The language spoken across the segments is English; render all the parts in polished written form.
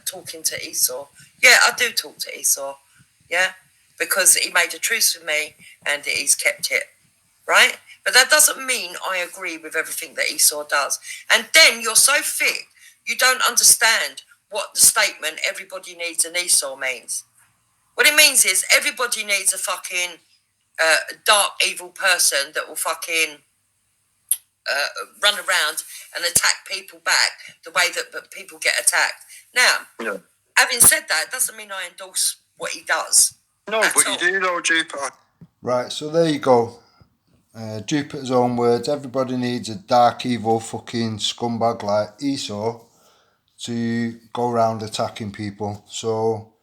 talking to Esau. Yeah, I do talk to Esau. Yeah, because he made a truce with me and he's kept it. Right? But that doesn't mean I agree with everything that Esau does. And then you're so thick, you don't understand what the statement everybody needs an Esau means. What it means is everybody needs a fucking dark, evil person that will fucking run around and attack people back the way that people get attacked. Now, having said that, it doesn't mean I endorse what he does. No, but you do know, Jupiter. Right, so there you go. Jupiter's own words. Everybody needs a dark, evil, fucking scumbag like Esau to go around attacking people. So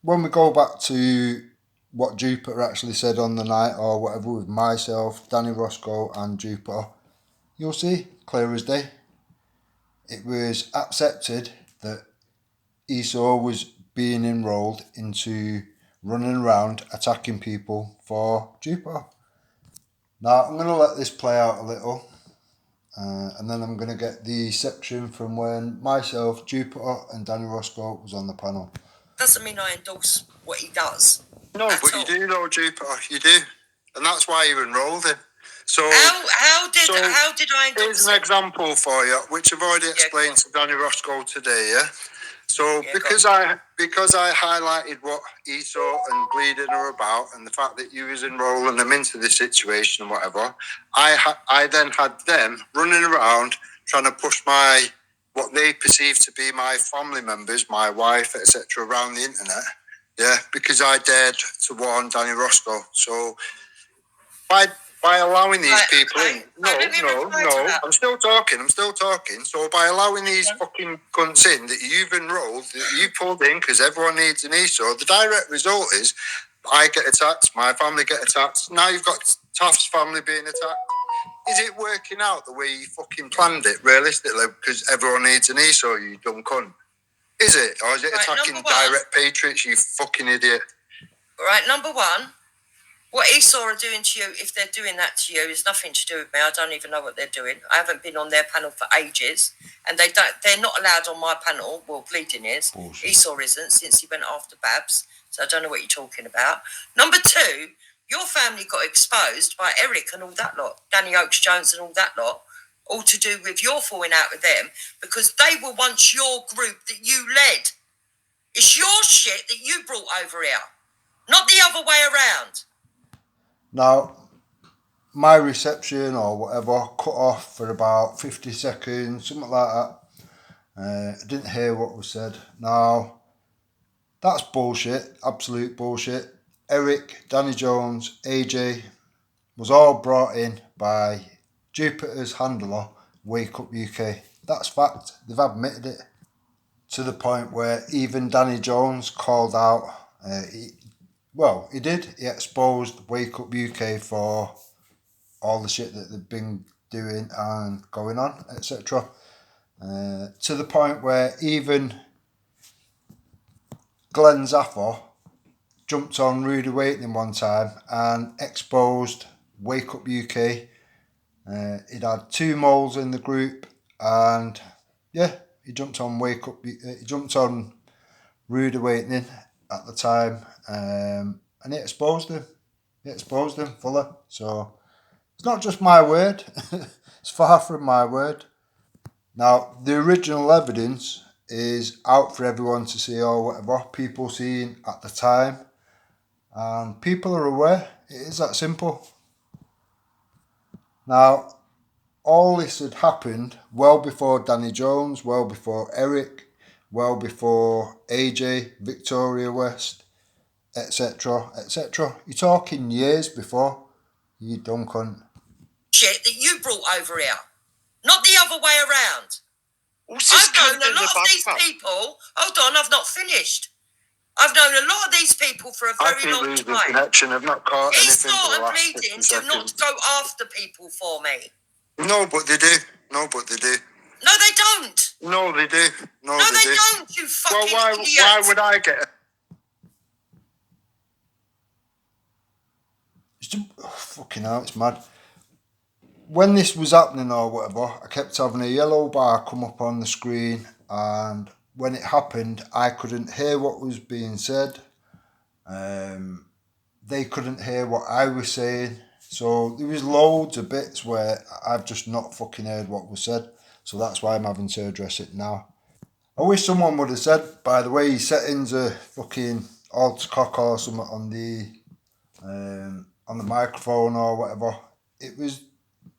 when we go back to what Jupiter actually said on the night or whatever with myself, Danny Roscoe and Jupiter, you'll see, clear as day. It was accepted that Esau was being enrolled into running around attacking people for Jupiter. Now I'm going to let this play out a little and then I'm going to get the section from when myself, Jupiter and Danny Roscoe was on the panel. Doesn't mean I endorse what he does. No, but you do know, Jupiter, you do. And that's why you enrolled him. So how did I endorse here's an example for you, which I've already explained to Danny Roscoe today, yeah? So because I highlighted what Esau and bleeding are about and the fact that you was enrolling them into this situation and whatever, I then had them running around trying to push what they perceive to be my family members, my wife, etc., around the internet, yeah, because I dared to warn Danny Roscoe. So by allowing these people in, no, I'm still talking. So by allowing these fucking cunts in that you've enrolled, that you pulled in because everyone needs an Esau, the direct result is I get attacked, my family get attacked. Now you've got Taft's family being attacked. Is it working out the way you fucking planned it, realistically? Because everyone needs an Esau, you dumb cunt. Is it? Or is it attacking direct patriots, you fucking idiot? Right, number one, what Esau are doing to you, if they're doing that to you, is nothing to do with me. I don't even know what they're doing. I haven't been on their panel for ages, and they're not allowed on my panel. Well, Bleeding is. Bullshit. Esau isn't, since he went after Babs, so I don't know what you're talking about. Number two, your family got exposed by Eric and all that lot, Danny Oakes-Jones and all that lot, all to do with your falling out with them, because they were once your group that you led. It's your shit that you brought over here, not the other way around. Now, my reception or whatever cut off for about 50 seconds, something like that. I didn't hear what was said. Now, that's bullshit, absolute bullshit. Eric, Danny Jones, AJ was all brought in by Jupiter's handler, Wake Up UK. That's fact. They've admitted it. To the point where even Danny Jones called out, he did. He exposed Wake Up UK for all the shit that they've been doing and going on, etc. To the point where even Glenn Zaffer jumped on Rude Awakening one time and exposed Wake Up UK. He'd had 2 moles in the group, and yeah, he jumped on he jumped on Rude Awakening at the time, and he exposed him. He exposed him fully. So it's not just my word. It's far from my word. Now, the original evidence is out for everyone to see or whatever, people seen at the time, and people are aware. It is that simple. Now, all this had happened well before Danny Jones, well before Eric, well before AJ, Victoria West, etc., etc. You're talking years before, you dumb cunt. Shit that you brought over here, not the other way around. I've known a lot of these people. Hold on, I've not finished. I've known a lot of these people for a very long time. Connection. I've not caught anything. Esau and Bleeding do not go after people for me. No, but they do. No, they don't. No, they do. No, they don't. You fucking idiot. Why would I get it? Fucking hell, it's mad. when this was happening or whatever, I kept having a yellow bar come up on the screen, and when it happened, I couldn't hear what was being said. They couldn't hear what I was saying. So there was loads of bits where I've just not fucking heard what was said. So that's why I'm having to address it now. I wish someone would have said, by the way, your settings are fucking alt cock or something on the microphone or whatever. It was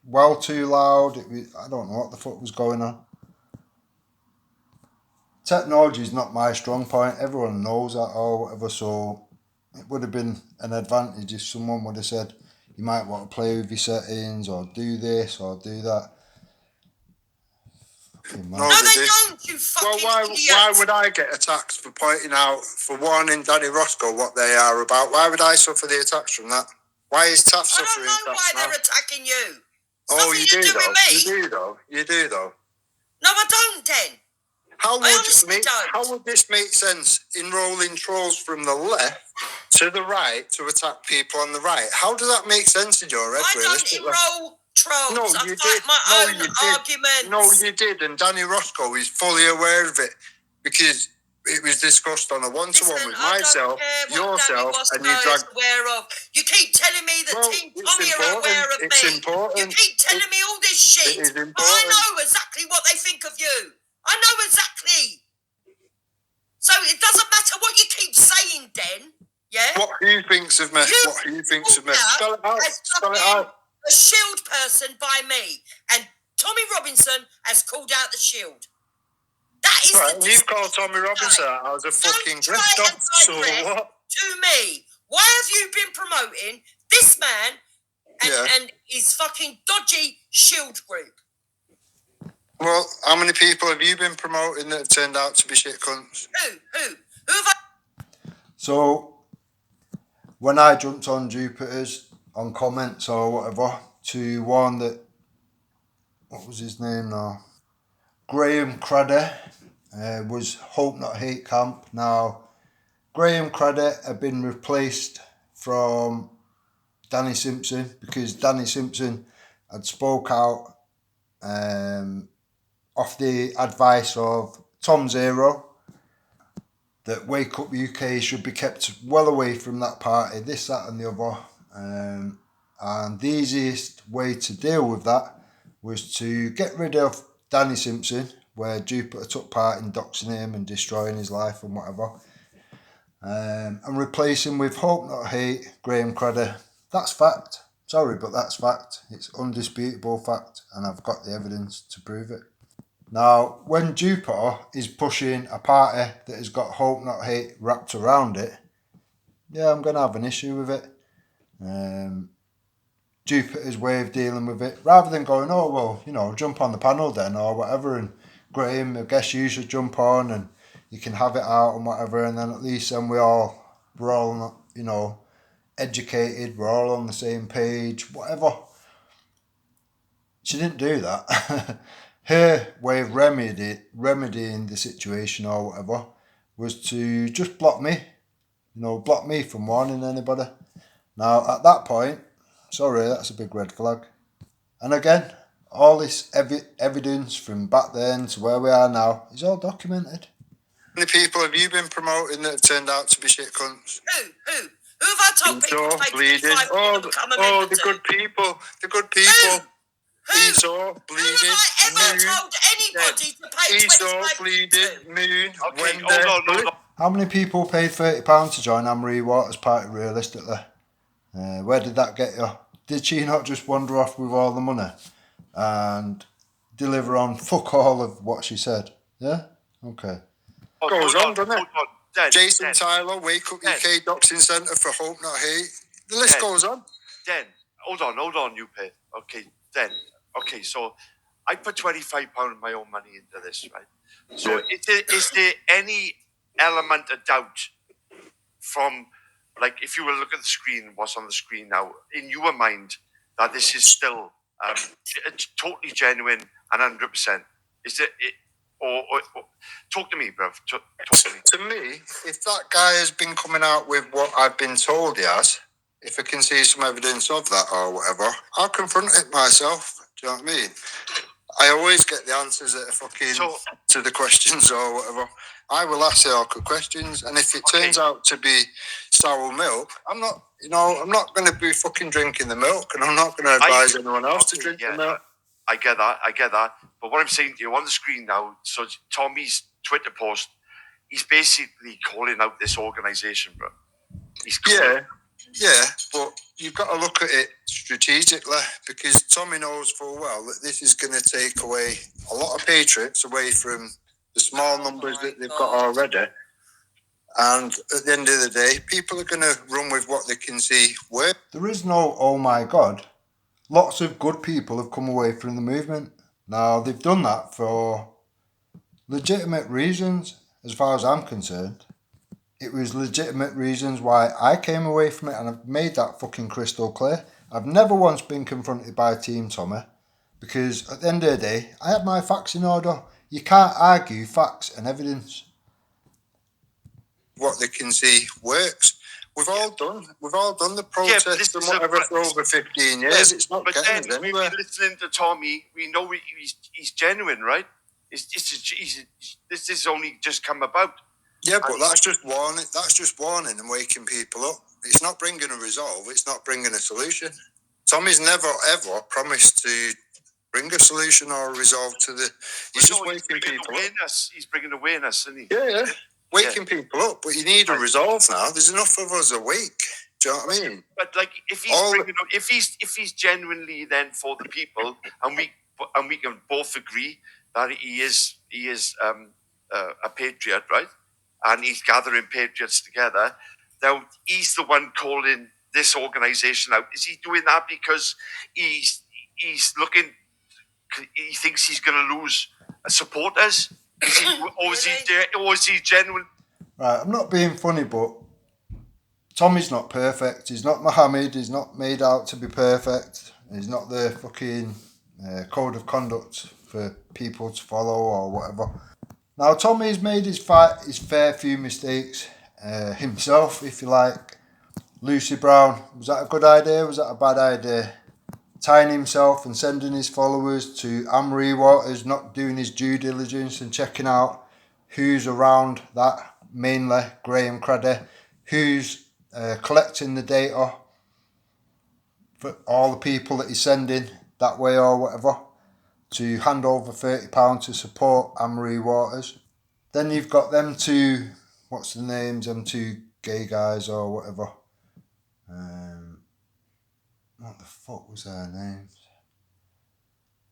well too loud. I don't know what the fuck was going on. Technology is not my strong point. Everyone knows that or whatever. So it would have been an advantage if someone would have said, you might want to play with your settings or do this or do that. No, they don't, you fucking idiots. Why would I get attacked for pointing out, for warning Danny Roscoe what they are about? Why would I suffer the attacks from that? Why is Taff suffering attacks now? I don't know why they're attacking you. Oh, you do though. You do though. No, I don't, Den. How would this make sense, enrolling trolls from the left to the right to attack people on the right? How does that make sense in your head? I don't enroll trolls. No, I you fight did. my No, own you did. arguments. No, you did, and Danny Roscoe is fully aware of it because it was discussed on a one-to-one with myself, yourself, and you dragged. Aware of. You keep telling me that Team Tommy are aware of it's me. Important. You keep telling me all this shit. It is important. But I know exactly what they think of you. I know exactly. So it doesn't matter what you keep saying, Den. Yeah. What who thinks of me? What who thinks of me? Spell it out. Spell it out. A Shield person by me, and Tommy Robinson has called out the Shield. That is right. You've called Tommy Robinson out as a fucking grifter. So what? To me, why have you been promoting this man and his fucking dodgy Shield group? Well, how many people have you been promoting that have turned out to be shit cunts? Who have I? So, when I jumped on Jupiter's, on comments or whatever, to warn that, what was his name now? Graham Craddock was Hope Not Hate Camp. Now, Graham Craddock had been replaced from Danny Simpson because Danny Simpson had spoke out off the advice of Tom Zero that Wake Up UK should be kept well away from that party, this, that and the other. And the easiest way to deal with that was to get rid of Danny Simpson, where Jupiter took part in doxing him and destroying his life and whatever, and replace him with Hope Not Hate, Graham Craddock. That's fact. Sorry, but that's fact. It's undisputable fact, and I've got the evidence to prove it. Now, when Jupiter is pushing a party that has got Hope Not Hate wrapped around it, yeah, I'm going to have an issue with it. Jupiter's way of dealing with it, rather than going, oh, well, jump on the panel then or whatever, and Graham, I guess you should jump on and you can have it out and whatever, and then at least then we're all, educated, we're all on the same page, whatever. She didn't do that. Her way of remedying the situation or whatever was to just block me. Block me from warning anybody. Now, at that point, sorry, that's a big red flag. And again, all this evidence from back then to where we are now is all documented. How many people have you been promoting that have turned out to be shit cunts? Who? Who have I told people to pay bleeding. The good people. The good people. Esau, bleeding, Who have I ever told anybody to pay Esau, bleeding, Moon, okay, hold on. How many people paid £30 to join Anne-Marie Waters' party realistically? Where did that get you? Did she not just wander off with all the money and deliver on fuck all of what she said? Yeah? Okay. Goes on, doesn't it? Jason Tyler, Wake Up UK Doxing Centre for Hope Not Hate. The list goes on. Den, hold on, you pay. Okay, Den. Okay, so I put £25 of my own money into this, right? So is there any element of doubt from, like, if you will look at the screen, what's on the screen now, in your mind, that this is still totally genuine and 100%? Is it or talk to me, bruv. Talk to me. To me, if that guy has been coming out with what I've been told he has, if I can see some evidence of that or whatever, I'll confront it myself. Do you know what I mean? I always get the answers that are fucking to the questions or whatever. I will ask the awkward questions, and if it turns out to be sour milk, I'm not going to be fucking drinking the milk, and I'm not going to advise anyone else to drink the milk. I get that. But what I'm saying to you on the screen now, so Tommy's Twitter post, he's basically calling out this organisation, bro. Yeah, but you've got to look at it strategically, because Tommy knows full well that this is going to take away a lot of patriots away from the small numbers that they've got already. And at the end of the day, people are going to run with what they can see work. There is no, oh my God. Lots of good people have come away from the movement. Now, they've done that for legitimate reasons, as far as I'm concerned. It was legitimate reasons why I came away from it, and I've made that fucking crystal clear. I've never once been confronted by Team Tommy, because at the end of the day, I had my facts in order. You can't argue facts and evidence. What they can see works. We've all done the protests and whatever for over 15 years. It's not getting us anywhere. Listening to Tommy, we know he's genuine, right? This is only just come about. Yeah, but that's just warning. That's just warning and waking people up. It's not bringing a resolve. It's not bringing a solution. Tommy's never ever promised to bring a solution or a resolve to the. He's just waking people up. He's bringing awareness, isn't he? Yeah. Waking people up, but you need a resolve now. There's enough of us awake. Do you know what I mean? But like, if he's genuinely then for the people, and we can both agree that he is a patriot, right? And he's gathering patriots together. Now he's the one calling this organisation out. Is he doing that because he's looking? He thinks he's going to lose supporters. Or is he genuine? Right, I'm not being funny, but Tommy's not perfect. He's not Mohammed. He's not made out to be perfect. He's not the fucking code of conduct for people to follow or whatever. Now, Tommy's made his fair few mistakes himself, if you like. Lucy Brown, was that a good idea? Was that a bad idea? Tying himself and sending his followers to Amory Waters, not doing his due diligence and checking out who's around that, mainly Graham Craddy, who's collecting the data for all the people that he's sending that way or whatever, to hand over £30 to support Amory Waters. Then you've got them two, what's the names, them two gay guys or whatever. What the fuck was their names?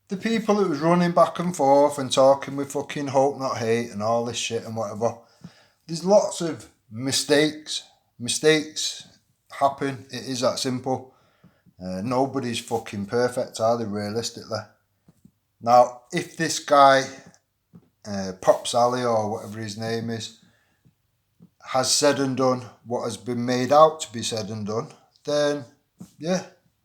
The people that was running back and forth and talking with fucking hope not hate and all this shit and whatever. There's lots of mistakes. Mistakes happen. It is that simple. Nobody's fucking perfect, are they, realistically? Now, if this guy, Pops Ali or whatever his name is, has said and done what has been made out to be said and done, then, yeah,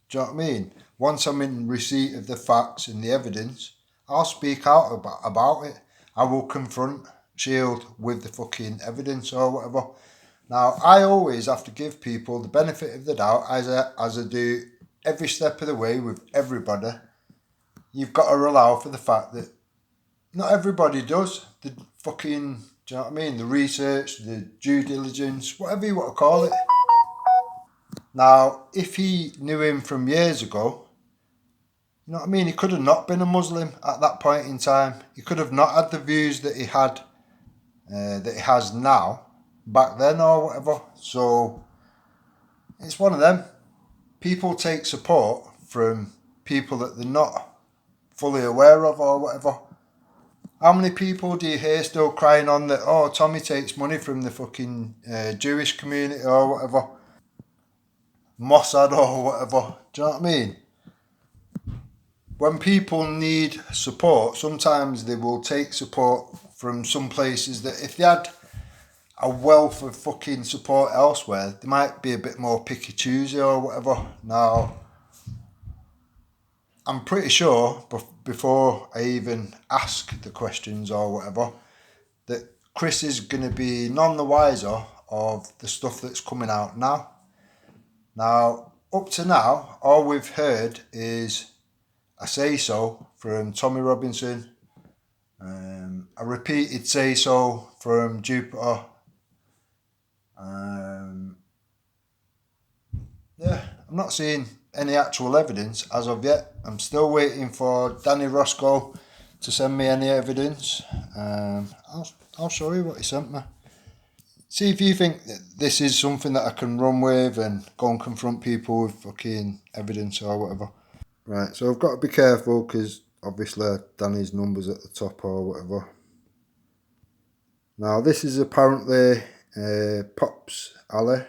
do you know what I mean? Once I'm in receipt of the facts and the evidence, I'll speak out about it. I will confront Shield with the fucking evidence or whatever. Now, I always have to give people the benefit of the doubt, as I do every step of the way with everybody. You've got to allow for the fact that not everybody does the fucking, do you know what I mean? The research, the due diligence, whatever you want to call it. Now, if he knew him from years ago, you know what I mean? He could have not been a Muslim at that point in time. He could have not had the views that he had, that he has now, back then or whatever. So, it's one of them. People take support from people that they're not fully aware of or whatever. How many people do you hear still crying on that, oh, Tommy takes money from the fucking Jewish community or whatever? Mossad or whatever. Do you know what I mean? When people need support, sometimes they will take support from some places that if they had a wealth of fucking support elsewhere, they might be a bit more picky choosy or whatever. Now, I'm pretty sure before I even ask the questions or whatever, that Chris is going to be none the wiser of the stuff that's coming out now. Now, up to now, all we've heard is a say so from Tommy Robinson, a repeated say so from Jupiter. Yeah, I'm not seeing any actual evidence as of yet. I'm still waiting for Danny Roscoe to send me any evidence. I'll show you what he sent me. See if you think that this is something that I can run with and go and confront people with fucking evidence or whatever. Right, so I've got to be careful because obviously Danny's number's at the top or whatever. Now this is apparently Pop's alley.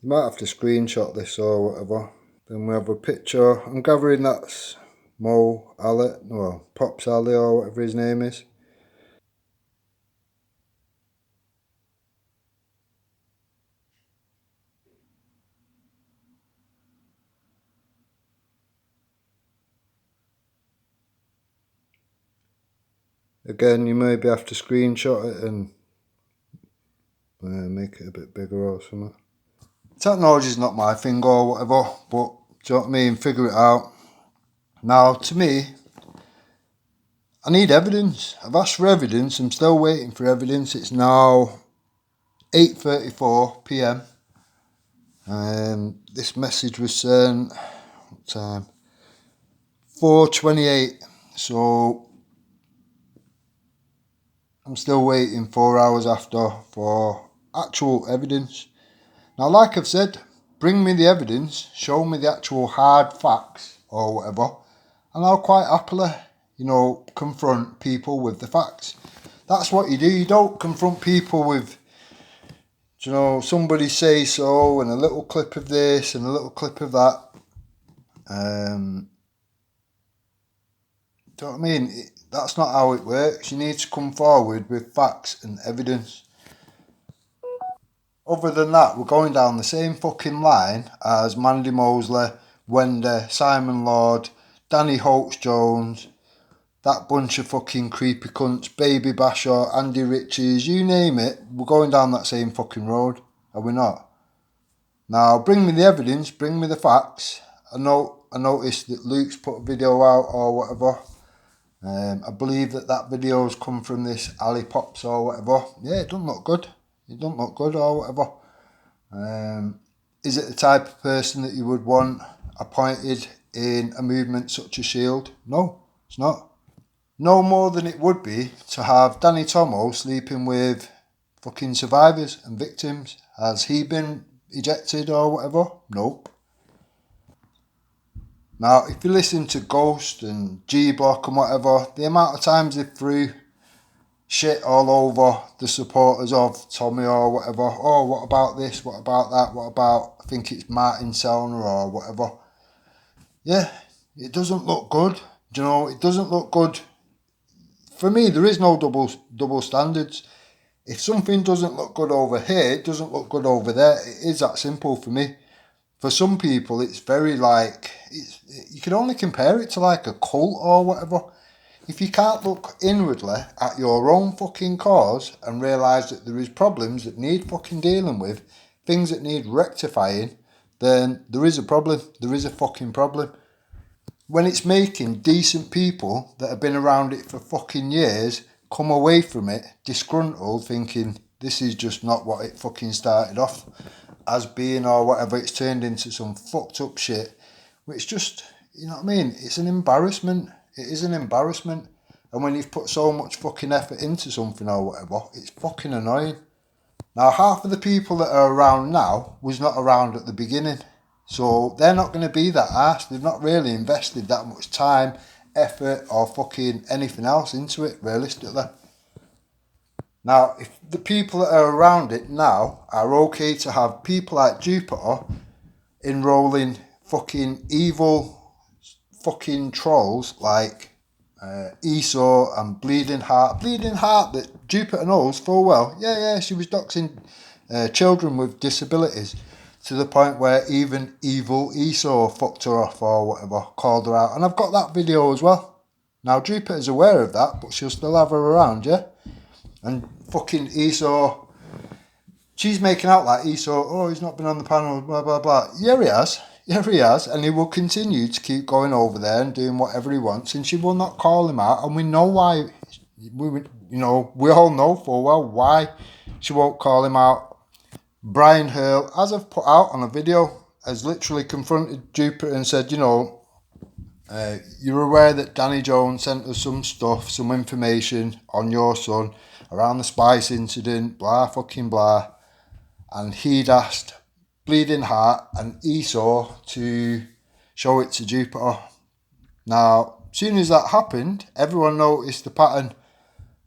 You might have to screenshot this or whatever. Then we have a picture. I'm gathering that's Mo Alley, well, Pop's Alley or whatever his name is. Again, you maybe have to screenshot it and make it a bit bigger or something. Technology's not my thing or whatever, but do you know what I mean? Figure it out. Now, to me, I need evidence. I've asked for evidence. I'm still waiting for evidence. It's now 8:34 p.m. This message was sent, what time? 4:28. So I'm still waiting 4 hours after for actual evidence. Now, like I've said, bring me the evidence, show me the actual hard facts or whatever, and I'll quite happily, confront people with the facts. That's what you do. You don't confront people with, somebody say so and a little clip of this and a little clip of that. Do you know what I mean? That's not how it works. You need to come forward with facts and evidence. Other than that, we're going down the same fucking line as Mandy Mosley, Wendy, Simon Lord, Danny Holtz-Jones, that bunch of fucking creepy cunts, Baby Basher, Andy Riches, you name it, we're going down that same fucking road, are we not? Now, bring me the evidence, bring me the facts. I noticed that Luke's put a video out or whatever. I believe that video's come from this Ali Pops or whatever. Yeah, it doesn't look good. It don't look good or whatever. Is it the type of person that you would want appointed in a movement such as SHIELD? No, it's not. No more than it would be to have Danny Tomo sleeping with fucking survivors and victims. Has he been ejected or whatever? Nope. Now, if you listen to Ghost and G-Block and whatever, the amount of times they threw shit all over the supporters of Tommy or whatever. Oh, what about this? What about that? What about, I think it's Martin Selner or whatever. Yeah, it doesn't look good. It doesn't look good. For me, there is no double standards. If something doesn't look good over here, it doesn't look good over there. It is that simple for me. For some people, it's very you can only compare it to like a cult or whatever. If you can't look inwardly at your own fucking cause and realise that there is problems that need fucking dealing with, things that need rectifying, then there is a problem. There is a fucking problem. When it's making decent people that have been around it for fucking years come away from it disgruntled, thinking this is just not what it fucking started off as being or whatever, it's turned into some fucked up shit, which just, you know what I mean? It's an embarrassment. It is an embarrassment. And when you've put so much fucking effort into something or whatever, it's fucking annoying. Now, half of the people that are around now was not around at the beginning. So they're not going to be that arse. They've not really invested that much time, effort, or fucking anything else into it, realistically. Now, if the people that are around it now are okay to have people like Jupiter enrolling fucking evil fucking trolls like Esau and Bleeding Heart that Jupiter knows full well. Yeah, she was doxing children with disabilities to the point where even evil Esau fucked her off or whatever, called her out. And I've got that video as well. Now Jupiter's aware of that, but she'll still have her around, yeah? And fucking Esau, she's making out like Esau, oh, he's not been on the panel, blah, blah, blah. Yeah, he has, and he will continue to keep going over there and doing whatever he wants, and she will not call him out, and we know why. We all know full well why she won't call him out. Brian Hurl, as I've put out on a video, has literally confronted Jupiter and said, you're aware that Danny Jones sent us some stuff, some information on your son around the Spice incident, blah fucking blah. And he'd asked Bleeding Heart and Esau to show it to Jupiter. Now, as soon as that happened, everyone noticed the pattern,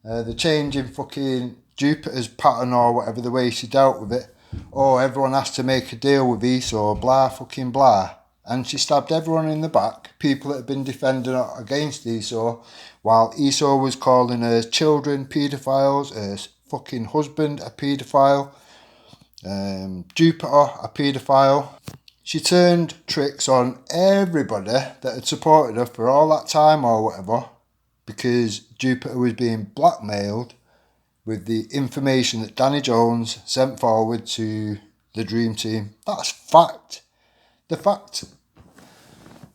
the change in fucking Jupiter's pattern or whatever, the way she dealt with it. Oh, everyone has to make a deal with Esau, blah fucking blah. And she stabbed everyone in the back, people that had been defending her against Esau, while Esau was calling her children paedophiles, her fucking husband a paedophile, Jupiter a paedophile. She turned tricks on everybody that had supported her for all that time or whatever, because Jupiter was being blackmailed with the information that Danny Jones sent forward to the Dream Team. That's fact. The fact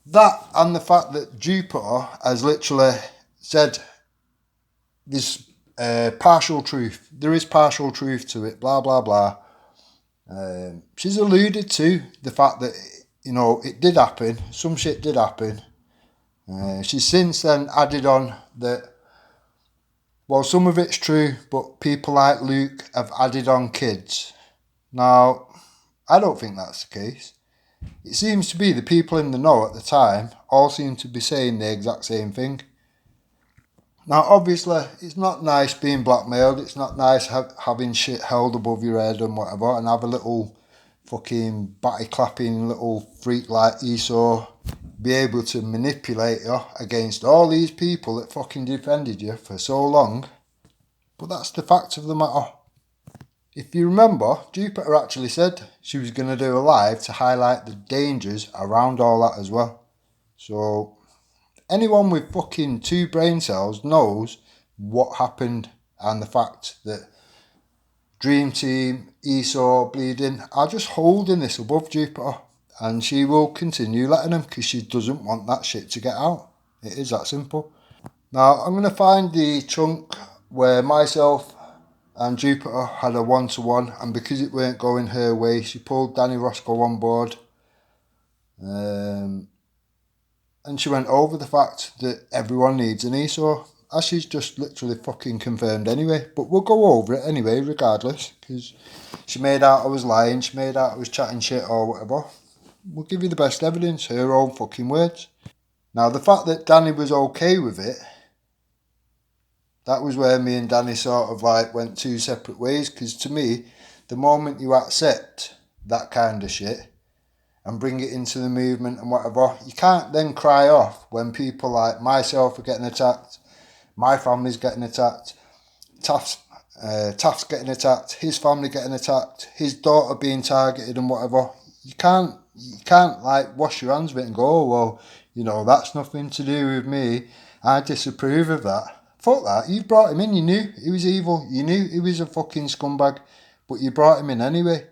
that, and the fact that Jupiter has literally said this partial truth. There is partial truth to it, blah, blah, blah. She's alluded to the fact that, it did happen. Some shit did happen. She's since then added on that, well, some of it's true, but people like Luke have added on kids. Now, I don't think that's the case. It seems to be the people in the know at the time all seem to be saying the exact same thing. Now, obviously, it's not nice being blackmailed. It's not nice having shit held above your head and whatever, and have a little fucking batty-clapping little freak like Esau be able to manipulate you against all these people that fucking defended you for so long. But that's the fact of the matter. If you remember, Jupiter actually said she was going to do a live to highlight the dangers around all that as well. So anyone with fucking 2 brain cells knows what happened, and the fact that Dream Team, Esau, Bleeding are just holding this above Jupiter, and she will continue letting them because she doesn't want that shit to get out. It is that simple. Now I'm going to find the chunk where myself and Jupiter had a one-to-one, and because it weren't going her way, she pulled Danny Roscoe on board, and she went over the fact that everyone needs an Esau, as she's just literally fucking confirmed anyway. But we'll go over it anyway regardless, because she made out I was lying, she made out I was chatting shit or whatever. We'll give you the best evidence, her own fucking words. Now, the fact that Danny was okay with it, that was where me and Danny sort of like went 2 separate ways, because to me, the moment you accept that kind of shit and bring it into the movement and whatever, you can't then cry off when people like myself are getting attacked, my family's getting attacked, Taft's getting attacked, his family getting attacked, his daughter being targeted and whatever. You can't like wash your hands of it and go, oh, well, that's nothing to do with me, I disapprove of that. Fuck that, you brought him in, you knew he was evil, you knew he was a fucking scumbag, but you brought him in anyway.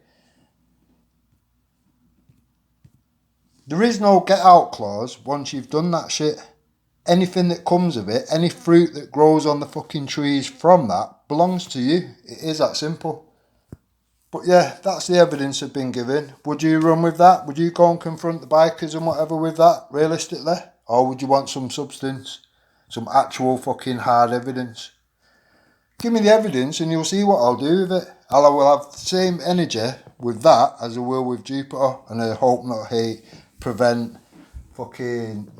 There is no get out clause once you've done that shit. Anything that comes of it, any fruit that grows on the fucking trees from that belongs to you. It is that simple. But yeah, that's the evidence I've been given. Would you run with that? Would you go and confront the bikers and whatever with that, realistically? Or would you want some substance? Some actual fucking hard evidence? Give me the evidence and you'll see what I'll do with it. I will have the same energy with that as I will with Jupiter, and I hope not hate, prevent, fucking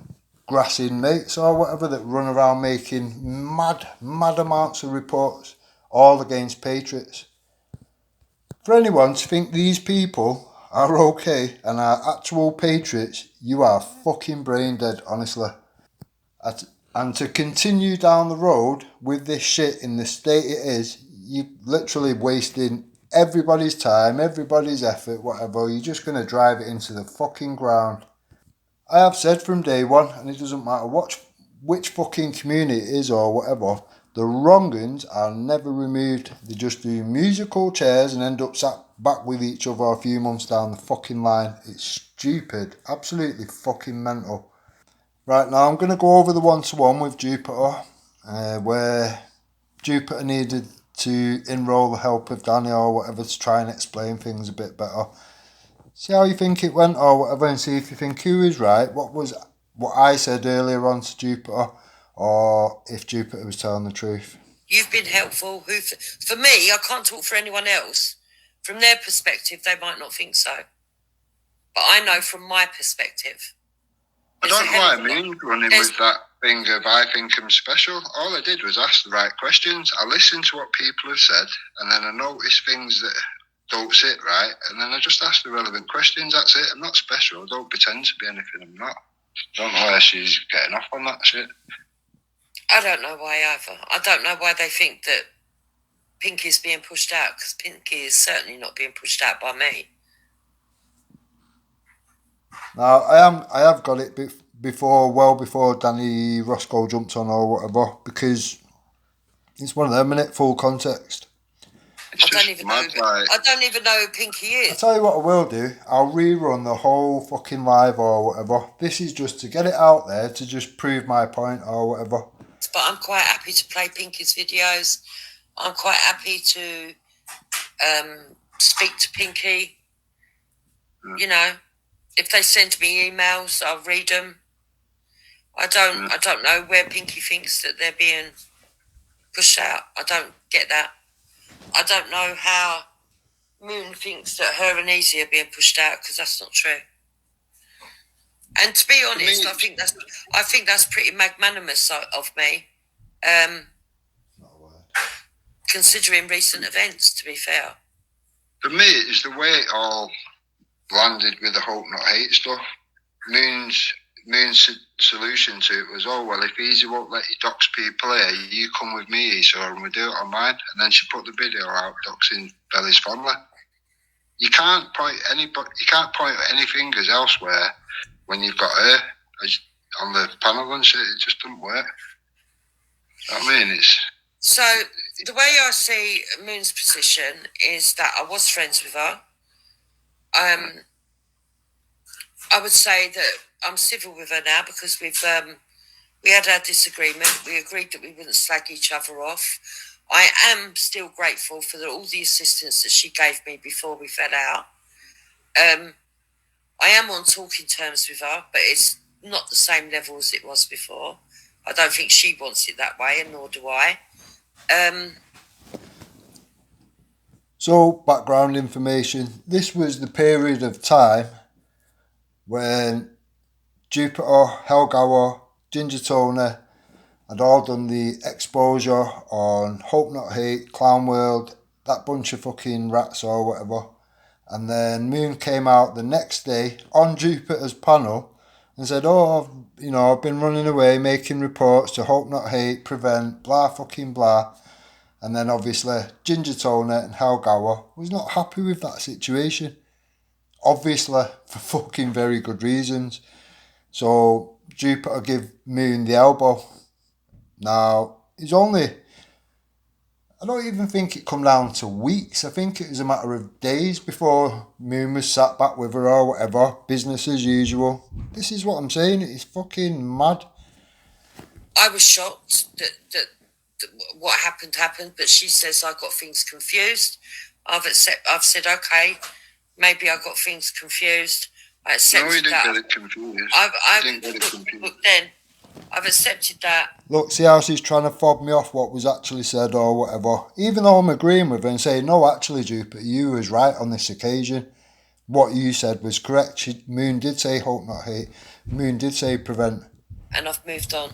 grassing mates or whatever that run around making mad amounts of reports all against patriots. For anyone to think these people are okay and are actual patriots, you are fucking brain dead, honestly. And to continue down the road with this shit in the state it is, you're literally wasting everybody's time, everybody's effort, whatever. You're just going to drive it into the fucking ground. I have said from day one, and it doesn't matter which fucking community it is or whatever, the wrong uns are never removed. They just do musical chairs and end up sat back with each other a few months down the fucking line. It's stupid. Absolutely fucking mental. Right, now I'm going to go over the one-to-one with Jupiter, where Jupiter needed to enrol the help of Danny or whatever to try and explain things a bit better. See how you think it went or whatever, and see if you think who is right, what I said earlier on to Jupiter, or if Jupiter was telling the truth. You've been helpful. For me, I can't talk for anyone else. From their perspective, they might not think so. But I know from my perspective. I don't know what I mean running with that thing of I think I'm special. All I did was ask the right questions. I listened to what people have said, and then I noticed things that don't sit right, and then I just ask the relevant questions. That's it. I'm not special. I don't pretend to be anything I'm not. I don't know why she's getting off on that shit. I don't know why either. I don't know why they think that Pinky's being pushed out, because Pinky is certainly not being pushed out by me. Now I have got it well before Danny Roscoe jumped on or whatever, because it's one of them, innit? Full context. I don't even know who Pinky is. I'll tell you what I will do. I'll rerun the whole fucking live or whatever. This is just to get it out there to just prove my point or whatever. But I'm quite happy to play Pinky's videos. I'm quite happy to speak to Pinky. You know, if they send me emails, I'll read them. I don't know where Pinky thinks that they're being pushed out. I don't get that. I don't know how Moon thinks that her and Easy are being pushed out, because that's not true. And to be honest, I think that's pretty magnanimous of me, considering recent events. To be fair, for me, it's the way it all landed with the hope not hate stuff. Moon's solution to it was, oh well, if Easy won't let you dox people here, you come with me, Easy, and we do it on mine. And then she put the video out doxing Belly's family. You can't point any fingers elsewhere when you've got her on the panel and shit. It just doesn't work. You know what I mean? So the way I see Moon's position is that I was friends with her. I would say that I'm civil with her now, because we had our disagreement. We agreed that we wouldn't slag each other off. I am still grateful for all the assistance that she gave me before we fell out. I am on talking terms with her, but it's not the same level as it was before. I don't think she wants it that way, and nor do I. So, background information. This was the period of time when Jupiter, Helgower, Ginger Tony had all done the exposure on Hope Not Hate, Clown World, that bunch of fucking rats or whatever. And then Moon came out the next day on Jupiter's panel and said, oh, I've been running away making reports to Hope Not Hate, Prevent, blah fucking blah. And then obviously Ginger Tony and Helgower was not happy with that situation. Obviously for fucking very good reasons. So Jupiter give Moon the elbow. Now, I don't even think it come down to weeks. I think it was a matter of days before Moon was sat back with her or whatever. Business as usual. This is what I'm saying. It's fucking mad. I was shocked that what happened, but she says I got things confused. I've said, okay, maybe I got things confused. I accepted no, you didn't that. get it confused. Look, then, I've accepted that. Look, see how she's trying to fob me off what was actually said or whatever. Even though I'm agreeing with her and saying, no, actually, Jupiter, you was right on this occasion. What you said was correct. Moon did say Hope Not Hate. Moon did say Prevent. And I've moved on.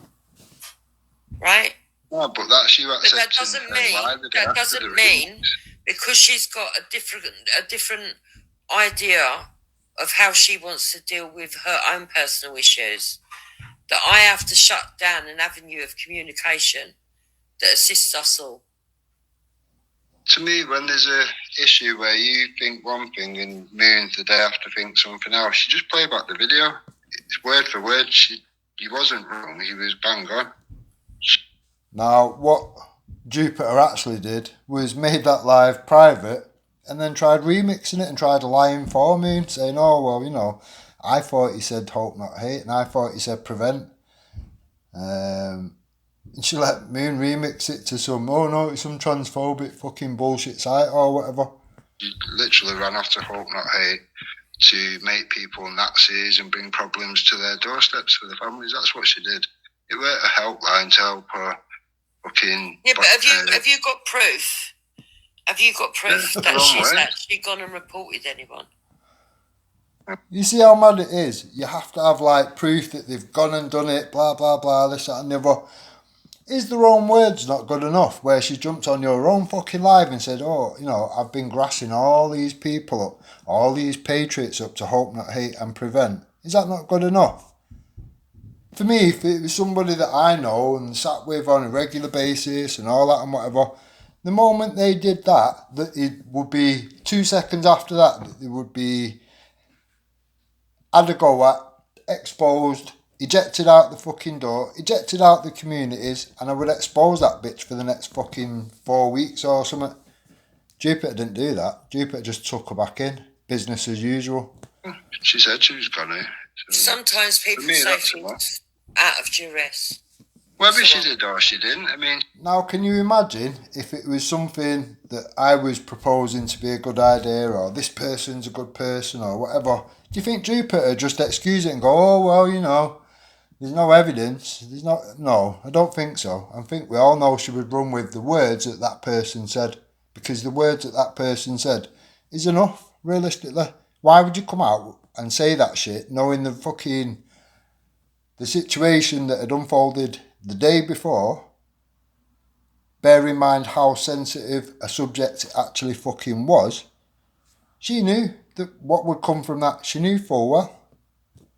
Right? No, but that's you accepting. But that doesn't mean because she's got a different idea of how she wants to deal with her own personal issues, that I have to shut down an avenue of communication that assists us all. To me, when there's a issue where you think one thing and Moon the day after think something else, you just play back the video. It's word for word. He wasn't wrong. He was bang on. Now, what Jupiter actually did was made that live private and then tried remixing it and tried lying for Moon, saying, oh, well, you know, I thought he said hope not hate and I thought he said prevent. And she let Moon remix it to some, oh no, it's some transphobic fucking bullshit site or whatever. She literally ran off to hope not hate to make people Nazis and bring problems to their doorsteps for the families. That's what she did. It weren't a helpline to help her fucking... Yeah, but have you got proof? Have you got proof that she's actually gone and reported anyone? You see how mad it is? You have to have like proof that they've gone and done it, blah, blah, blah, this, that and the other. Is their own words not good enough? Where she jumped on your own fucking live and said, oh, you know, I've been grassing all these people up, all these patriots up to hope not hate and prevent. Is that not good enough? For me, if it was somebody that I know and sat with on a regular basis and all that and whatever, the moment they did that, it would be 2 seconds after that it would be had a go at, exposed, ejected out the fucking door, ejected out the communities, and I would expose that bitch for the next fucking 4 weeks or something. Jupiter didn't do that. Jupiter just took her back in. Business as usual. She said she was gonna. Sometimes people say things out of duress. Whether she did or she didn't, I mean... Now, can you imagine if it was something that I was proposing to be a good idea, or this person's a good person, or whatever? Do you think Jupiter just excuse it and go, oh, well, you know, there's no evidence, there's not... No, I don't think so. I think we all know she would run with the words that that person said, because the words that that person said is enough, realistically. Why would you come out and say that shit knowing the situation that had unfolded the day before, bear in mind how sensitive a subject it actually fucking was? She knew that what would come from that. She knew full well.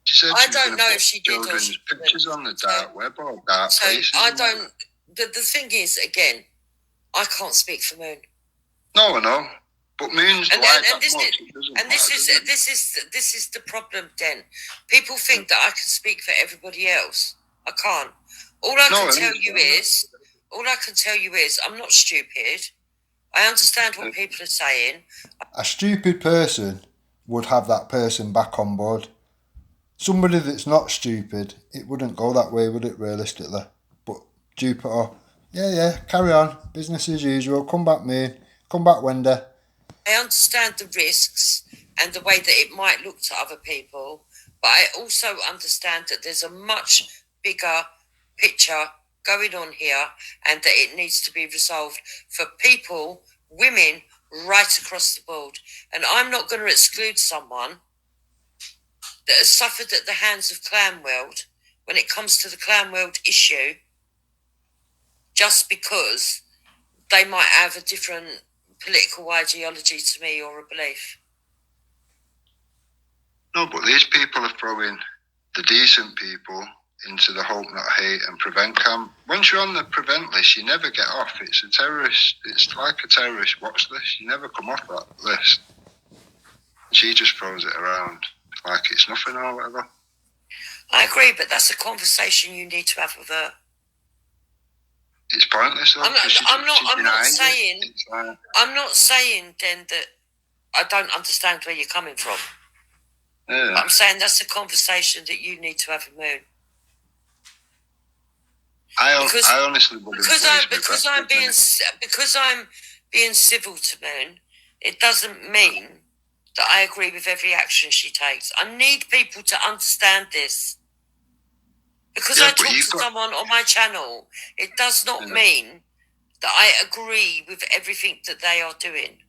She said I don't know if she did or she didn't. Pictures on the dark web or dark places. I don't... The thing is, again, I can't speak for Moon. No, I know. But Moon's this is the problem, Den. People think that I can speak for everybody else. I can't. All I can tell you is I'm not stupid. I understand what people are saying. A stupid person would have that person back on board. Somebody that's not stupid, it wouldn't go that way, would it, realistically? But Jupiter, yeah, carry on. Business as usual. Come back, me. Come back, Wendy. I understand the risks and the way that it might look to other people, but I also understand that there's a much bigger picture going on here and that it needs to be resolved for people, women, right across the board. And I'm not going to exclude someone that has suffered at the hands of Clanworld when it comes to the Clanworld issue just because they might have a different political ideology to me or a belief. No, but these people are throwing the decent people into the hope not hate and prevent camp. Once you're on the prevent list, you never get off. It's a terrorist. It's like a terrorist watch list. You never come off that list. She just throws it around like it's nothing or whatever. I agree, but that's a conversation you need to have with her. It's pointless though. I'm not saying then that I don't understand where you're coming from. Yeah. But I'm saying that's a conversation that you need to have with Moon. I honestly wouldn't. Because I'm being civil to Moon, it doesn't mean that I agree with every action she takes. I need people to understand this. Because I talk to someone on my channel, it does not mean that I agree with everything that they are doing.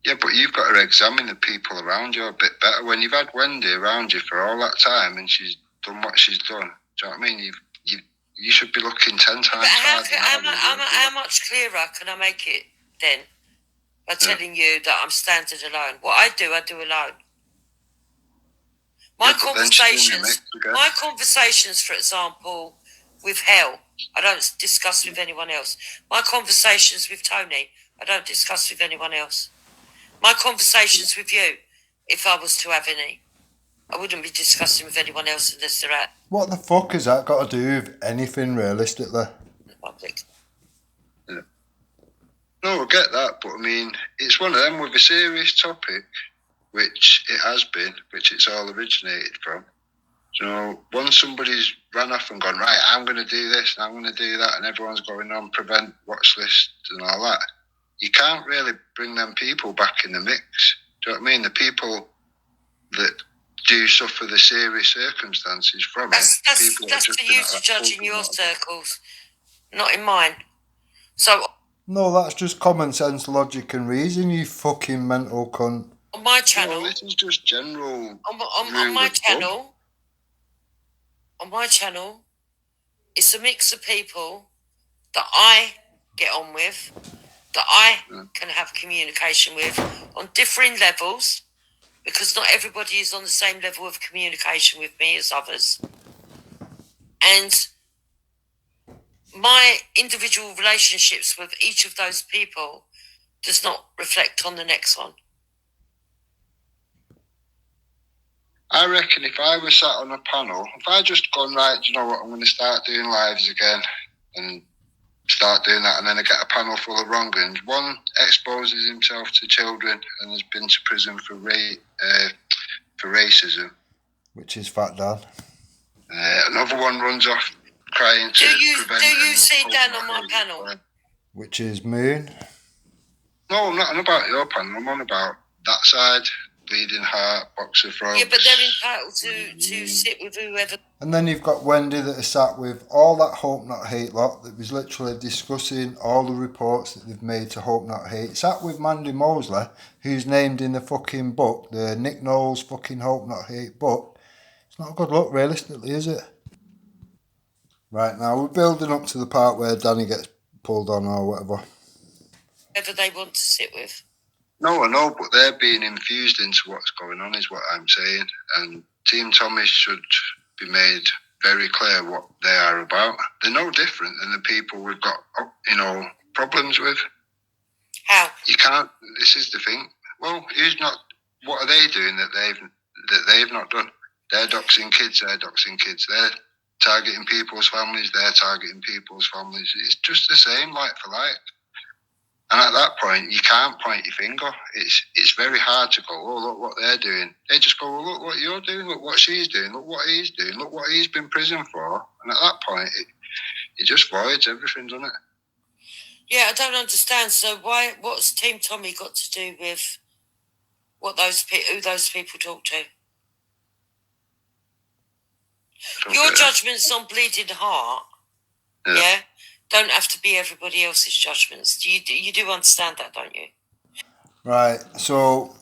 Yeah, but you've got to examine the people around you a bit better. When you've had Wendy around you for all that time and she's done what she's done, do you know what I mean? You should be looking 10 times harder. How much clearer can I make it then? by telling you that I'm standing alone. What I do alone. My conversations, for example, with Hell, I don't discuss with anyone else. My conversations with Tony, I don't discuss with anyone else. My conversations with you, if I was to have any, I wouldn't be discussing with anyone else unless they're at What the fuck has that got to do with anything realistically? the public. Yeah. No, I get that, but I mean, it's one of them with a serious topic, which it has been, which it's all originated from. So once somebody's run off and gone, right, I'm going to do this and I'm going to do that, and everyone's going on prevent, watch list and all that, you can't really bring them people back in the mix. Do you know what I mean? The people that do suffer the serious circumstances from That's for you to judge in your circles, not in mine. So no, that's just common sense, logic, and reason. You fucking mental cunt. On my channel, this is just general. On my channel. On my channel, it's a mix of people that I get on with, that I can have communication with on differing levels, because not everybody is on the same level of communication with me as others. And my individual relationships with each of those people does not reflect on the next one. I reckon if I was sat on a panel, if I just gone, right, do you know what, I'm going to start doing lives again and start doing that, and then I get a panel full of wrong uns. One exposes himself to children and has been to prison for racism. Which is Fat Dan. Another one runs off crying to prevent... Do you see Dan on my panel? Which is Moon. No, I'm not on about your panel. I'm on about that side. Bleeding Heart, Box of Frogs. Yeah, but they're entitled to sit with whoever. And then you've got Wendy that is sat with all that Hope Not Hate lot that was literally discussing all the reports that they've made to Hope Not Hate. Sat with Mandy Mosley, who's named in the fucking book, the Nick Knowles fucking Hope Not Hate book. It's not a good look, realistically, is it? Right, now we're building up to the part where Danny gets pulled on or whatever. Whoever they want to sit with. No, I know, but they're being infused into what's going on, is what I'm saying. And Team Tommy should be made very clear what they are about. They're no different than the people we've got, problems with. How? You can't. This is the thing. Well, what are they doing that they've not done? They're doxing kids. They're targeting people's families. They're targeting people's families. It's just the same, like for like. And at that point, you can't point your finger. It's very hard to go, oh, look what they're doing. They just go, well, look what you're doing, look what she's doing, look what he's doing, look what he's been in prison for. And at that point, it just voids everything, doesn't it? Yeah, I don't understand. So what's Team Tommy got to do with who those people talk to? Your judgments on Bleeding Heart, yeah, don't have to be everybody else's judgments. You do understand that, don't you? Right, so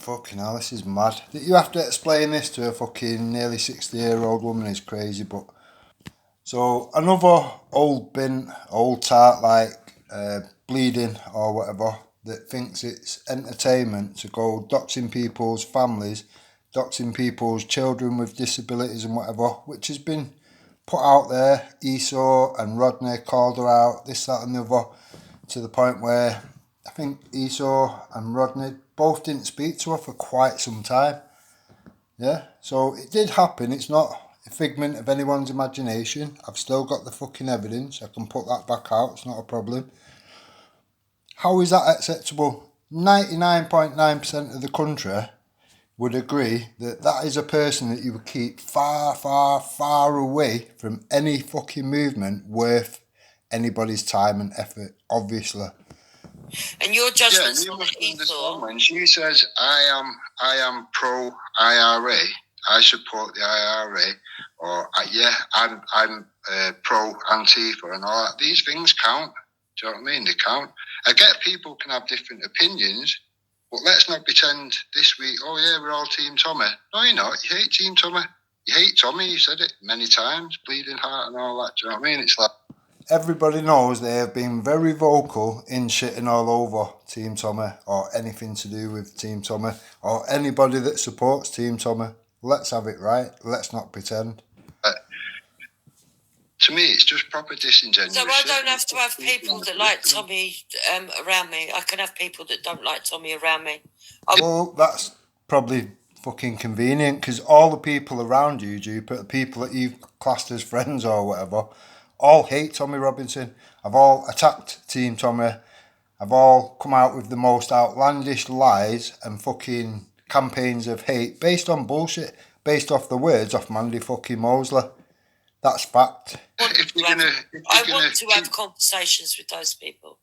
fucking hell, this is mad. That you have to explain this to a fucking nearly 60-year-old woman is crazy, but so another old tart like Bleeding or whatever that thinks it's entertainment to go doxing people's families, doxing people's children with disabilities and whatever, which has been put out there. Esau and Rodney called her out, this, that and the other, to the point where I think Esau and Rodney both didn't speak to her for quite some time. Yeah, so it did happen. It's not a figment of anyone's imagination. I've still got the fucking evidence. I can put that back out. It's not a problem. How is that acceptable? 99.9% of the country would agree that that is a person that you would keep far, far, far away from any fucking movement worth anybody's time and effort, obviously. And your judgment's on Esau. When she says, I am pro IRA, I support the IRA, or I'm pro Antifa and all that, these things count. Do you know what I mean? They count. I get people can have different opinions, but let's not pretend this week, oh yeah, we're all Team Tommy. No, you're not. You hate Team Tommy. You hate Tommy, you said it many times, Bleeding Heart and all that. Do you know what I mean? It's like... everybody knows they have been very vocal in shitting all over Team Tommy or anything to do with Team Tommy or anybody that supports Team Tommy. Let's have it right. Let's not pretend. To me, it's just proper disingenuous. So I don't have to have people that like Tommy around me. I can have people that don't like Tommy around me. Well, that's probably fucking convenient because all the people around you, Jupiter, the people that you've classed as friends or whatever, all hate Tommy Robinson. Have all attacked Team Tommy. Have all come out with the most outlandish lies and fucking campaigns of hate based on bullshit, based off the words of Mandy fucking Mosley. That's fact. I want to have conversations with those people.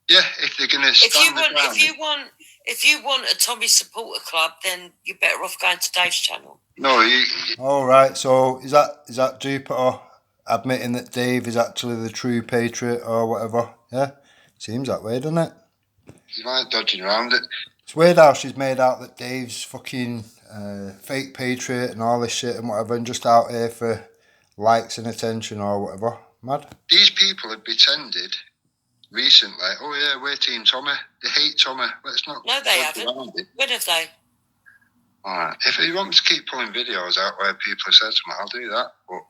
Yeah, if they're gonna if you want a Tommy supporter club, then you're better off going to Dave's channel. No, all right. So is that Jupiter admitting that Dave is actually the true patriot or whatever? Yeah, seems that way, doesn't it? He's like dodging around it. It's weird how she's made out that Dave's fucking fake patriot and all this shit and whatever, and just out here for likes and attention or whatever. Mad. These people have pretended recently, oh yeah, we're Team Tommy. They hate Tommy. Let's not. No, they haven't. When have they? Alright. If you want me to keep pulling videos out where people have said something, I'll do that. But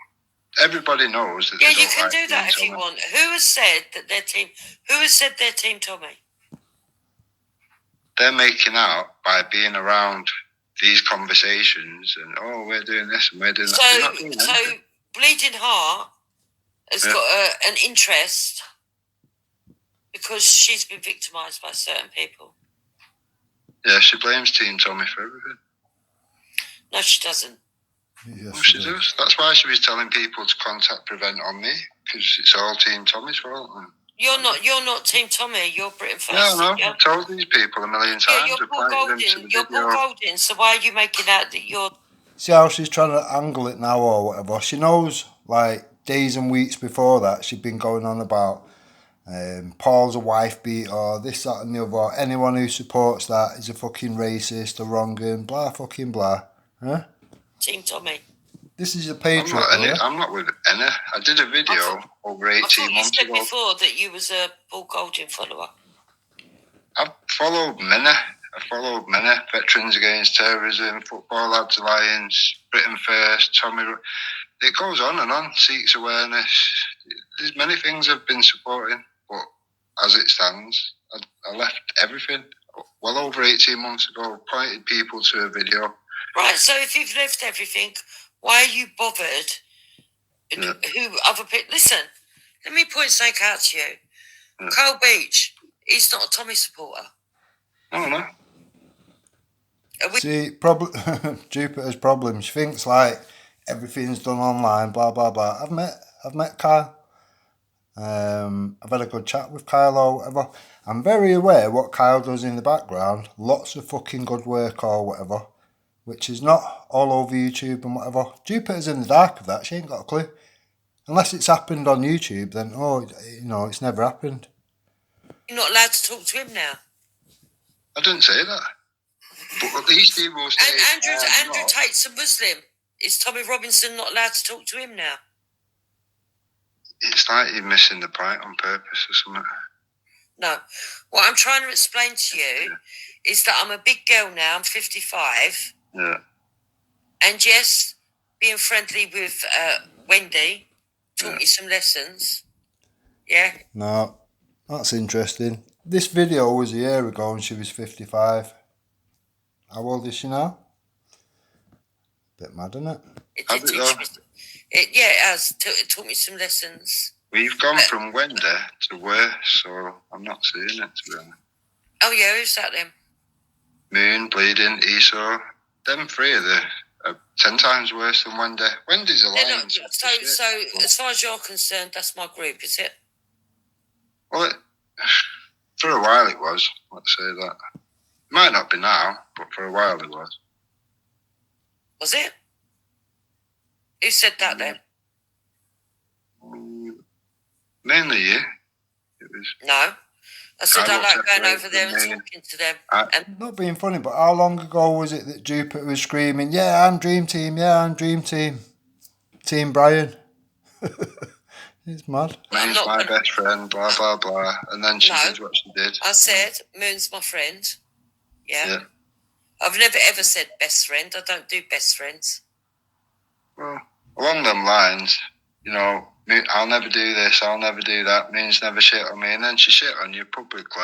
everybody knows that. Yeah, you can do that if you want. Who has said that their team? Who has said their Team Tommy? They're making out by being around these conversations and we're doing this and we're doing that. So Bleeding Heart has got an interest because she's been victimised by certain people. Yeah, she blames Team Tommy for everything. No, she doesn't. Yes, she does. That's why she was telling people to contact Prevent on me, because it's all Team Tommy's fault. You're not Team Tommy. You're Britain First. Yeah, I know. I've told these people a million times. Yeah, you're Paul Golding. You're Paul Golding. So why are you making out that you're? See how she's trying to angle it now or whatever. She knows, like, days and weeks before that, she'd been going on about Paul's a wife beater, this, that and the other. Anyone who supports that is a fucking racist, a wrong'un, blah fucking blah. Huh? Team Tommy. This is a patriot. I'm not with Anna. I did a video over 18 months ago. You said before that you was a Paul Golding follower. I followed many. Veterans Against Terrorism, Football Lads Alliance, Britain First, Tommy. It goes on and on. Seeks awareness. There's many things I've been supporting, but as it stands, I left everything. Well over 18 months ago, pointed people to a video. Right, so if you've left everything, why are you bothered? Yeah. Who other people? Listen, let me point something out to you. Yeah. Kyle Beach, he's not a Tommy supporter. Oh no. See, Jupiter's problem. She thinks like everything's done online, blah blah blah. I've met Kyle. I've had a good chat with Kyle or whatever. I'm very aware what Kyle does in the background. Lots of fucking good work or whatever, which is not all over YouTube and whatever. Jupiter's in the dark of that. She ain't got a clue. Unless it's happened on YouTube, then it's never happened. You're not allowed to talk to him now. I didn't say that. But at least he will say. And Andrew Tate's a Muslim. Is Tommy Robinson not allowed to talk to him now? It's like you're missing the point on purpose or something. No. What I'm trying to explain to you is that I'm a big girl now. I'm 55. Yeah. And yes, being friendly with Wendy taught me some lessons. Yeah. No, that's interesting. This video was a year ago and she was 55. How old is she now? Bit mad, isn't it? It has. It taught me some lessons. We've gone from Wendy to worse, so I'm not seeing it, to be honest. Oh, yeah, who's that then? Moon, Bleeding, Esau. Them three are 10 times worse than Wendy. Wendy's a lion. So as far as you're concerned, that's my group, is it? Well, for a while it was, let's say that. It might not be now, but for a while it was. Was it? Who said that then? Mainly you. It was. No. I said I like going over there and talking to them. Not being funny, but how long ago was it that Jupiter was screaming, yeah, I'm Dream Team, Team Brian. It's mad. Moon's my best friend, blah, blah, blah. And then she did what she did. I said, Moon's my friend. Yeah. I've never ever said best friend. I don't do best friends. Well, along them lines, you know, I'll never do this, I'll never do that. Moon's never shit on me. And then she shit on you publicly.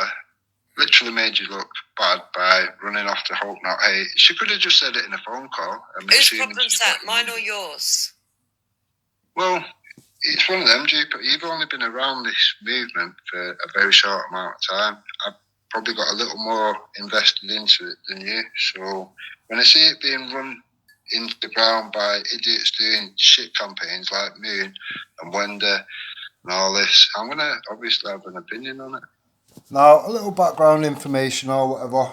Literally made you look bad by running off to Hope Not Hate. She could have just said it in a phone call. Whose problem's that? Mine or yours? Well, it's one of them, but you've only been around this movement for a very short amount of time. I've probably got a little more invested into it than you. So when I see it being run into the ground by idiots doing shit campaigns like Moon and Wendy and all this, I'm going to obviously have an opinion on it. Now, a little background information or whatever.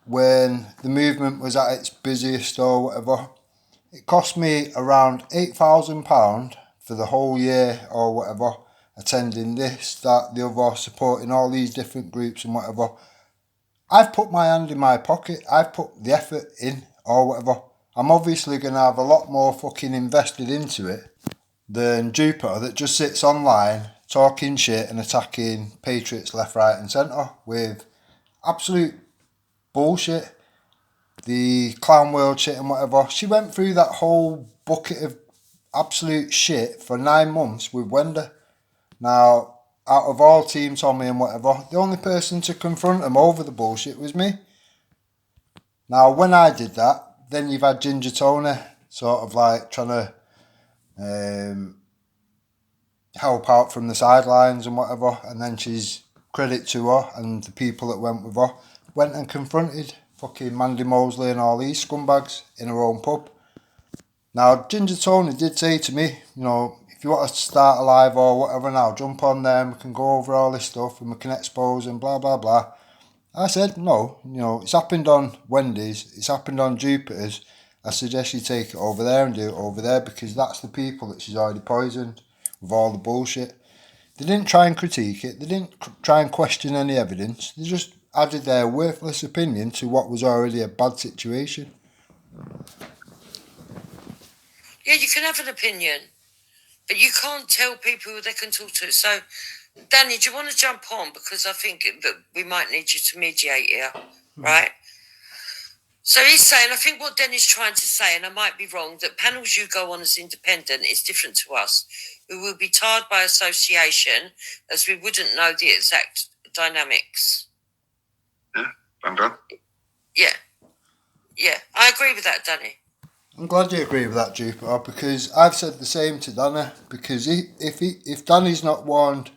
When the movement was at its busiest or whatever, it cost me around £8,000 for the whole year or whatever, attending this, that, the other, supporting all these different groups and whatever. I've put my hand in my pocket. I've put the effort in or whatever. I'm obviously going to have a lot more fucking invested into it than Jupiter that just sits online talking shit and attacking patriots left, right and centre with absolute bullshit. The clown world shit and whatever. She went through that whole bucket of absolute shit for 9 months with Wendy. Now, out of all Team Tommy and whatever, the only person to confront him over the bullshit was me. Now, when I did that, then you've had Ginger Tony sort of like trying to help out from the sidelines and whatever, and then she's, credit to her and the people that went with her, went and confronted fucking Mandy Mosley and all these scumbags in her own pub. Now, Ginger Tony did say to me, you know, if you want to start a live or whatever now, jump on there and we can go over all this stuff and we can expose and blah, blah, blah. I said, no, you know, it's happened on Wendy's, it's happened on Jupiter's. I suggest you take it over there and do it over there because that's the people that she's already poisoned with all the bullshit. They didn't try and critique it, they didn't try and question any evidence, they just added their worthless opinion to what was already a bad situation. Yeah, you can have an opinion, but you can't tell people who they can talk to. So, Danny, do you want to jump on? Because I think that we might need you to mediate here, right? So he's saying, I think what Danny's trying to say, and I might be wrong, that panels you go on as independent is different to us, who will be tarred by association as we wouldn't know the exact dynamics. Yeah, I'm done. Yeah, I agree with that, Danny. I'm glad you agree with that, Jupiter, because I've said the same to Danny, because if Danny's not warned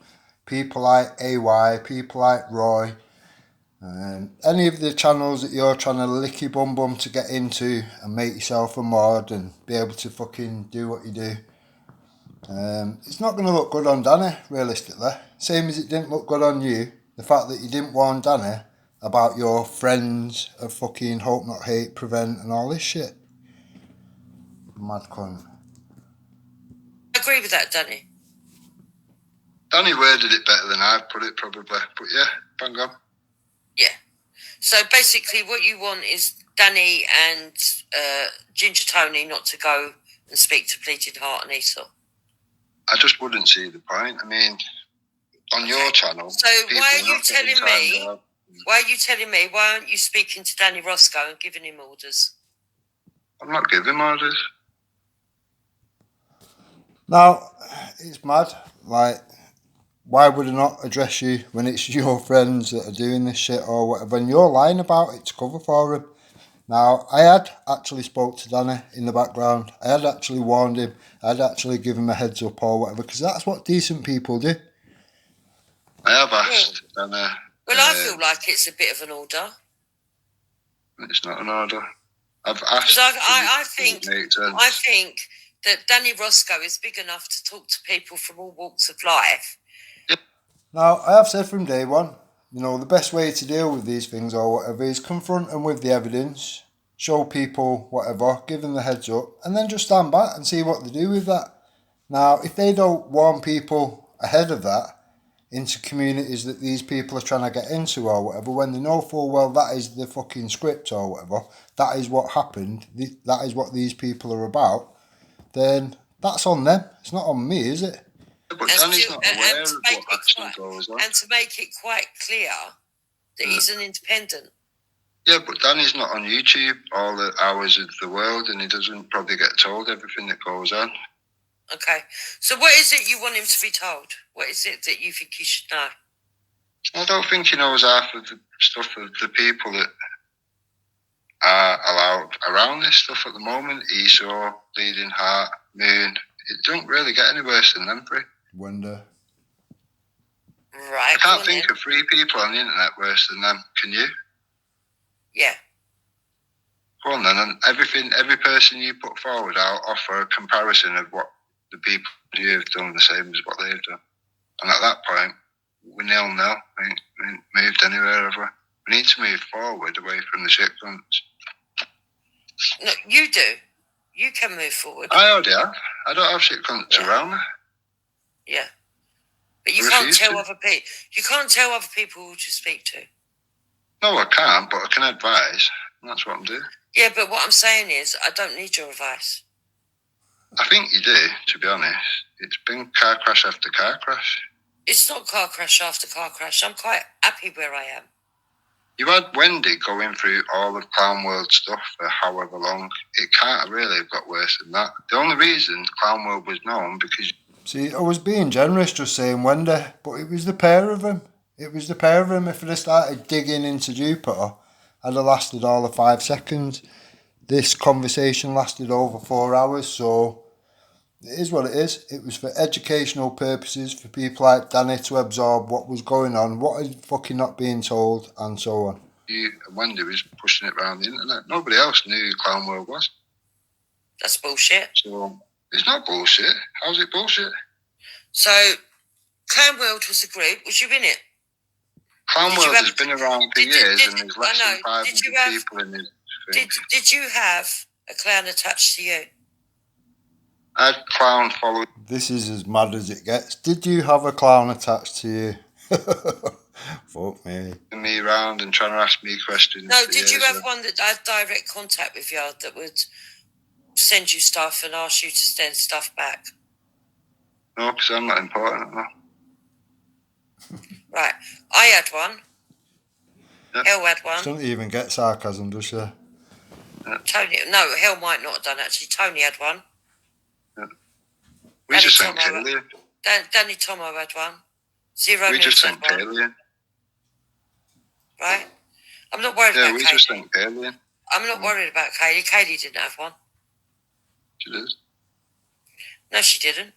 people like AY, people like Roy, any of the channels that you're trying to lick your bum to get into and make yourself a mod and be able to fucking do what you do, it's not going to look good on Danny, realistically. Same as it didn't look good on you, the fact that you didn't warn Danny about your friends of fucking Hope Not Hate, Prevent and all this shit. Mad cunt. I agree with that, Danny. Danny worded it better than I put it, probably. But yeah, bang on. Yeah. So basically what you want is Danny and Ginger Tony not to go and speak to Bleeding Heart and Esau. I just wouldn't see the point. I mean, on your channel... So why are you telling me, why aren't you speaking to Danny Roscoe and giving him orders? I'm not giving orders. Now, it's mad. Like, why would I not address you when it's your friends that are doing this shit or whatever, and you're lying about it to cover for him? Now, I had actually spoke to Danny in the background. I had actually warned him. I had actually given him a heads up or whatever, because that's what decent people do. I have asked Danny. Well, I feel like it's a bit of an order. It's not an order. I've asked. I think that Danny Roscoe is big enough to talk to people from all walks of life. Yep. Now, I have said from day one, you know, the best way to deal with these things or whatever is confront them with the evidence, show people whatever, give them the heads up, and then just stand back and see what they do with that. Now, if they don't warn people ahead of that into communities that these people are trying to get into or whatever, when they know full well that is the fucking script or whatever, that is what happened, that is what these people are about, then that's on them. It's not on me, is it? But Danny's not aware of what actually goes on. And to make it quite clear that he's an independent. Yeah, but Danny's not on YouTube all the hours of the world, and he doesn't probably get told everything that goes on. Okay. So what is it you want him to be told? What is it that you think he should know? I don't think he knows half of the stuff of the people that are allowed around this stuff at the moment. Esau, Bleeding Heart, Moon. It don't really get any worse than them three. Wonder. Right. I can't think of 3 people on the internet worse than them. Can you? Yeah. Go on then. And every person you put forward, I'll offer a comparison of what the people you have done the same as what they've done. And at that point, we're 0-0. We ain't moved anywhere ever. We need to move forward away from the shit guns. No, you do. You can move forward. I already have. I don't have shit cunts around me. Yeah. But you can't tell other people. You can't tell other people who to speak to. No, I can't, but I can advise. And that's what I'm doing. Yeah, but what I'm saying is, I don't need your advice. I think you do, to be honest. It's been car crash after car crash. It's not car crash after car crash. I'm quite happy where I am. You had Wendy going through all the Clown World stuff for however long. It can't really have got worse than that. The only reason Clown World was known because... See, I was being generous just saying Wendy, but it was the pair of them. It was the pair of them. If I'd have started digging into Jupiter, I'd have lasted all of 5 seconds. This conversation lasted over 4 hours, so it is what it is. It was for educational purposes, for people like Danny to absorb what was going on, what is fucking not being told, and so on. Wendy was pushing it around the internet. Nobody else knew who Clown World was. That's bullshit. So, it's not bullshit. How's it bullshit? So, Clown World was a group. Was you in it? Clown World has been around for years, and there's less than 500 people in it. Did you have a clown attached to you? I had clown following. This is as mad as it gets. Did you have a clown attached to you? Fuck me. Me around and trying to ask me questions. No, did you have one that had direct contact with you that would send you stuff and ask you to send stuff back? No, because I'm not important enough. Right. I had one. Yep. Hell had one. She doesn't even get sarcasm, does she? Tony, no, Hell might not have done actually. Tony had one. We just sent Alien. Danny Tomo had one. Zero. We just sent Alien. Right? I'm not worried about Kaylee. Yeah, we just sent Alien. I'm not worried about Kaylee. Kaylee didn't have one. She did. No, she didn't.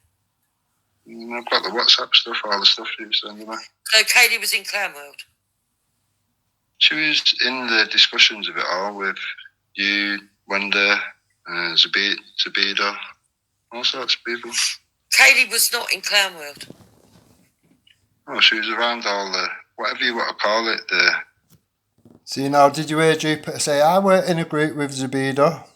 I've got the WhatsApp stuff, all the stuff she was sending me. So Kaylee was in Clown World? She was in the discussions of it all with you, Wenda, Zabida, all sorts of people. Kaylee was not in Clown World? Oh, she was around all the, whatever you want to call it, the... See, now, did you hear Jupiter say, I weren't in a group with Zabida?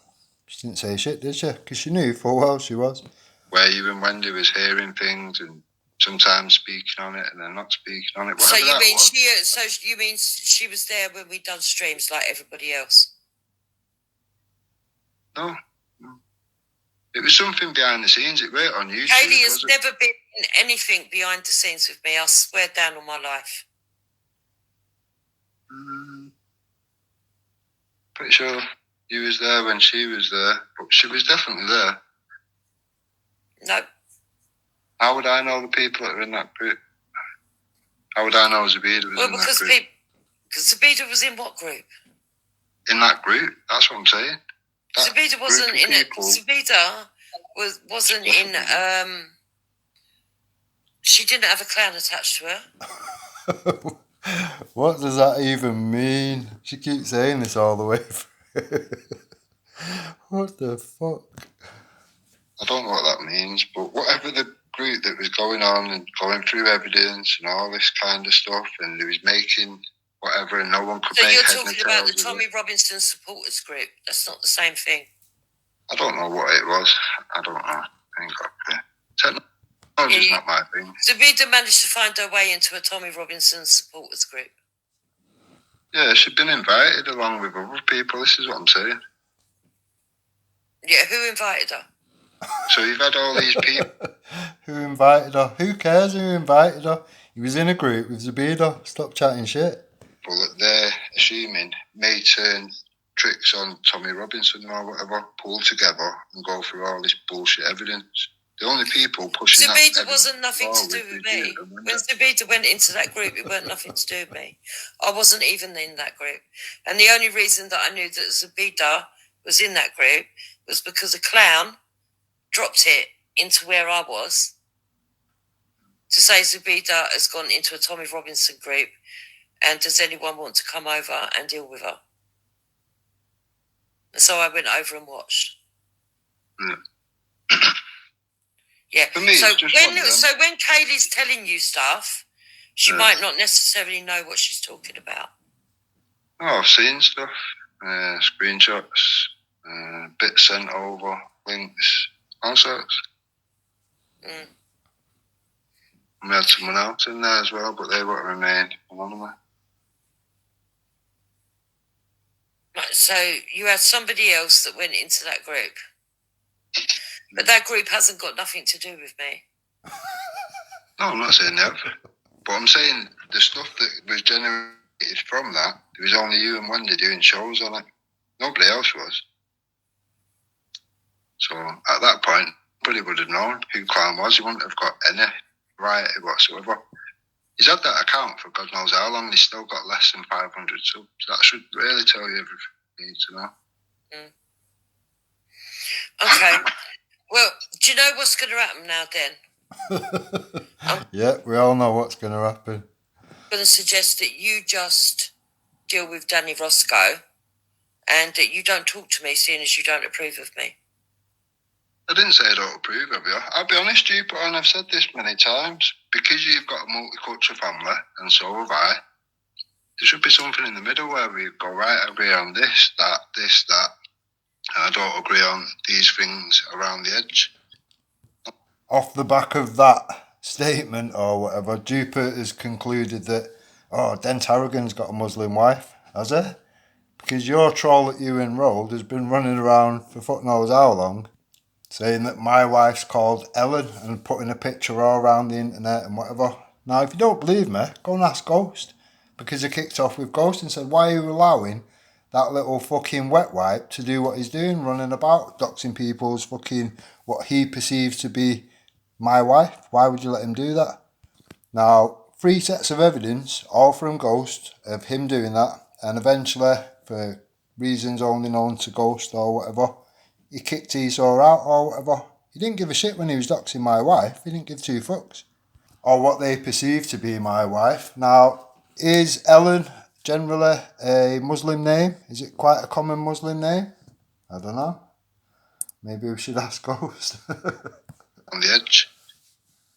She didn't say shit, did she? Because she knew full well she was. Where you and Wendy was hearing things and sometimes speaking on it and then not speaking on it. So you mean she was there when we done streams like everybody else? No. It was something behind the scenes. It weren't on YouTube. Kaylee has never been in anything behind the scenes with me. I swear down on my life. Pretty sure you was there when she was there, but she was definitely there. No. How would I know the people that are in that group? How would I know Zabida was in that group? Because Zabida was in what group? In that group, that's what I'm saying. Zabida wasn't in it. Zabida wasn't in. She didn't have a clown attached to her. What does that even mean? She keeps saying this all the way through. What the fuck? I don't know what that means, but whatever the group that was going on and going through evidence and all this kind of stuff, and he was making whatever, and no one could make head and tails. So you're talking about the Tommy Robinson supporters group? That's not the same thing. I don't know what it was. I don't know. I ain't got a Technology's not my thing. Zabida managed to find her way into a Tommy Robinson supporters group. Yeah, she'd been invited along with other people. This is what I'm saying. Yeah, who invited her? So you've had all these people. who invited her. Who cares who invited her? He was in a group with Zabida. Stop chatting shit. But they're assuming may turn tricks on Tommy Robinson or whatever, pull together and go through all this bullshit evidence. The only people pushing Zabida wasn't nothing to do with me. When Zabida went into that group, it weren't nothing to do with me. I wasn't even in that group. And the only reason that I knew that Zabida was in that group was because a clown dropped it into where I was to say Zabida has gone into a Tommy Robinson group and does anyone want to come over and deal with her? And so I went over and watched. Yeah. For me, so when Kaylee's telling you stuff, she might not necessarily know what she's talking about. Oh, I've seen stuff, screenshots, bits sent over, links, all sorts. We had someone else in there as well, but they won't remain anonymous. Right, so you had somebody else that went into that group. But that group hasn't got nothing to do with me. No, I'm not saying that. But I'm saying the stuff that was generated from that, there was only you and Wendy doing shows on it. Nobody else was. So at that point, nobody would have known who Clown was. He wouldn't have got any variety whatsoever. He's had that account for God knows how long. He's still got less than 500 subs. That should really tell you everything you need to know. Okay. Well, do you know what's going to happen now, then? Yeah, we all know what's going to happen. I'm going to suggest that you just deal with Danny Roscoe and that you don't talk to me, seeing as you don't approve of me. I didn't say I don't approve of you. I'll be honest, you, and I've said this many times, because you've got a multicultural family, and so have I, there should be something in the middle where we go, right, I agree on this, that, and I don't agree on these things around the edge. Off the back of that statement or whatever, Jupiter has concluded that, Dent Harrigan's got a Muslim wife, has he? Because your troll that you enrolled has been running around for fuck knows how long, saying that my wife's called Ellen and putting a picture all around the internet and whatever. Now, if you don't believe me, go and ask Ghost. Because I kicked off with Ghost and said, why are you allowing that little fucking wet wipe to do what he's doing, running about, doxing people's fucking, what he perceives to be my wife? Why would you let him do that? Now, 3 sets of evidence, all from Ghost, of him doing that, and eventually, for reasons only known to Ghost or whatever, he kicked Esau out or whatever. He didn't give a shit when he was doxing my wife. He didn't give 2 fucks. Or what they perceive to be my wife. Now, is Ellen generally a Muslim name? Is it quite a common Muslim name? I don't know. Maybe we should ask Ghost. On the edge.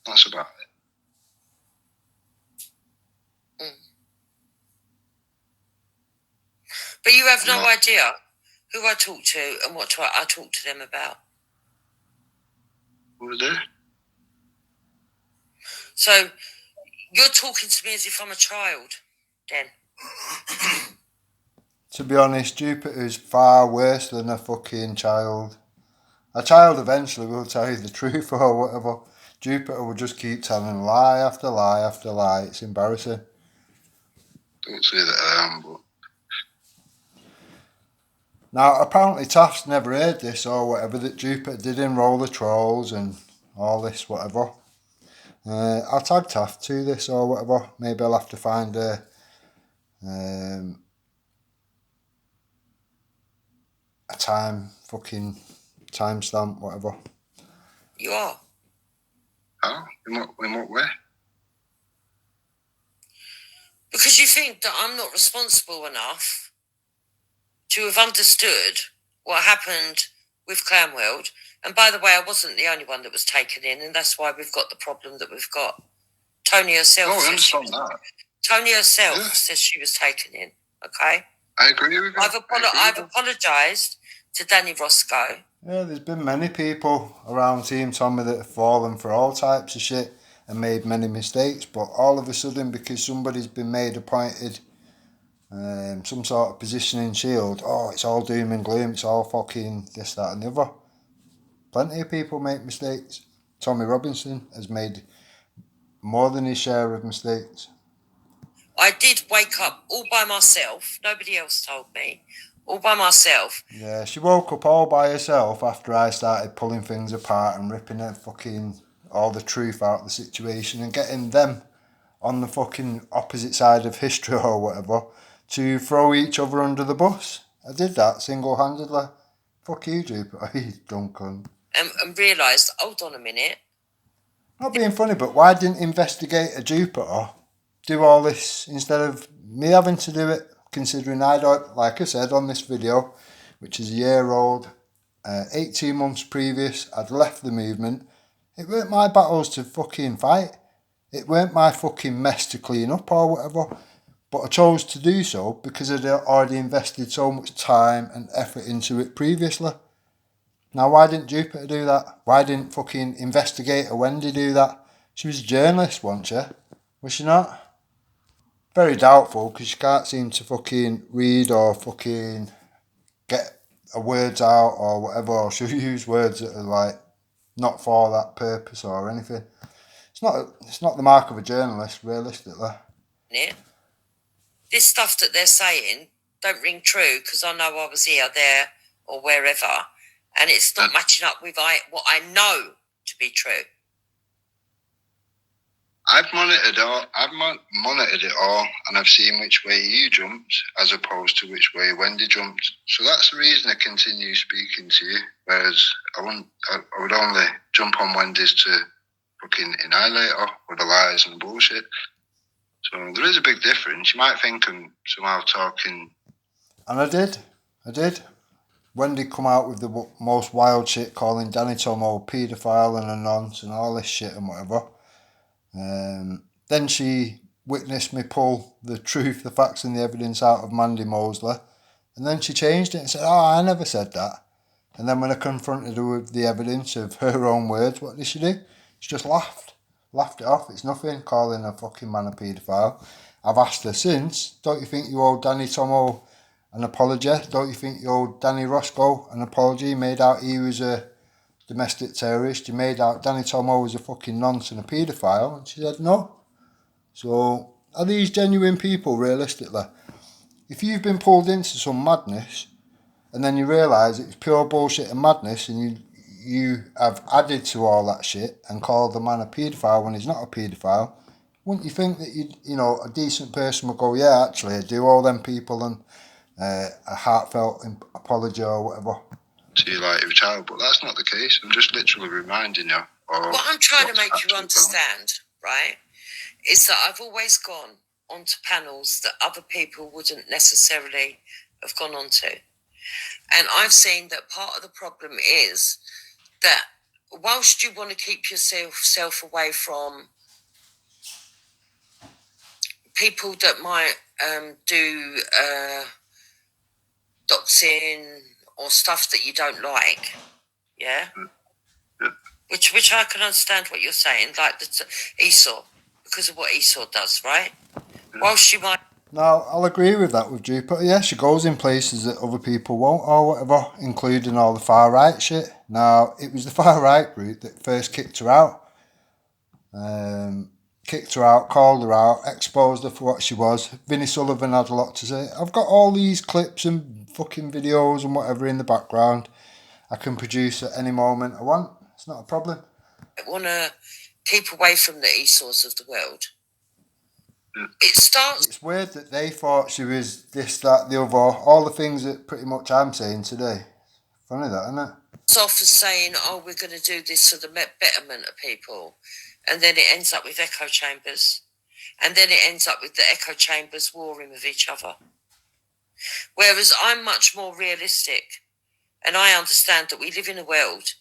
That's about it. But you have no idea who I talk to and what I talk to them about. Who was there? So you're talking to me as if I'm a child, then. To be honest, Jupiter's far worse than a fucking child. A child eventually will tell you the truth or whatever. Jupiter will just keep telling lie after lie after lie. It's embarrassing. Don't say that I am, but... Now, apparently Taft's never heard this or whatever, that Jupiter did enroll the trolls and all this, whatever. I'll tag Taft to this or whatever. Maybe I'll have to find a timestamp, whatever. You are. How? In what way? Because you think that I'm not responsible enough to have understood what happened with Clown World. And by the way, I wasn't the only one that was taken in, and that's why we've got the problem that we've got. Tony herself. Oh, I understand that. Tony herself says she was taken in. Okay. I agree with you. I've apologised to Danny Roscoe. Yeah, there's been many people around Team Tommy that have fallen for all types of shit and made many mistakes, but all of a sudden, because somebody's been made appointed some sort of position in Shield, it's all doom and gloom, it's all fucking this, that and the other. Plenty of people make mistakes. Tommy Robinson has made more than his share of mistakes. I did wake up all by myself. Nobody else told me. All by myself. Yeah, she woke up all by herself after I started pulling things apart and ripping her fucking all the truth out of the situation and getting them on the fucking opposite side of history or whatever to throw each other under the bus. I did that single-handedly. Fuck you, Jupiter, you dumb cunt. And realised, hold on a minute. Not being funny, but why didn't investigator Jupiter do all this instead of me having to do it, considering I don't, like I said on this video, which is a year old, 18 months previous, I'd left the movement. It weren't my battles to fucking fight. It weren't my fucking mess to clean up or whatever. But I chose to do so because I'd already invested so much time and effort into it previously. Now, why didn't Jupiter do that? Why didn't fucking investigator Wendy do that? She was a journalist, wasn't she? Was she not? Very doubtful, because she can't seem to fucking read or fucking get her words out or whatever, or she'll use words that are like not for that purpose or anything. It's not the mark of a journalist, realistically. This stuff that they're saying don't ring true because I know I was here, there, or wherever, and it's not matching up with what I know to be true. I've monitored it all, and I've seen which way you jumped as opposed to which way Wendy jumped. So that's the reason I continue speaking to you. Whereas I would only jump on Wendy's to fucking annihilate her with the lies and the bullshit. So there is a big difference. You might think I'm somehow talking. And I did. Wendy come out with the most wild shit, calling Danny Tomo a paedophile and a nonce and all this shit and whatever. Then she witnessed me pull the truth, the facts and the evidence out of Mandy Mosley. And then she changed it and said, oh, I never said that. And then when I confronted her with the evidence of her own words, what did she do? She just laughed it off. It's nothing, calling a fucking man a paedophile. I've asked her since, don't you think you owe Danny Tomo an apology? Don't you think you owe Danny Roscoe an apology? He made out he was a domestic terrorist. He made out Danny Tomo was a fucking nonce and a paedophile. And she said no. So are these genuine people, realistically? If you've been pulled into some madness and then you realise it's pure bullshit and madness and you have added to all that shit and called the man a paedophile when he's not a paedophile, wouldn't you think that a decent person would go, yeah, actually, I do owe them people and a heartfelt apology or whatever? To you like your child, but that's not the case. I'm just literally reminding you. What I'm trying to make you understand, right, is that I've always gone onto panels that other people wouldn't necessarily have gone onto. And I've seen that part of the problem is that whilst you want to keep yourself away from people that might do doxing or stuff that you don't like, yeah? Which I can understand what you're saying, like Esau, because of what Esau does, right? Whilst you might... Now, I'll agree with that with Jupiter. Yeah, she goes in places that other people won't or whatever, including all the far-right shit. Now, it was the far-right group that first kicked her out. Called her out, exposed her for what she was. Vinnie Sullivan had a lot to say. I've got all these clips and fucking videos and whatever in the background. I can produce at any moment I want. It's not a problem. I want to keep away from the Esau's of the world. It starts... It's weird that they thought she was this, that, the other. All the things that pretty much I'm saying today. Funny that, isn't it? It's off as saying, oh, we're going to do this for the betterment of people. And then it ends up with echo chambers. And then it ends up with the echo chambers warring with each other. Whereas I'm much more realistic. And I understand that we live in a world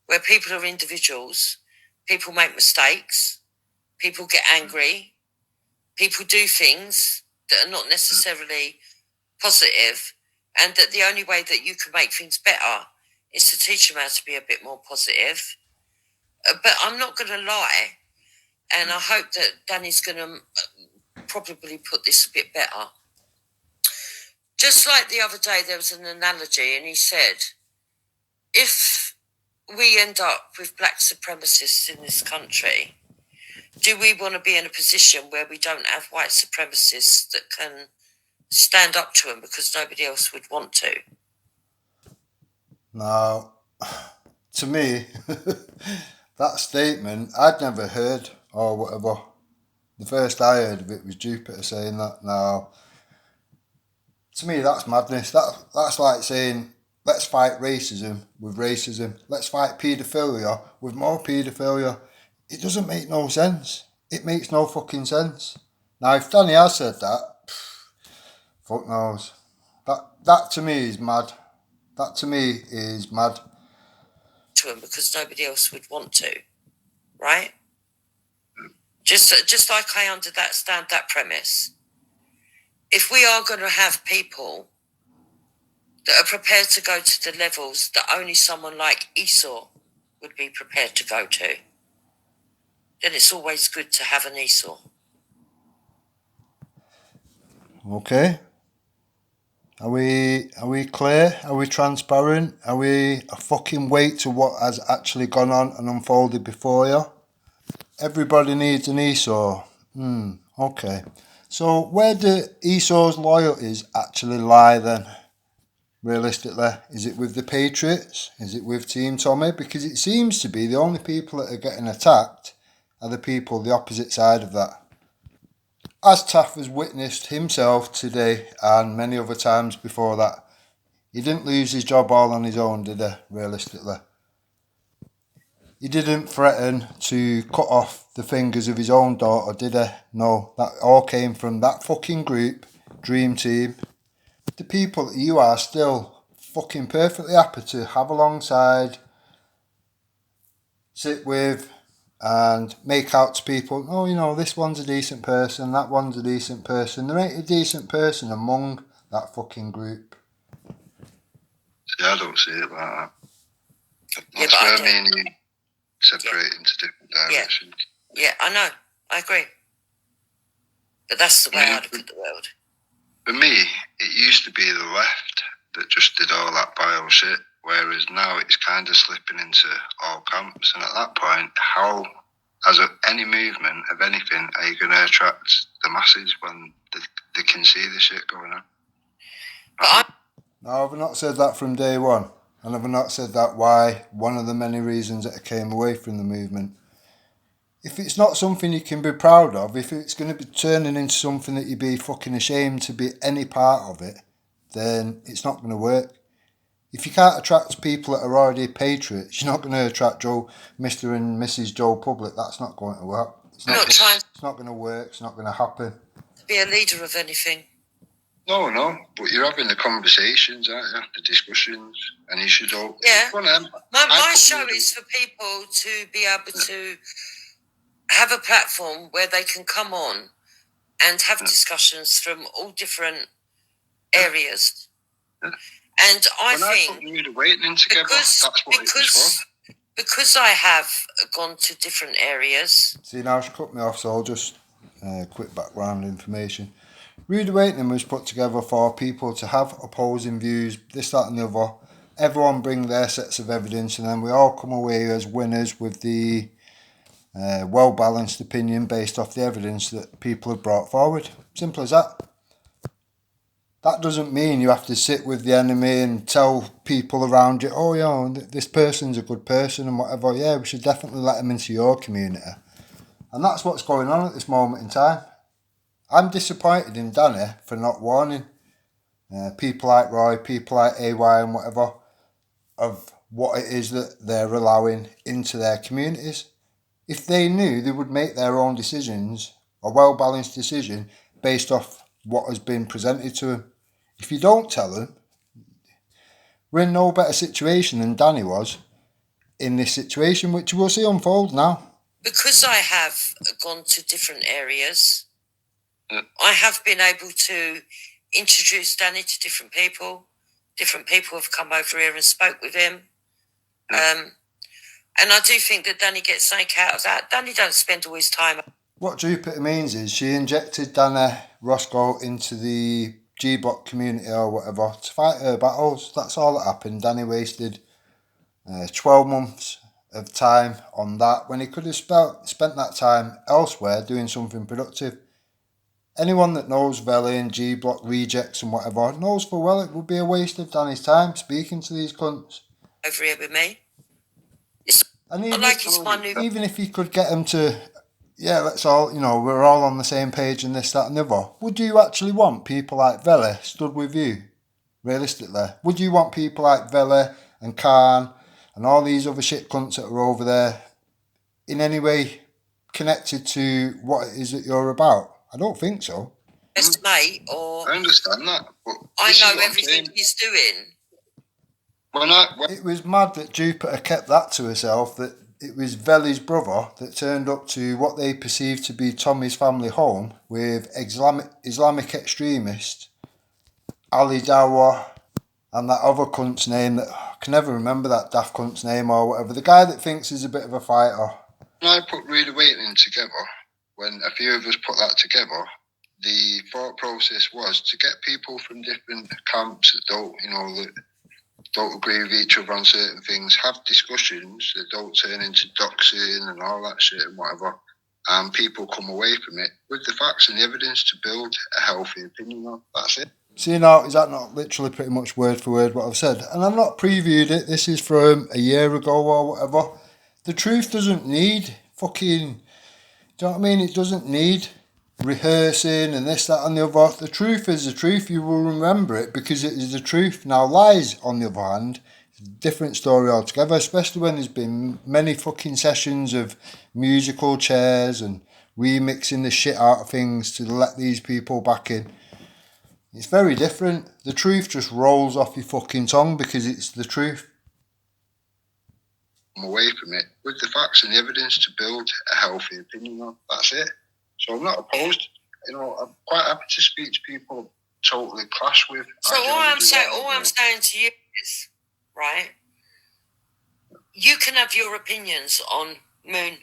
where people are individuals, people make mistakes, people get angry, people do things that are not necessarily positive, and that the only way that you can make things better is to teach them how to be a bit more positive. But I'm not going to lie, and I hope that Danny's going to probably put this a bit better. Just like the other day, there was an analogy, and he said, if we end up with black supremacists in this country, do we want to be in a position where we don't have white supremacists that can stand up to them because nobody else would want to? Now, to me, that statement, I'd never heard or whatever. The first I heard of it was Jupiter saying that. Now, to me, that's madness. That's like saying, let's fight racism with racism. Let's fight paedophilia with more paedophilia. It doesn't make no sense. It makes no fucking sense. Now, if Danny has said that, fuck knows. That to me is mad. That to me is mad. To them because nobody else would want to, right? Just like I understand that premise. If we are going to have people that are prepared to go to the levels that only someone like Esau would be prepared to go to, then it's always good to have an Esau. Okay. Are we clear? Are we transparent? Are we a fucking weight to what has actually gone on and unfolded before you? Everybody needs an Esau. Okay. So where do Esau's loyalties actually lie then? Realistically, is it with the Patriots? Is it with Team Tommy? Because it seems to be the only people that are getting attacked are the people the opposite side of that. As Taff has witnessed himself today and many other times before that, he didn't lose his job all on his own, did he, realistically? He didn't threaten to cut off the fingers of his own daughter, did he? No, that all came from that fucking group, Dream Team. The people that you are still fucking perfectly happy to have alongside, sit with, and make out to people, oh, you know, this one's a decent person, that one's a decent person. There ain't a decent person among that fucking group. See, I don't see it like that. Yeah, That's where me and you separate into different directions. Yeah, I know. I agree. But that's the way I look at the world. For me, it used to be the left that just did all that vile shit, whereas now it's kind of slipping into all camps. And at that point, how, as any movement of anything, are you going to attract the masses when they can see the shit going on? Now, I've not said that from day one, and I've not said that why one of the many reasons that I came away from the movement. If it's not something you can be proud of, if it's going to be turning into something that you'd be fucking ashamed to be any part of it, then it's not going to work. If you can't attract people that are already patriots, you're not going to attract Mr. and Mrs. Joe Public. That's not going to work. It's not going to work. It's not going to happen. To be a leader of anything. No, but you're having the conversations, aren't you? The discussions, and you should all. Yeah. My show is for people to be able to have a platform where they can come on and have discussions from all different areas. Yeah. And I think because I have gone to different areas. See, now she cut me off, so I'll just quick background information. Rude Awakening was put together for people to have opposing views, this, that and the other. Everyone bring their sets of evidence and then we all come away as winners with the well-balanced opinion based off the evidence that people have brought forward. Simple as that. That doesn't mean you have to sit with the enemy and tell people around you, oh, you know, this person's a good person and whatever. Yeah, we should definitely let them into your community. And that's what's going on at this moment in time. I'm disappointed in Danny for not warning people like Roy, people like AY and whatever of what it is that they're allowing into their communities. If they knew, they would make their own decisions, a well-balanced decision based off what has been presented to them. If you don't tell them, we're in no better situation than Danny was in this situation, which we'll see unfold now. Because I have gone to different areas, I have been able to introduce Danny to different people. Different people have come over here and spoke with him. And I do think that Danny gets something out of that. Danny don't spend all his time. What Jupiter means is she injected Danny Roscoe into the G-Block community or whatever to fight her battles. That's all that happened. Danny wasted 12 months of time on that when he could have spent that time elsewhere doing something productive. Anyone that knows Veli and G-Block rejects and whatever knows full well it would be a waste of Danny's time speaking to these cunts. Over here with me. And even if he could get them to, yeah, let's all, we're all on the same page and this, that and the other, would you actually want people like Veli stood with you, realistically? Would you want people like Veli and Khan and all these other shit cunts that are over there in any way connected to what it is that you're about? I don't think so. Best mate, or I understand that, but I know everything he's doing. It was mad that Jupiter kept that to herself, that it was Veli's brother that turned up to what they perceived to be Tommy's family home with Islamic extremist Ali Dawa and that other cunt's name that I can never remember, that daft cunt's name or whatever, the guy that thinks he's a bit of a fighter. When I put Read Awakening together, when a few of us put that together, the thought process was to get people from different camps that don't agree with each other on certain things, have discussions that don't turn into doxing and all that shit and whatever, and people come away from it with the facts and the evidence to build a healthy opinion on. That's it. See now, is that not literally pretty much word for word what I've said? And I've not previewed it, this is from a year ago or whatever. The truth doesn't need fucking, do you know what I mean? It doesn't need rehearsing and this, that and the other. The truth is the truth. You will remember it because it is the truth. Now lies, on the other hand, is a different story altogether, especially when there's been many fucking sessions of musical chairs and remixing the shit out of things to let these people back in. It's very different. The truth just rolls off your fucking tongue because it's the truth. Away from it with the facts and the evidence to build a healthy opinion on. That's it. So I'm not opposed. I'm quite happy to speak to people totally clash with. So all I'm saying to you is, right, you can have your opinions on Moon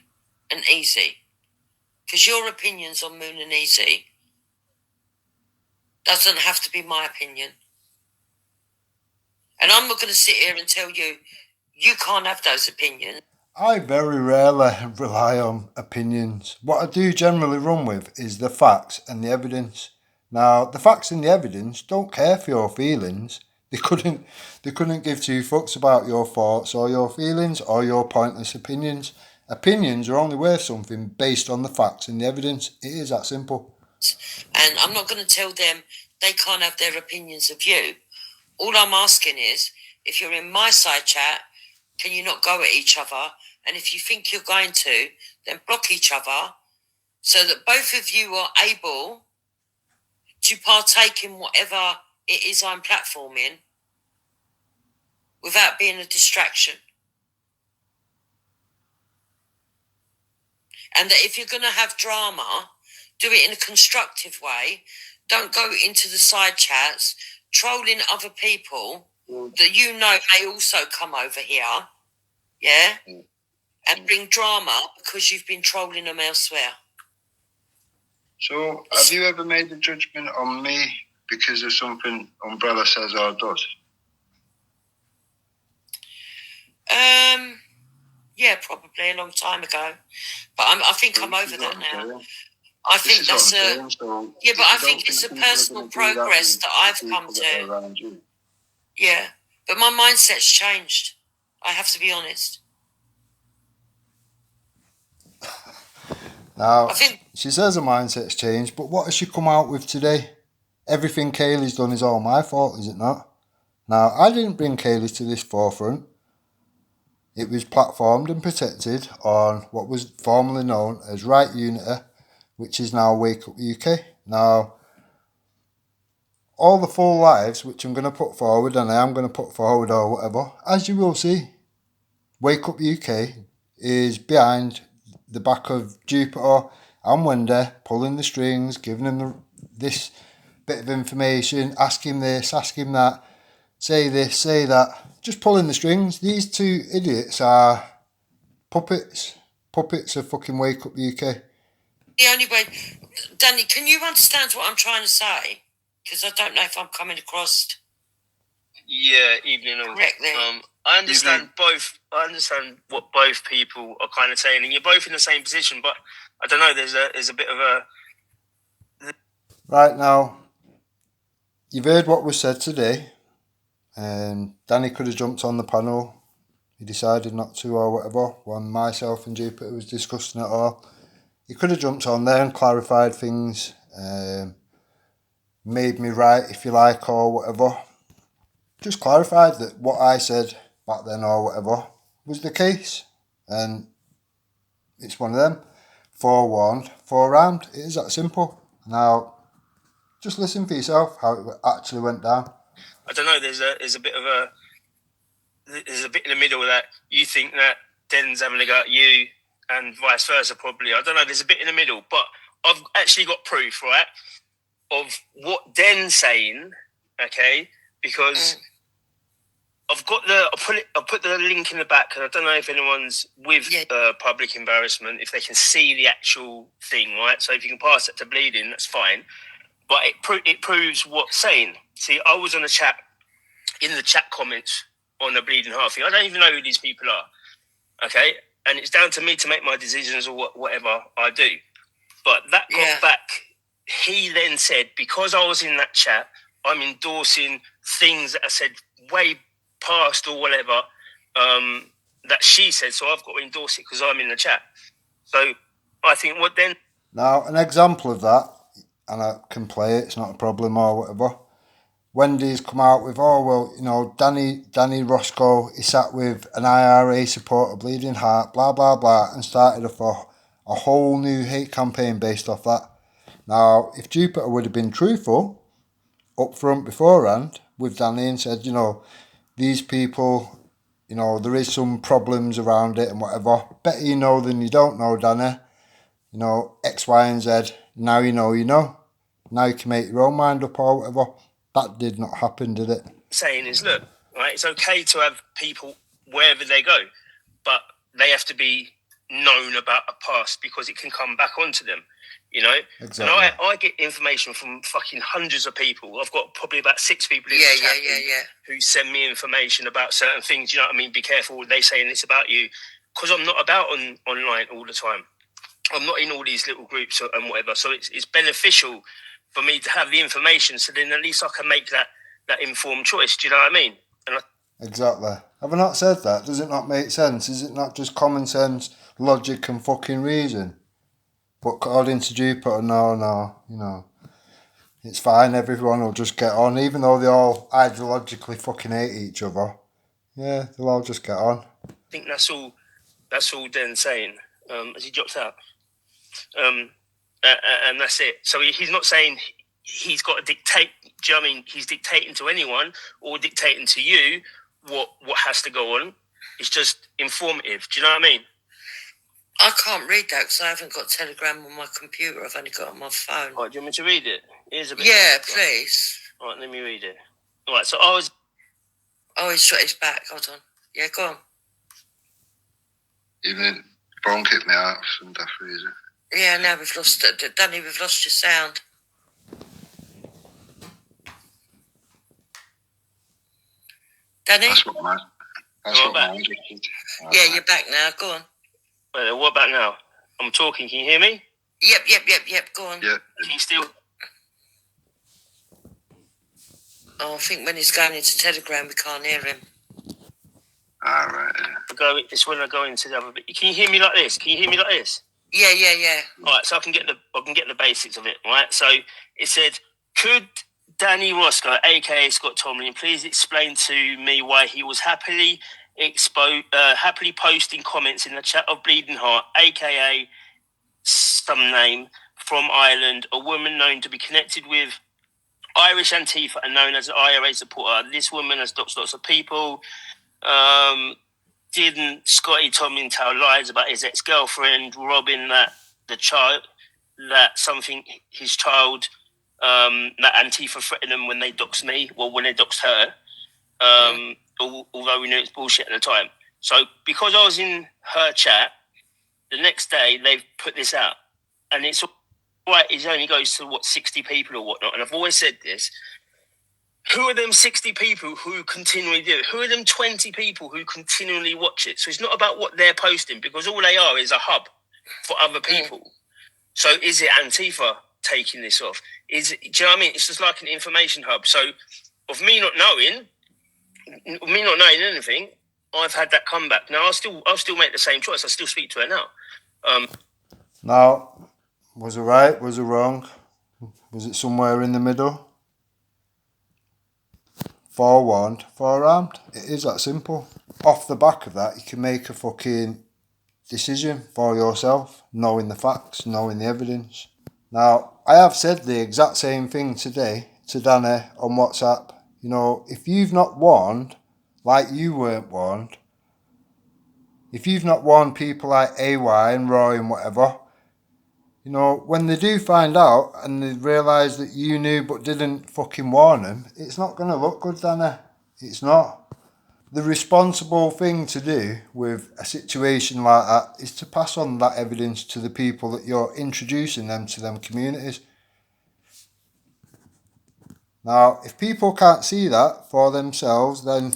and Easy, because your opinions on Moon and Easy doesn't have to be my opinion. And I'm not going to sit here and tell you you can't have those opinions. I very rarely rely on opinions. What I do generally run with is the facts and the evidence. Now, the facts and the evidence don't care for your feelings. They couldn't give two fucks about your thoughts or your feelings or your pointless opinions. Opinions are only worth something based on the facts and the evidence. It is that simple. And I'm not going to tell them they can't have their opinions of you. All I'm asking is, if you're in my side chat, can you not go at each other? And if you think you're going to, then block each other so that both of you are able to partake in whatever it is I'm platforming without being a distraction. And that if you're going to have drama, do it in a constructive way. Don't go into the side chats trolling other people that you know may also come over here, yeah, and bring drama because you've been trolling them elsewhere. So, have you ever made a judgment on me because of something Umbrella says or does? Yeah, probably a long time ago, but I think I'm over that now. I think that's but I think it's a personal progress that I've come to. Yeah, but my mindset's changed. I have to be honest. Now, she says her mindset's changed, but what has she come out with today? Everything Kaylee's done is all my fault, is it not? Now, I didn't bring Kaylee to this forefront. It was platformed and protected on what was formerly known as Right Unity, which is now Wake Up UK. Now, all the full lives, which I'm going to put forward, and I am going to put forward or whatever, as you will see, Wake Up UK is behind the back of Jupiter and Wendy, pulling the strings, giving them this bit of information, ask him this, ask him that, say this, say that, just pulling the strings. These two idiots are puppets of fucking Wake Up UK. The only way, Danny, can you understand what I'm trying to say? Because I don't know if I'm coming across. Yeah, evening. Correctly. I understand both. I understand what both people are kind of saying, and you're both in the same position. But I don't know. There's a bit of a Right now, you've heard what was said today. Danny could have jumped on the panel. He decided not to, or whatever. When myself and Jupiter was discussing it all, he could have jumped on there and clarified things. Made me right, if you like, or whatever. Just clarified that what I said back then or whatever was the case, and it's one of them. Forewarned, forearmed. It is that simple. Now, just listen for yourself how it actually went down. I don't know. There's a bit in the middle that you think that Den's having a go at you, and vice versa. Probably. I don't know. There's a bit in the middle, but I've actually got proof, right, of what Den's saying. Okay, because I've got I put the link in the back, and I don't know if anyone's with public embarrassment, if they can see the actual thing, right? So if you can pass it to Bleeding, that's fine. But it proves what's saying. See, I was on the chat, in the chat comments on the Bleeding Heart thing. I don't even know who these people are, okay? And it's down to me to make my decisions or whatever I do. But that got back. He then said, because I was in that chat, I'm endorsing things that I said way past or whatever that she said. So I've got to endorse it because I'm in the chat. So I think what then... Now, an example of that, and I can play it, it's not a problem or whatever. Wendy's come out with, oh, well, you know, Danny Roscoe, he sat with an IRA supporter, Bleeding Heart, blah, blah, blah, and started a whole new hate campaign based off that. Now, if Jupiter would have been truthful up front beforehand with Danny and said, you know, these people, you know, there is some problems around it and whatever, better you know than you don't know, Danny. You know, X, Y, and Z. Now you know, you know. Now you can make your own mind up or whatever. That did not happen, did it? Saying is, look, right, it's okay to have people wherever they go, but they have to be known about a past because it can come back onto them, you know? Exactly. And I get information from fucking hundreds of people. I've got probably about 6 people in the chat who send me information about certain things, you know what I mean? Be careful what they saying this about you, because I'm not about online all the time. I'm not in all these little groups and whatever, so it's beneficial for me to have the information, so then at least I can make that informed choice. Do you know what I mean? Exactly. Have I not said that? Does it not make sense? Is it not just common sense, logic and fucking reason? But according to Jupiter, no, you know, it's fine, everyone will just get on, even though they all ideologically fucking hate each other. Yeah, they'll all just get on. I think that's all Den's saying. As he drops out. And that's it. So he's not saying he's got to dictate. Do you know what I mean? He's dictating to anyone or dictating to you what has to go on. It's just informative. Do you know what I mean? I can't read that because I haven't got Telegram on my computer. I've only got it on my phone. Right, do you want me to read it? Here's a bit. Yeah, please. All right, let me read it. All right, so I was... Oh, he's shot his back. Hold on. Yeah, go on. Even phone kicked me out for some daft reason. Yeah, now we've lost it. Danny, we've lost your sound. Danny? That's what mine did. Yeah, you're back now. Go on. What about now? I'm talking. Can you hear me? Yep. Go on. Yeah. Can you still... Oh, I think when he's going into Telegram, we can't hear him. All right. It's when I go into the other bit. Can you hear me like this? Yeah. All right, so I can get the basics of it. Right. So it said, could Danny Roscoe, aka Scott Tomlin, please explain to me why he was happily posting comments in the chat of Bleeding Heart, aka some name from Ireland, a woman known to be connected with Irish Antifa and known as an IRA supporter. This woman has lots of people. Didn't Scotty Tomlin tell lies about his ex-girlfriend, robbing his child, that Antifa threatened them when they doxed me, well, when they doxed her, although we knew it's bullshit at the time. So because I was in her chat, the next day they've put this out, and it's right. It only goes to 60 people or whatnot. And I've always said this: Who are them 60 people who continually do it? Who are them 20 people who continually watch it? So it's not about what they're posting, because all they are is a hub for other people. So is it Antifa taking this off? Do you know what I mean? It's just like an information hub. So of me not knowing anything, I've had that comeback. Now I'll still make the same choice. I still speak to her now. Now, was it right? Was it wrong? Was it somewhere in the middle? Forewarned, forearmed. It is that simple. Off the back of that, you can make a fucking decision for yourself, knowing the facts, knowing the evidence. Now, I have said the exact same thing today to Danny on WhatsApp. You know, if you've not warned, like you weren't warned, if you've not warned people like AY and Roy and whatever, you know, when they do find out and they realise that you knew but didn't fucking warn them, it's not going to look good, Danny. It's not. The responsible thing to do with a situation like that is to pass on that evidence to the people that you're introducing them to them communities. Now, if people can't see that for themselves, then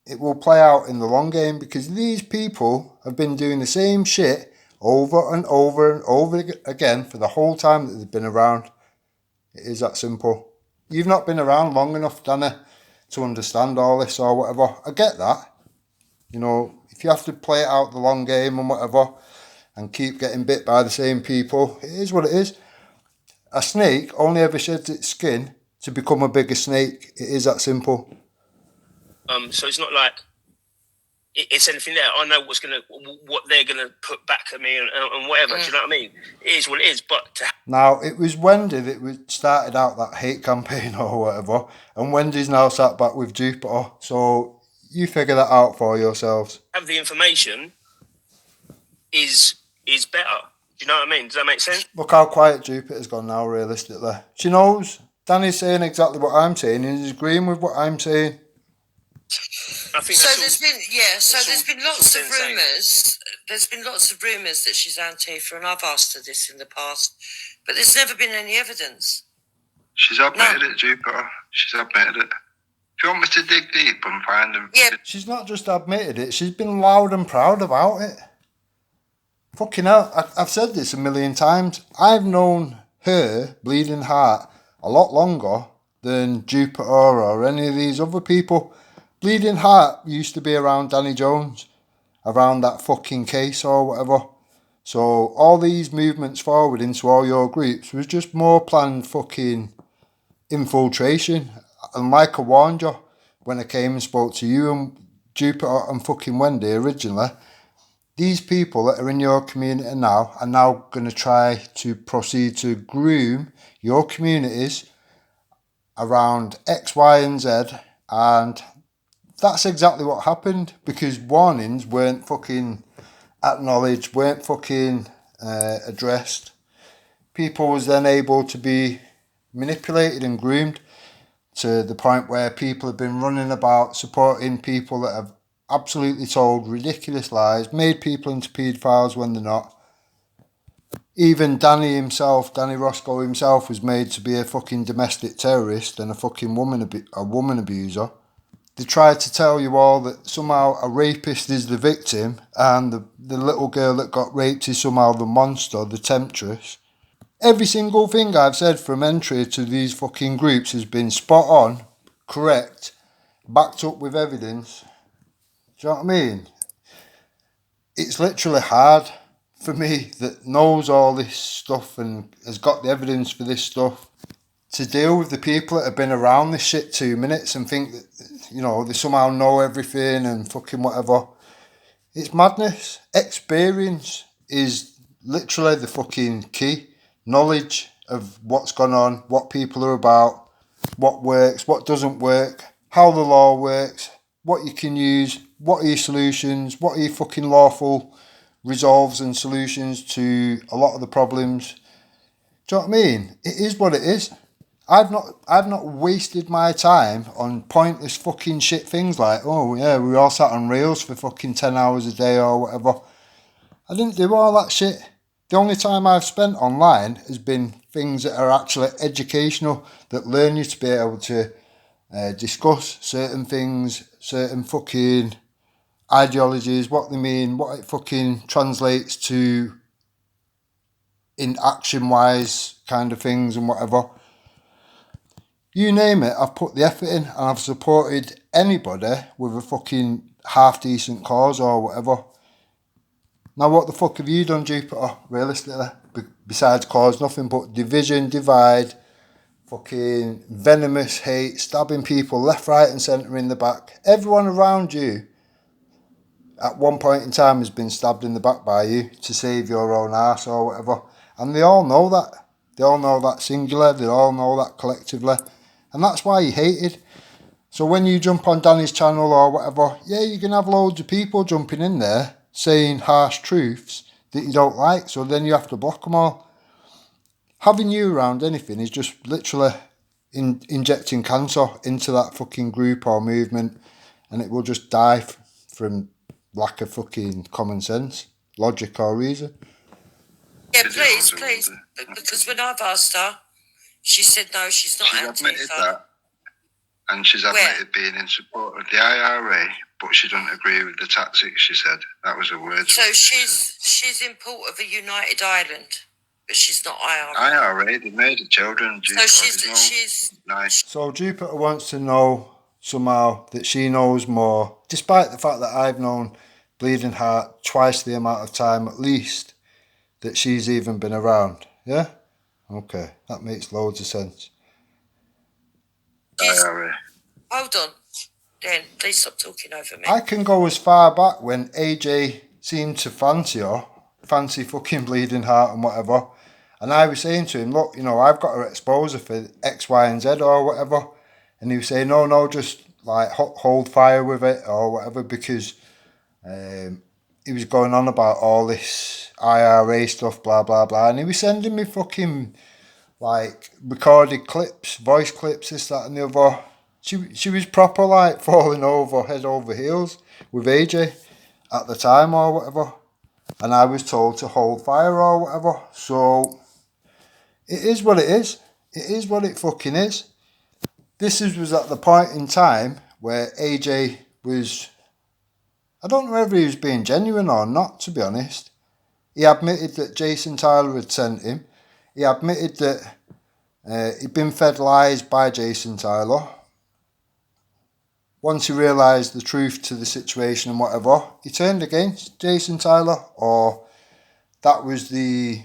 it will play out in the long game, because these people have been doing the same shit over and over and over again for the whole time that they've been around. It is that simple. You've not been around long enough, Danny, to understand all this or whatever. I get that. You know, if you have to play it out the long game and whatever and keep getting bit by the same people, it is what it is. A snake only ever sheds its skin to become a bigger snake. It is that simple. So it's not like it's anything there. I know what they're gonna put back at me and whatever. Do you know what I mean? It is what it is. But now, it was Wendy that started out that hate campaign or whatever, and Wendy's now sat back with Jupiter. So you figure that out for yourselves. Have the information is better. Do you know what I mean? Does that make sense? Look how quiet Jupiter's gone now, realistically. She knows. Danny's saying exactly what I'm saying, and he's agreeing with what I'm saying. I think there's been lots of rumours. There's been lots of rumours that she's Antifa, and I've asked her this in the past, but there's never been any evidence. She's admitted it, Jupiter. She's admitted it. If you want me to dig deep and find them... Yeah. She's not just admitted it, she's been loud and proud about it. Fucking hell, I've said this a million times. I've known her, Bleeding Heart, a lot longer than Jupiter or any of these other people. Bleeding Heart used to be around Danny Jones, around that fucking case or whatever. So all these movements forward into all your groups was just more planned fucking infiltration. And like I warned you when I came and spoke to you and Jupiter and fucking Wendy originally, these people that are in your community now are now going to try to proceed to groom your communities around X, Y, and Z, and that's exactly what happened, because warnings weren't fucking acknowledged, weren't fucking addressed. People was then able to be manipulated and groomed to the point where people have been running about supporting people that have absolutely told ridiculous lies, made people into paedophiles when they're not. Even Danny Roscoe himself was made to be a fucking domestic terrorist and a fucking woman abuser. They tried to tell you all that somehow a rapist is the victim and the little girl that got raped is somehow the monster, the temptress. Every single thing I've said from entry to these fucking groups has been spot on, correct, backed up with evidence. Do you know what I mean? It's literally hard for me that knows all this stuff and has got the evidence for this stuff to deal with the people that have been around this shit 2 minutes and think that, you know, they somehow know everything and fucking whatever. It's madness. Experience is literally the fucking key. Knowledge of what's gone on, what people are about, what works, what doesn't work, how the law works, what you can use, what are your solutions, what are your fucking lawful resolves and solutions to a lot of the problems. Do you know what I mean? It is what it is. I've not wasted my time on pointless fucking shit things like, oh yeah, we all sat on rails for fucking 10 hours a day or whatever. I didn't do all that shit. The only time I've spent online has been things that are actually educational, that learn you to be able to discuss certain things, certain fucking ideologies, what they mean, what it fucking translates to in action-wise kind of things and whatever. You name it, I've put the effort in and I've supported anybody with a fucking half-decent cause or whatever. Now what the fuck have you done, Jupiter, realistically? Besides cause nothing but division, divide, fucking venomous hate, stabbing people left, right and centre in the back. Everyone around you at one point in time has been stabbed in the back by you to save your own arse or whatever. And they all know that. They all know that singular, they all know that collectively. And that's why you're hated. So when you jump on Danny's channel or whatever, yeah, you can have loads of people jumping in there saying harsh truths that you don't like, so then you have to block them all. Having you around anything is just literally injecting cancer into that fucking group or movement, and it will just die from lack of fucking common sense, logic or reason. Yeah, please, because when I've asked her, she said no, she's not She's Antifa. admitted that, and she's admitted being in support of the IRA, but she doesn't agree with the tactics. She said that was her words. So she's in port of a united Ireland, but she's not IRA. IRA, they made the children. So she's nice. So Jupiter wants to know somehow that she knows more, despite the fact that I've known Bleeding Heart twice the amount of time at least that she's even been around. Yeah? Okay, that makes loads of sense. IRA. Hold on, Dan, please stop talking over me. I can go as far back when AJ seemed to fancy her, fancy fucking Bleeding Heart and whatever, and I was saying to him, look, you know, I've got to expose her for X, Y and Z or whatever, and he was saying, no, just like hold fire with it or whatever, because he was going on about all this IRA stuff, blah, blah, blah, and he was sending me fucking like recorded clips, voice clips, this, that and the other. She was proper like falling over head over heels with AJ at the time or whatever, and I was told to hold fire or whatever. So it is what it is. It is what it fucking is. This was at the point in time where AJ was, I don't know whether he was being genuine or not, to be honest. He admitted that Jason Tyler had sent him. He admitted that he'd been fed lies by Jason Tyler. Once he realised the truth to the situation and whatever, he turned against Jason Tyler, or that was the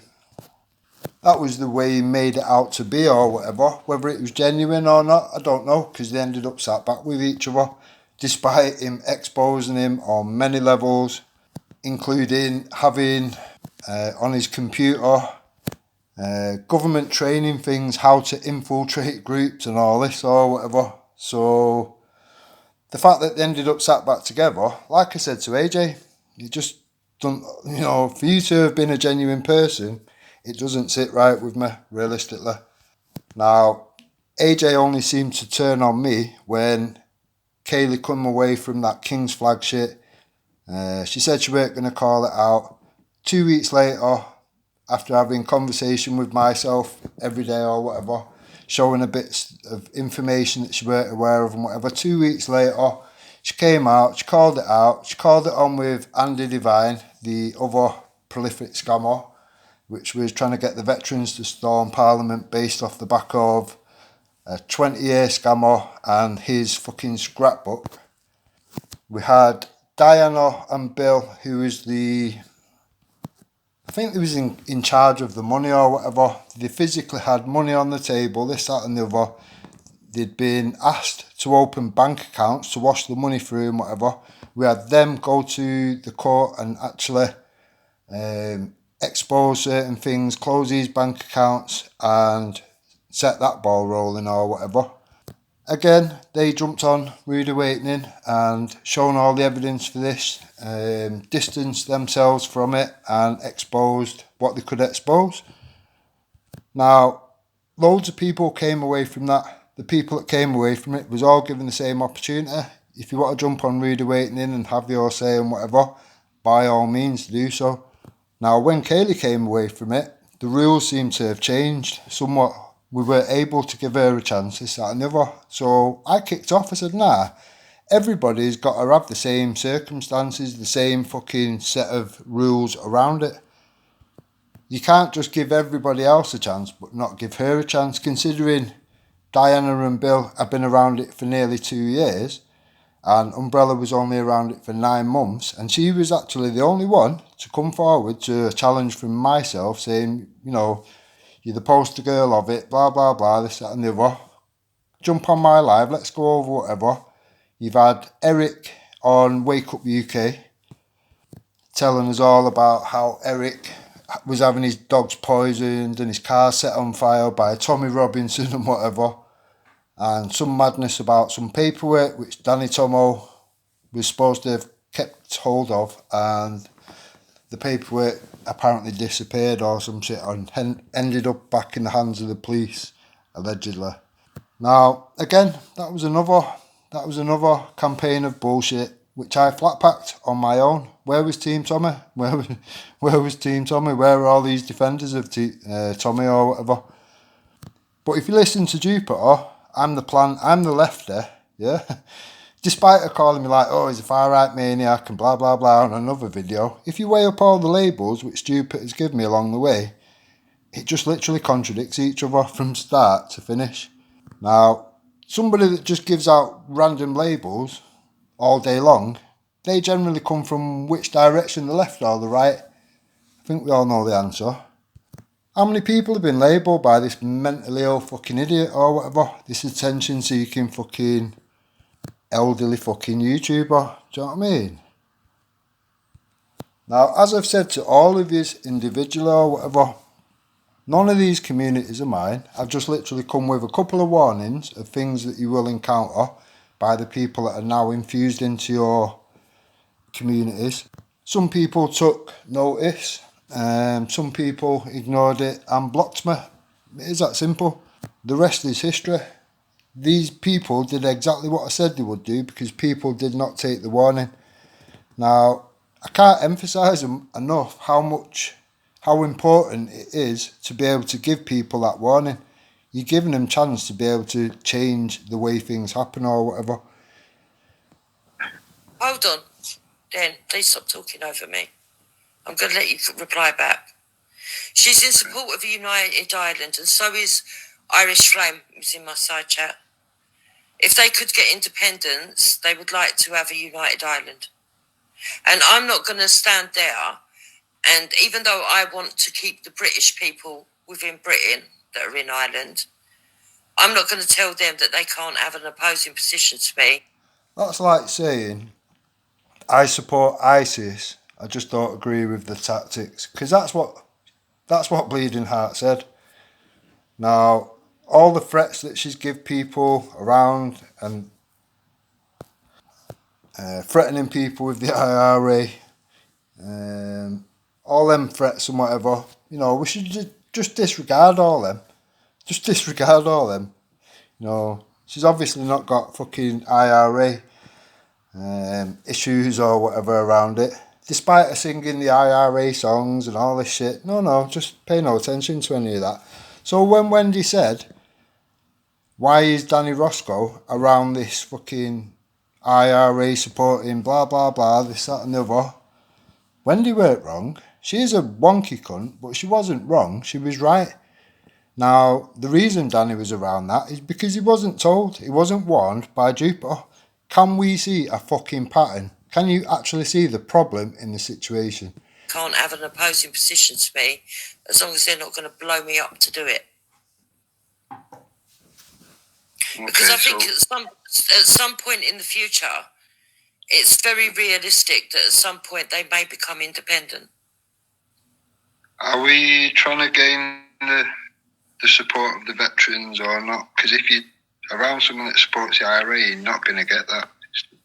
way he made it out to be or whatever. Whether it was genuine or not, I don't know, because they ended up sat back with each other, despite him exposing him on many levels, including having on his computer government training things, how to infiltrate groups and all this or whatever. So the fact that they ended up sat back together, like I said to AJ, it just don't, you know, for you to have been a genuine person, it doesn't sit right with me, realistically. Now, AJ only seemed to turn on me when Kaylee come away from that King's flag shit. She said she weren't going to call it out. 2 weeks later, after having conversation with myself every day or whatever, showing a bit of information that she weren't aware of and whatever, 2 weeks later, she came out, she called it out, she called it on with Andy Devine, the other prolific scammer, which was trying to get the veterans to storm Parliament based off the back of a 20-year scammer and his fucking scrapbook. We had Diana and Bill, who was I think he was in charge of the money or whatever. They physically had money on the table, this, that and the other. They'd been asked to open bank accounts to wash the money through and whatever. We had them go to the court and actually expose certain things, close these bank accounts and set that ball rolling or whatever. Again, they jumped on Rude Awakening and shown all the evidence for this, distanced themselves from it and exposed what they could expose. Now, loads of people came away from that. The people that came away from it was all given the same opportunity. If you want to jump on Rude Awakening and have your say and whatever, by all means do so. Now, when Kaylee came away from it, the rules seem to have changed somewhat. We were able to give her a chance, this, that and the other. So I kicked off. I said, nah, everybody's got to have the same circumstances, the same fucking set of rules around it. You can't just give everybody else a chance but not give her a chance, considering Diana and Bill have been around it for nearly 2 years and Umbrella was only around it for 9 months, and she was actually the only one to come forward to a challenge from myself saying, you know, you're the poster girl of it, blah, blah, blah, this, that and the other. Jump on my live, let's go over whatever. You've had Eric on Wake Up UK telling us all about how Eric was having his dogs poisoned and his car set on fire by Tommy Robinson and whatever. And some madness about some paperwork which Danny Tomo was supposed to have kept hold of, and the paperwork apparently disappeared or some shit and ended up back in the hands of the police, allegedly. Now, again, that was another campaign of bullshit which I flat packed on my own. Where was Team Tommy? Where was Team Tommy? Where are all these defenders of Tommy or whatever? But if you listen to Jupiter, I'm the lefty, yeah? Despite her calling me like, oh, he's a far-right maniac and blah, blah, blah on another video, if you weigh up all the labels which Jupiter's given me along the way, it just literally contradicts each other from start to finish. Now, somebody that just gives out random labels all day long, they generally come from which direction, the left or the right? I think we all know the answer. How many people have been labelled by this mentally ill fucking idiot or whatever? This attention-seeking fucking elderly fucking YouTuber. Do you know what I mean? Now, as I've said to all of you individually or whatever, none of these communities are mine. I've just literally come with a couple of warnings of things that you will encounter by the people that are now infused into your communities. Some people took notice, some people ignored it and blocked me. It is that simple. The rest is history. These people did exactly what I said they would do because people did not take the warning. Now, I can't emphasise enough how important it is to be able to give people that warning. You're giving them a chance to be able to change the way things happen or whatever. Hold on, Dan, please stop talking over me. I'm going to let you reply back. She's in support of a united Ireland, and so is Irish Flame, who's in my side chat. If they could get independence, they would like to have a united Ireland. And I'm not going to stand there, and even though I want to keep the British people within Britain that are in Ireland, I'm not going to tell them that they can't have an opposing position to me. That's like saying, I support ISIS, I just don't agree with the tactics. Because that's what Bleeding Heart said. Now, all the threats that she's give people around and threatening people with the IRA, all them threats and whatever, you know, we should just disregard all them. Just disregard all them. You know, she's obviously not got fucking IRA issues or whatever around it. Despite her singing the IRA songs and all this shit. No, just pay no attention to any of that. So when Wendy said, why is Danny Roscoe around this fucking IRA supporting blah blah blah, this, that and the other, Wendy weren't wrong. She is a wonky cunt, but she wasn't wrong, she was right. Now, the reason Danny was around that is because he wasn't told, he wasn't warned by Jupiter. Can we see a fucking pattern? Can you actually see the problem in the situation? Can't have an opposing position to me as long as they're not going to blow me up to do it. Because I think at some point in the future, it's very realistic that at some point they may become independent. Are we trying to gain the support of the veterans or not? Because if you're around someone that supports the IRA, you're not going to get that.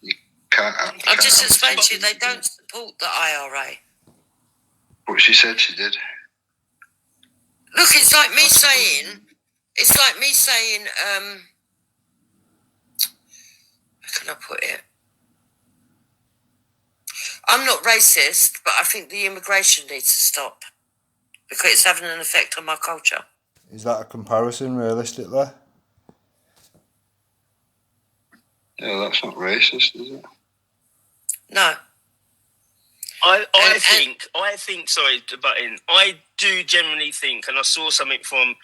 You can't. I've just explained to you they don't support the IRA. But she said she did. Look, it's like me saying, how can I put it? I'm not racist, but I think the immigration needs to stop. because it's having an effect on my culture. Is that a comparison, realistically? Yeah, that's not racist, is it? No. I think. Sorry to butt in. I do generally think, and I saw something from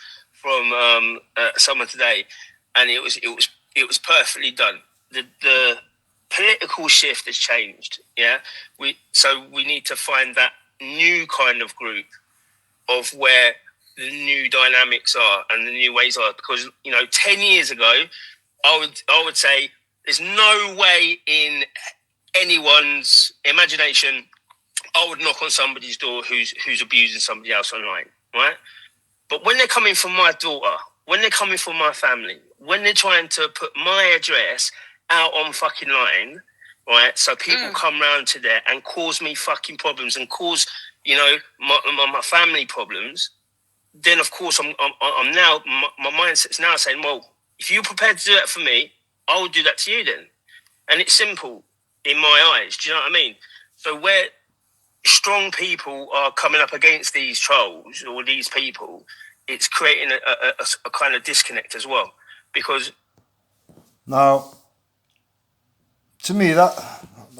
someone today, and it was perfectly done. The political shift has changed. Yeah, we need to find that new kind of group of where the new dynamics are and the new ways are. Because 10 years ago, I would say there's no way in anyone's imagination I would knock on somebody's door who's abusing somebody else online, right? But when they're coming from my daughter, when they're coming from my family, when they're trying to put my address out on fucking line, right? So people come round to there and cause me fucking problems and cause, my family problems. Then of course I'm now my mindset's now saying, well, if you're prepared to do that for me, I will do that to you then. And it's simple in my eyes. Do you know what I mean? So where strong people are coming up against these trolls or these people, it's creating a kind of disconnect as well. Because now, to me, that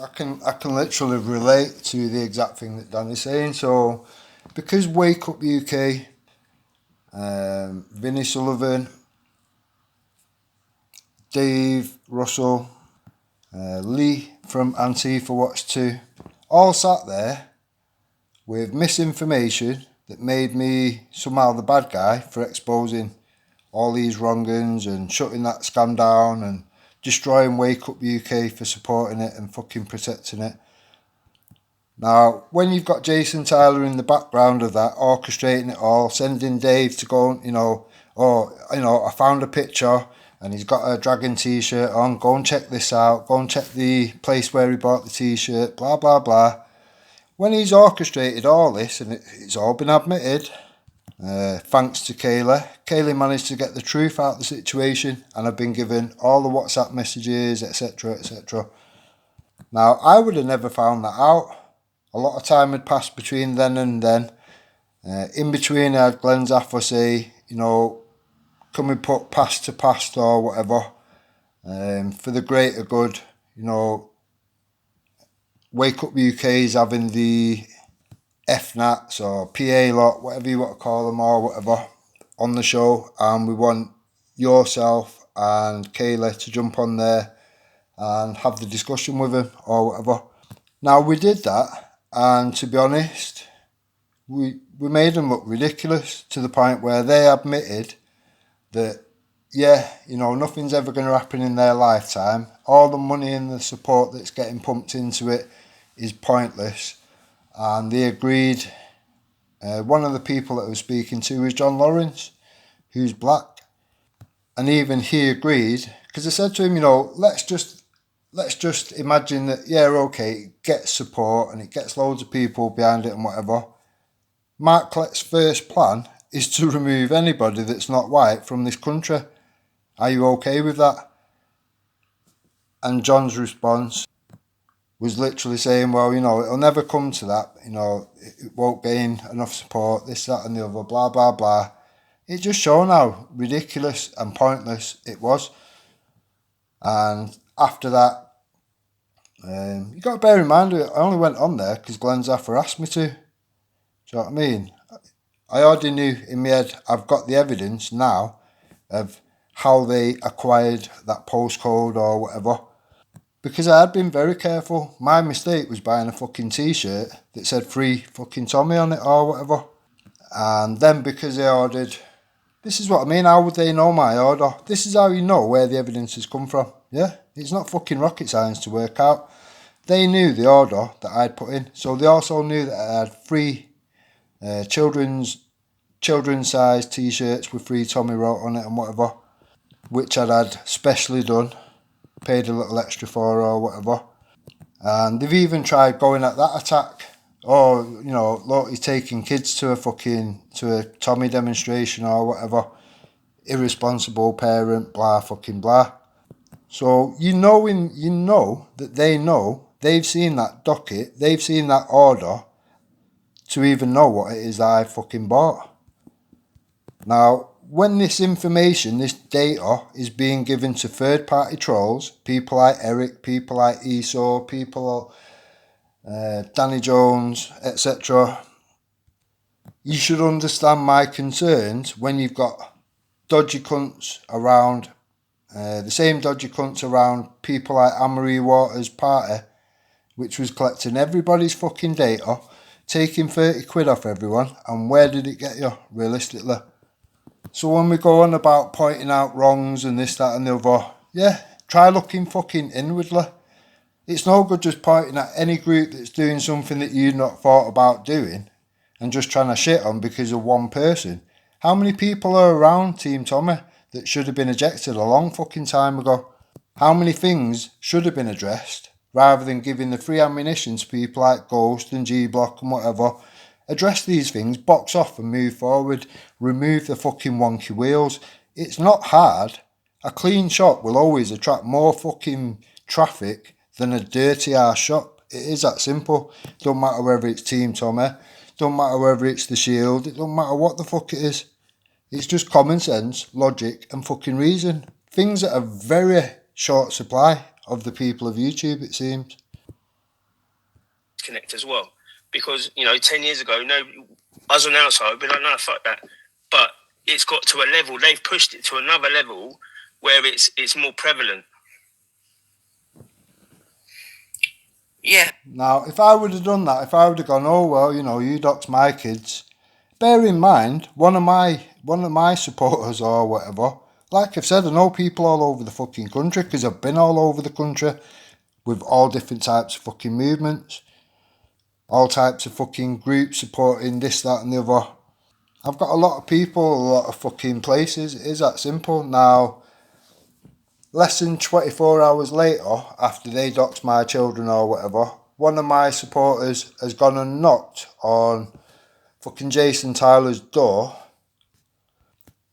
I can literally relate to the exact thing that Danny's saying. So, because Wake Up UK, Vinnie Sullivan, Dave Russell, Lee from Antifa Watch 2, all sat there with misinformation that made me somehow the bad guy for exposing all these wrong-uns and shutting that scam down and destroying Wake Up UK for supporting it and fucking protecting it. Now, when you've got Jason Tyler in the background of that, orchestrating it all, sending Dave to go, I found a picture and he's got a Dragon t-shirt on, go and check this out, go and check the place where he bought the t-shirt, blah, blah, blah. When he's orchestrated all this, and it's all been admitted, thanks to Kaylee managed to get the truth out of the situation, and I've been given all the WhatsApp messages, etc, etc. Now, I would have never found that out. A lot of time had passed between then and then. In between, I had Glenn Zaffer say, can we put past to past or whatever, for the greater good, Wake Up UK is having the FNATs or PA lot, whatever you want to call them or whatever, on the show, and we want yourself and Kayla to jump on there and have the discussion with him or whatever. Now, we did that, and to be honest, we made them look ridiculous to the point where they admitted that, nothing's ever going to happen in their lifetime. All the money and the support that's getting pumped into it is pointless. And they agreed. One of the people that I was speaking to was John Lawrence, who's black. And even he agreed, because I said to him, let's just imagine that, it gets support and it gets loads of people behind it and whatever. Mark Klett's first plan is to remove anybody that's not white from this country. Are you okay with that? And John's response was literally saying, well, it'll never come to that. It won't gain enough support, this, that and the other, blah, blah, blah. It just shown how ridiculous and pointless it was. And after that, you got to bear in mind, I only went on there because Glenn Zaffer asked me to. Do you know what I mean? I already knew in my head, I've got the evidence now of how they acquired that postcode or whatever. Because I had been very careful. My mistake was buying a fucking t-shirt that said free fucking Tommy on it or whatever. And then because they ordered, this is what I mean, how would they know my order? This is how you know where the evidence has come from. Yeah, it's not fucking rocket science to work out. They knew the order that I'd put in. So they also knew that I had free children's size t-shirts with free Tommy wrote on it and whatever, which I'd had specially done, paid a little extra for or whatever. And they've even tried going at that attack. Oh, look, he's taking kids to a Tommy demonstration or whatever. Irresponsible parent, blah, fucking blah. So you know that they know, they've seen that docket, they've seen that order to even know what it is that I fucking bought. Now, when this information, this data, is being given to third-party trolls, people like Eric, people like Esau, people Danny Jones, etc., you should understand my concerns when you've got dodgy cunts around, the same dodgy cunts around people like Amory Waters' party, which was collecting everybody's fucking data, taking 30 quid off everyone, and where did it get you, realistically? So when we go on about pointing out wrongs and this, that and the other, yeah, try looking fucking inwardly. It's no good just pointing at any group that's doing something that you've not thought about doing and just trying to shit on because of one person. How many people are around Team Tommy that should have been ejected a long fucking time ago? How many things should have been addressed rather than giving the free ammunition to people like Ghost and G-Block and whatever? Address these things, box off and move forward. Remove the fucking wonky wheels. It's not hard. A clean shop will always attract more fucking traffic than a dirty ass shop. It is that simple. Don't matter whether it's Team Tommy. Don't matter whether it's the Shield. It don't matter what the fuck it is. It's just common sense, logic and fucking reason. Things that are very short supply of the people of YouTube, it seems. Connect as well. Because, 10 years ago, us on the outside would be like, no, fuck that. But it's got to a level, they've pushed it to another level where it's more prevalent. Yeah. Now, if I would have done that, if I would have gone, oh, well, you dox my kids, bear in mind, one of my supporters or whatever, like I've said, I know people all over the fucking country because I've been all over the country with all different types of fucking movements, all types of fucking groups supporting this, that and the other. I've got a lot of people, a lot of fucking places. It is that simple. Now, less than 24 hours later, after they doxed my children or whatever, one of my supporters has gone and knocked on fucking Jason Tyler's door,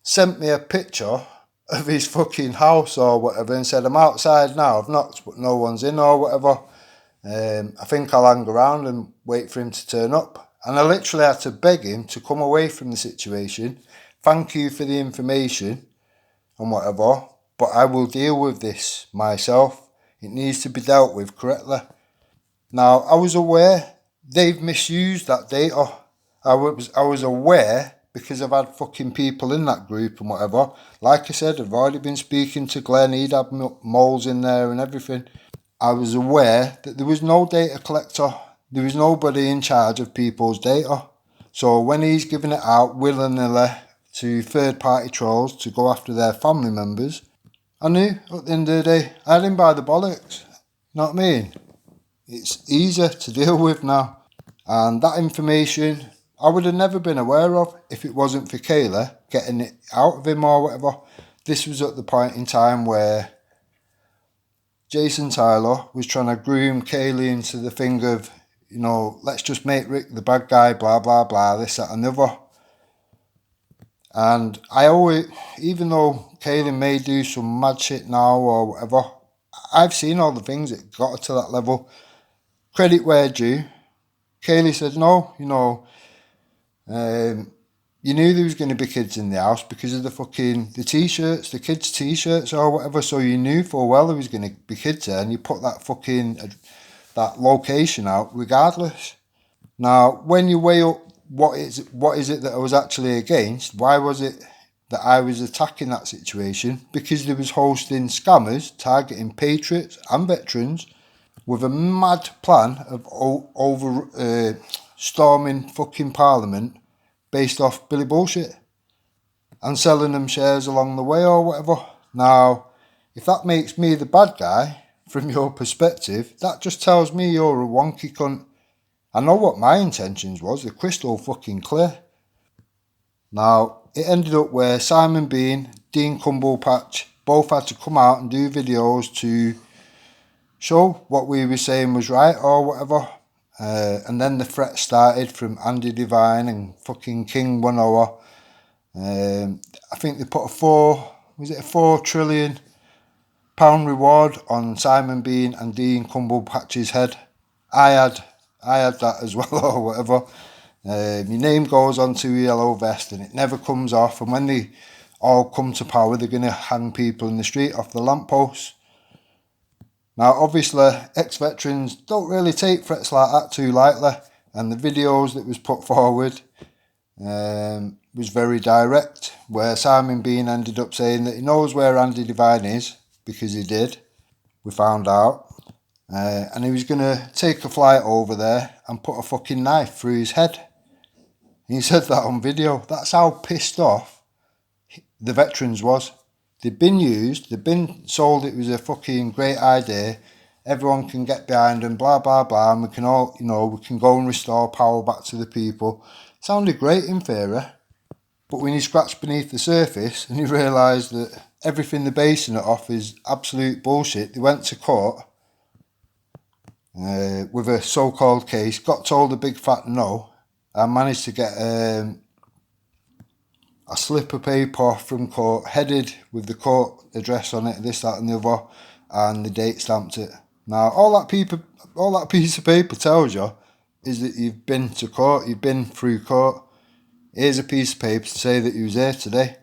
sent me a picture of his fucking house or whatever and said, I'm outside now, I've knocked but no one's in or whatever. I think I'll hang around and wait for him to turn up. And I literally had to beg him to come away from the situation. Thank you for the information and whatever, but I will deal with this myself. It needs to be dealt with correctly. Now, I was aware they've misused that data. I was aware because I've had fucking people in that group and whatever. Like I said, I've already been speaking to Glenn. He'd had moles in there and everything. I was aware that there was no data collector. There was nobody in charge of people's data. So when he's giving it out willy-nilly to third-party trolls to go after their family members, I knew at the end of the day, I had him by the bollocks. You know what I mean? It's easier to deal with now. And that information I would have never been aware of if it wasn't for Kayla getting it out of him or whatever. This was at the point in time where Jason Tyler was trying to groom Kaylee into the thing of, let's just make Rick the bad guy, blah, blah, blah, this, that and the other. And I always, even though Kaylee may do some mad shit now or whatever, I've seen all the things that got her to that level. Credit where due. Kaylee said, no, you knew there was going to be kids in the house because of the t-shirts, the kids' t-shirts or whatever, so you knew full well there was going to be kids there and you put that location out regardless. Now, when you weigh up what is it that I was actually against, why was it that I was attacking that situation? Because there was hosting scammers targeting patriots and veterans with a mad plan of storming fucking Parliament based off Billy bullshit and selling them shares along the way or whatever. Now, if that makes me the bad guy from your perspective, that just tells me you're a wonky cunt. I know what my intentions was, they're crystal fucking clear. Now, it ended up where Simon Bean, Dean Cumblepatch both had to come out and do videos to show what we were saying was right or whatever. And then the threat started from Andy Devine and fucking King Wanoa. I think they put a £4 trillion reward on Simon Bean and Dean Cumblepatch's head. I had that as well or whatever. Your name goes onto a yellow vest and it never comes off, and when they all come to power, they're going to hang people in the street off the lampposts. Now, obviously, ex-veterans don't really take threats like that too lightly, and the videos that was put forward was very direct, where Simon Bean ended up saying that he knows where Andy Devine is, because he did, we found out, and he was going to take a flight over there and put a fucking knife through his head. He said that on video. That's how pissed off the veterans was. They'd been used, they'd been sold it was a fucking great idea, everyone can get behind them, blah, blah, blah, and we can all, we can go and restore power back to the people. Sounded great in theory, but when you scratch beneath the surface and you realise that everything they're basing it off is absolute bullshit, they went to court with a so-called case, got told a big fat no, and managed to get a slip of paper from court, headed with the court address on it, this, that and the other, and the date stamped it. Now, all that piece of paper tells you is that you've been to court, you've been through court. Here's a piece of paper to say that you was there today.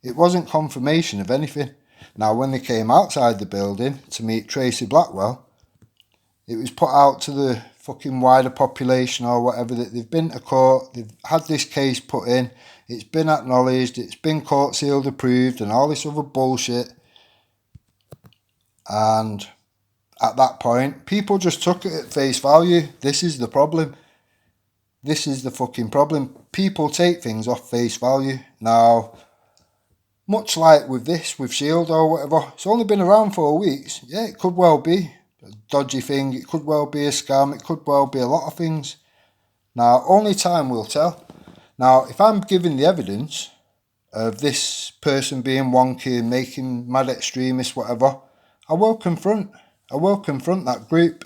It wasn't confirmation of anything. Now, when they came outside the building to meet Tracy Blackwell, it was put out to the fucking wider population or whatever that they've been to court, they've had this case put in, it's been acknowledged, it's been court sealed approved and all this other bullshit. And at that point, people just took it at face value. This is the problem. This is the fucking problem. People take things off face value. Now, much like with this, with Shield or whatever, it's only been around 4 weeks. Yeah, it could well be a dodgy thing, it could well be a scam, it could well be a lot of things. Now, only time will tell. Now, if I'm given the evidence of this person being wonky and making mad extremists, whatever, I will confront that group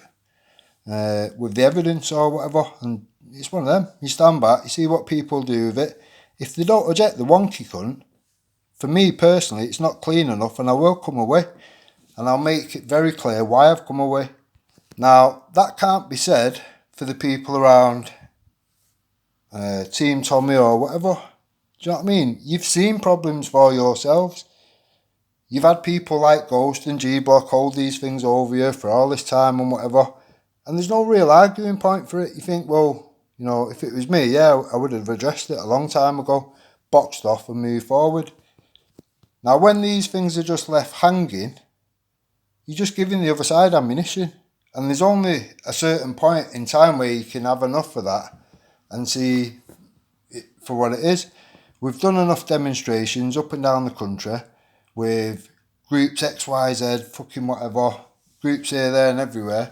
with the evidence or whatever, and it's one of them. You stand back, you see what people do with it. If they don't reject the wonky cunt, for me personally, it's not clean enough, and I will come away, and I'll make it very clear why I've come away. Now, that can't be said for the people around Team Tommy or whatever. Do you know what I mean? You've seen problems for yourselves. You've had people like Ghost and G-Block hold these things over you for all this time and whatever, and there's no real arguing point for it. You think, well, if it was me, yeah, I would have addressed it a long time ago, boxed off and moved forward. Now, when these things are just left hanging, you're just giving the other side ammunition, and there's only a certain point in time where you can have enough of that and see it for what it is. We've done enough demonstrations up and down the country with groups XYZ, fucking whatever, groups here, there and everywhere.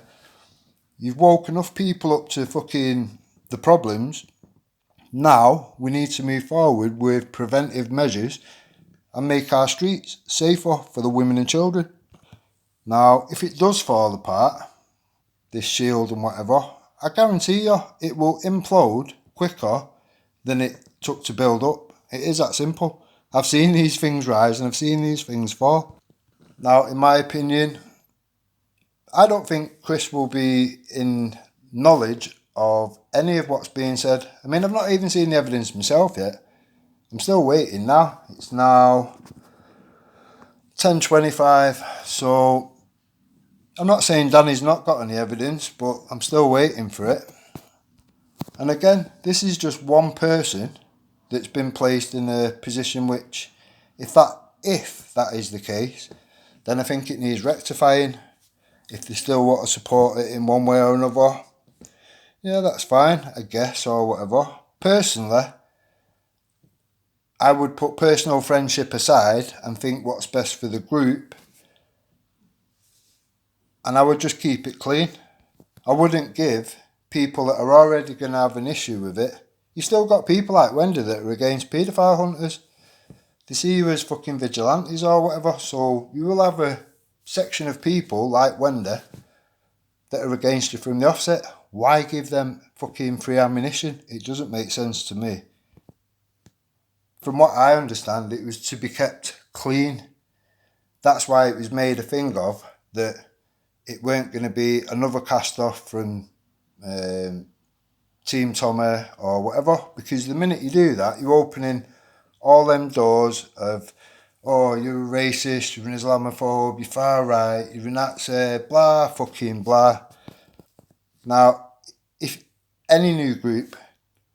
You've woke enough people up to fucking the problems. Now we need to move forward with preventive measures and make our streets safer for the women and children. Now, if it does fall apart, this Shield and whatever, I guarantee you it will implode quicker than it took to build up. It is that simple. I've seen these things rise and I've seen these things fall. Now, in my opinion, I don't think Chris will be in knowledge of any of what's being said. I mean, I've not even seen the evidence myself yet. I'm still waiting now. It's now 10:25, so I'm not saying Danny's not got any evidence, but I'm still waiting for it. And again, this is just one person that's been placed in a position which, if that is the case, then I think it needs rectifying. If they still want to support it in one way or another, yeah, that's fine, I guess, or whatever. Personally, I would put personal friendship aside and think what's best for the group, and I would just keep it clean. I wouldn't give people that are already going to have an issue with it. You still got people like Wendy that are against paedophile hunters. They see you as fucking vigilantes or whatever, so you will have a section of people like Wendy that are against you from the offset. Why give them fucking free ammunition? It doesn't make sense to me. From what I understand, it was to be kept clean. That's why it was made a thing of, that it weren't going to be another cast off from Team Tommy or whatever, because the minute you do that, you're opening all them doors of, oh, you're a racist, you're an Islamophobe, you're far right, you're a Nazi, blah, fucking blah. Now, if any new group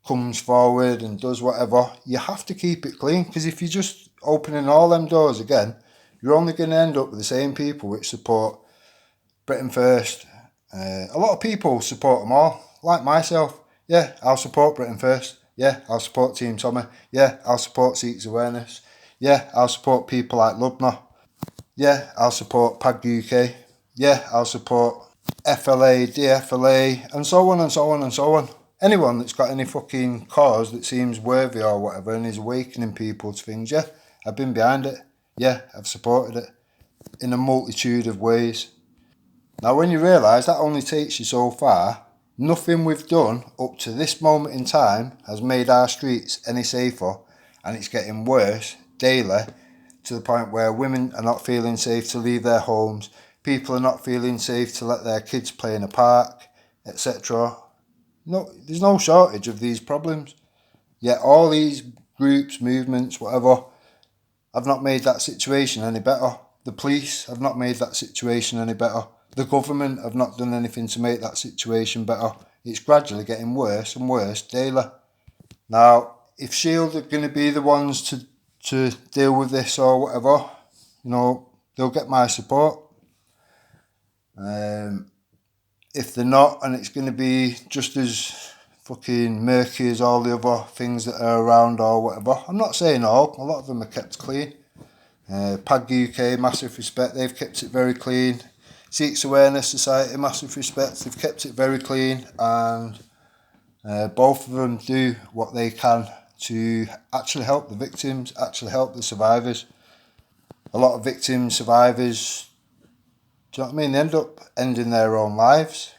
comes forward and does whatever, you have to keep it clean, because if you're just opening all them doors again, you're only going to end up with the same people which support Britain First. A lot of people support them all, like myself. Yeah, I'll support Britain First. Yeah, I'll support Team Tommy. Yeah, I'll support Seeks Awareness. Yeah, I'll support people like Lubna. Yeah, I'll support PAG UK. Yeah, I'll support FLA, DFLA, and so on and so on and so on. Anyone that's got any fucking cause that seems worthy or whatever and is awakening people to things, yeah, I've been behind it. Yeah, I've supported it in a multitude of ways. Now, when you realise that only takes you so far, nothing we've done up to this moment in time has made our streets any safer, and it's getting worse daily, to the point where women are not feeling safe to leave their homes, people are not feeling safe to let their kids play in a park, etc. No, there's no shortage of these problems. Yet all these groups, movements, whatever, have not made that situation any better. The police have not made that situation any better. The government have not done anything to make that situation better. It's gradually getting worse and worse daily. Now, if Shield are going to be the ones to deal with this or whatever, you know, they'll get my support. If they're not, and it's going to be just as fucking murky as all the other things that are around or whatever, I'm not saying all, a lot of them are kept clean. PAG UK, massive respect, they've kept it very clean. Seeks Awareness Society, massive respect, they've kept it very clean, and both of them do what they can to actually help the victims, actually help the survivors. A lot of victims, survivors, do you know what I mean? They end up ending their own lives.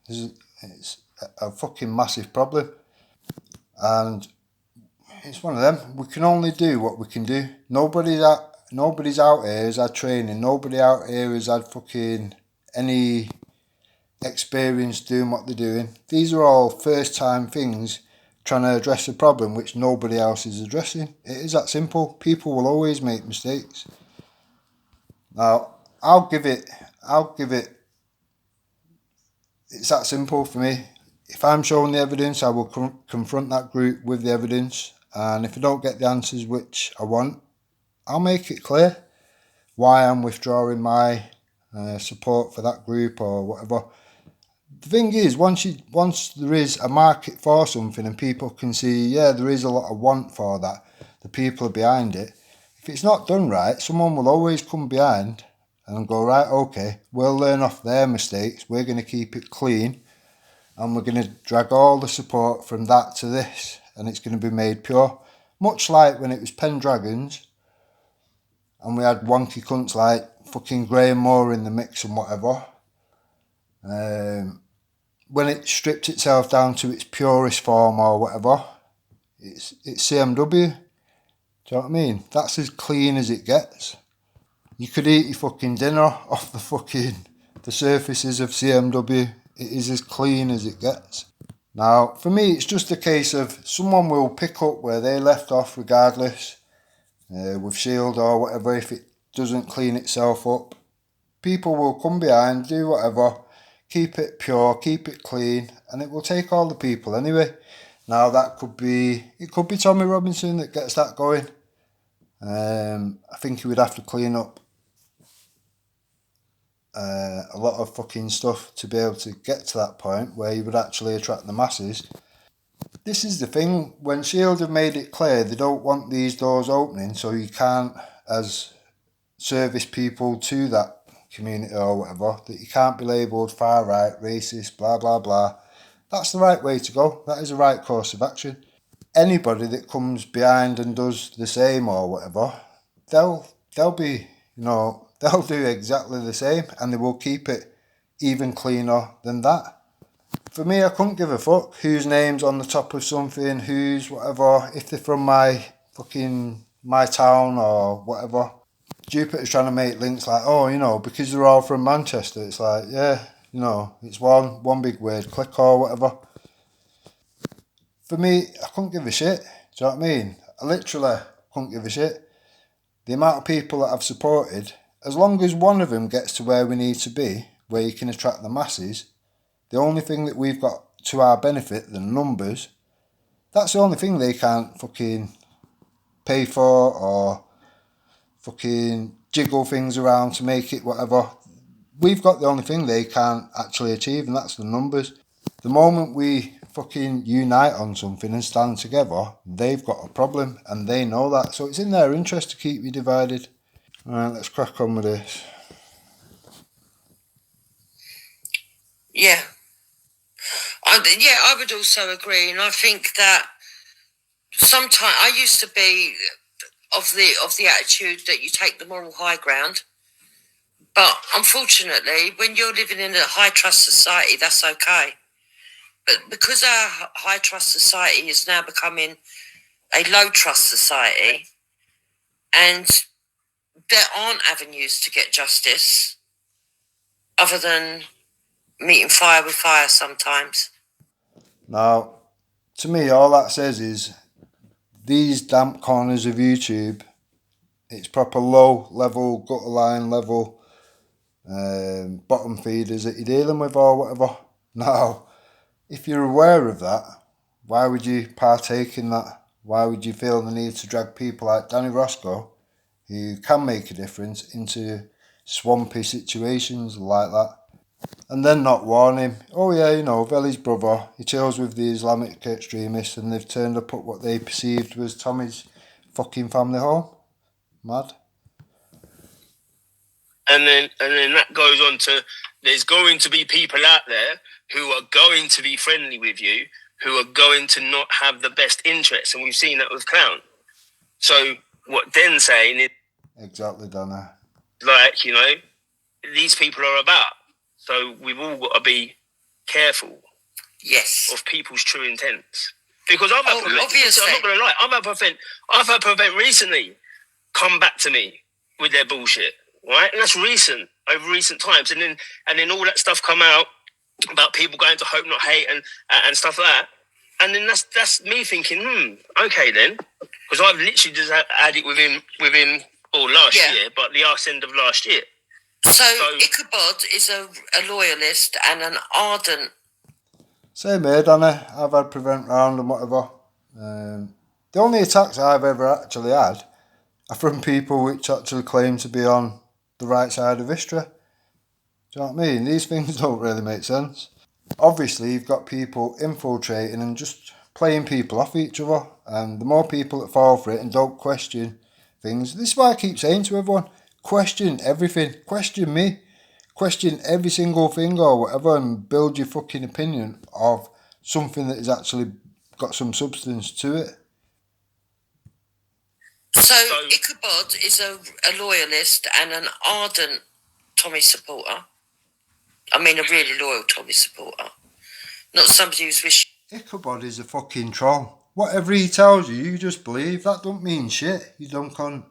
It's a fucking massive problem. And it's one of them. We can only do what we can do. Nobody's out here has had training. Nobody out here has had fucking any experience doing what they're doing. These are all first time things trying to address a problem which nobody else is addressing. It is that simple. People will always make mistakes. Now, I'll give it, it's that simple for me. If I'm showing the evidence, I will confront that group with the evidence, and if I don't get the answers which I want, I'll make it clear why I'm withdrawing my support for that group or whatever. The thing is, once there is a market for something and people can see, yeah, there is a lot of want for that, the people are behind it. If it's not done right, someone will always come behind and go, right, okay, we'll learn off their mistakes, we're going to keep it clean, and we're going to drag all the support from that to this, and it's going to be made pure. Much like when it was Pendragons, and we had wonky cunts like fucking Graham Moore in the mix and whatever. When it stripped itself down to its purest form or whatever, it's CMW. Do you know what I mean? That's as clean as it gets. You could eat your fucking dinner off the surfaces of CMW. It is as clean as it gets. Now, for me, it's just a case of someone will pick up where they left off regardless, with Shield or whatever. If it doesn't clean itself up, people will come behind, do whatever, keep it pure, keep it clean, and it will take all the people anyway. Now, it could be Tommy Robinson that gets that going. I think he would have to clean up a lot of fucking stuff to be able to get to that point where he would actually attract the masses. This is the thing, when Shield have made it clear they don't want these doors opening, so you can't, as service people to that community or whatever, that you can't be labelled far right, racist, blah blah blah. That's the right way to go. That is the right course of action. Anybody that comes behind and does the same or whatever, they'll be, they'll do exactly the same, and they will keep it even cleaner than that. For me, I couldn't give a fuck whose name's on the top of something, who's whatever, if they're from my town or whatever. Jupiter's trying to make links like, because they're all from Manchester, it's like, yeah, it's one big word, click or whatever. for me, I couldn't give a shit. Do you know what I mean? I literally couldn't give a shit. The amount of people that I've supported, as long as one of them gets to where we need to be, where you can attract the masses, the only thing that we've got to our benefit, the numbers, that's the only thing they can't fucking pay for or fucking jiggle things around to make it whatever. We've got the only thing they can't actually achieve, and that's the numbers. The moment we fucking unite on something and stand together, they've got a problem, and they know that. So it's in their interest to keep you divided. Alright, let's crack on with this. Yeah. I would also agree, and I think that sometimes I used to be of the attitude that you take the moral high ground, but unfortunately, when you're living in a high trust society, that's okay. But because our high trust society is now becoming a low trust society, and there aren't avenues to get justice other than meeting fire with fire sometimes. Now, to me, all that says is these damp corners of YouTube, it's proper low level, gutter line level, bottom feeders that you're dealing with or whatever. Now, if you're aware of that, why would you partake in that? Why would you feel the need to drag people like Danny Roscoe, who can make a difference, into swampy situations like that? And then not warn him. Oh yeah, you know, Veli's brother, he chills with the Islamic extremists and they've turned up at what they perceived was Tommy's fucking family home. Mad. And then that goes on to, there's going to be people out there who are going to be friendly with you, who are going to not have the best interests. And we've seen that with Clown. So what Den's saying is... Exactly, Dana. Like, you know, these people are about. So we've all got to be careful. Yes. Of people's true intents. Because I've had obviously. I'm not going to lie. I've had Prevent recently come back to me with their bullshit. Right? And that's recent, over recent times. And then all that stuff come out about people going to Hope Not Hate and stuff like that. And then that's me thinking, okay then. Because I've literally just had it within last year, but the arse end of last year. So Ichabod is a loyalist and an ardent. Same here, Dana. I've had Prevent round and whatever. The only attacks I've ever actually had are from people which actually claim to be on the right side of history. Do you know what I mean? These things don't really make sense. Obviously, you've got people infiltrating and just playing people off each other. And the more people that fall for it and don't question things, this is why I keep saying to everyone, question everything. Question me. Question every single thing or whatever and build your fucking opinion of something that has actually got some substance to it. So Ichabod is a loyalist and an ardent Tommy supporter. I mean, a really loyal Tommy supporter. Not somebody who's wishing. Ichabod is a fucking troll. Whatever he tells you, you just believe. That don't mean shit. You don't con.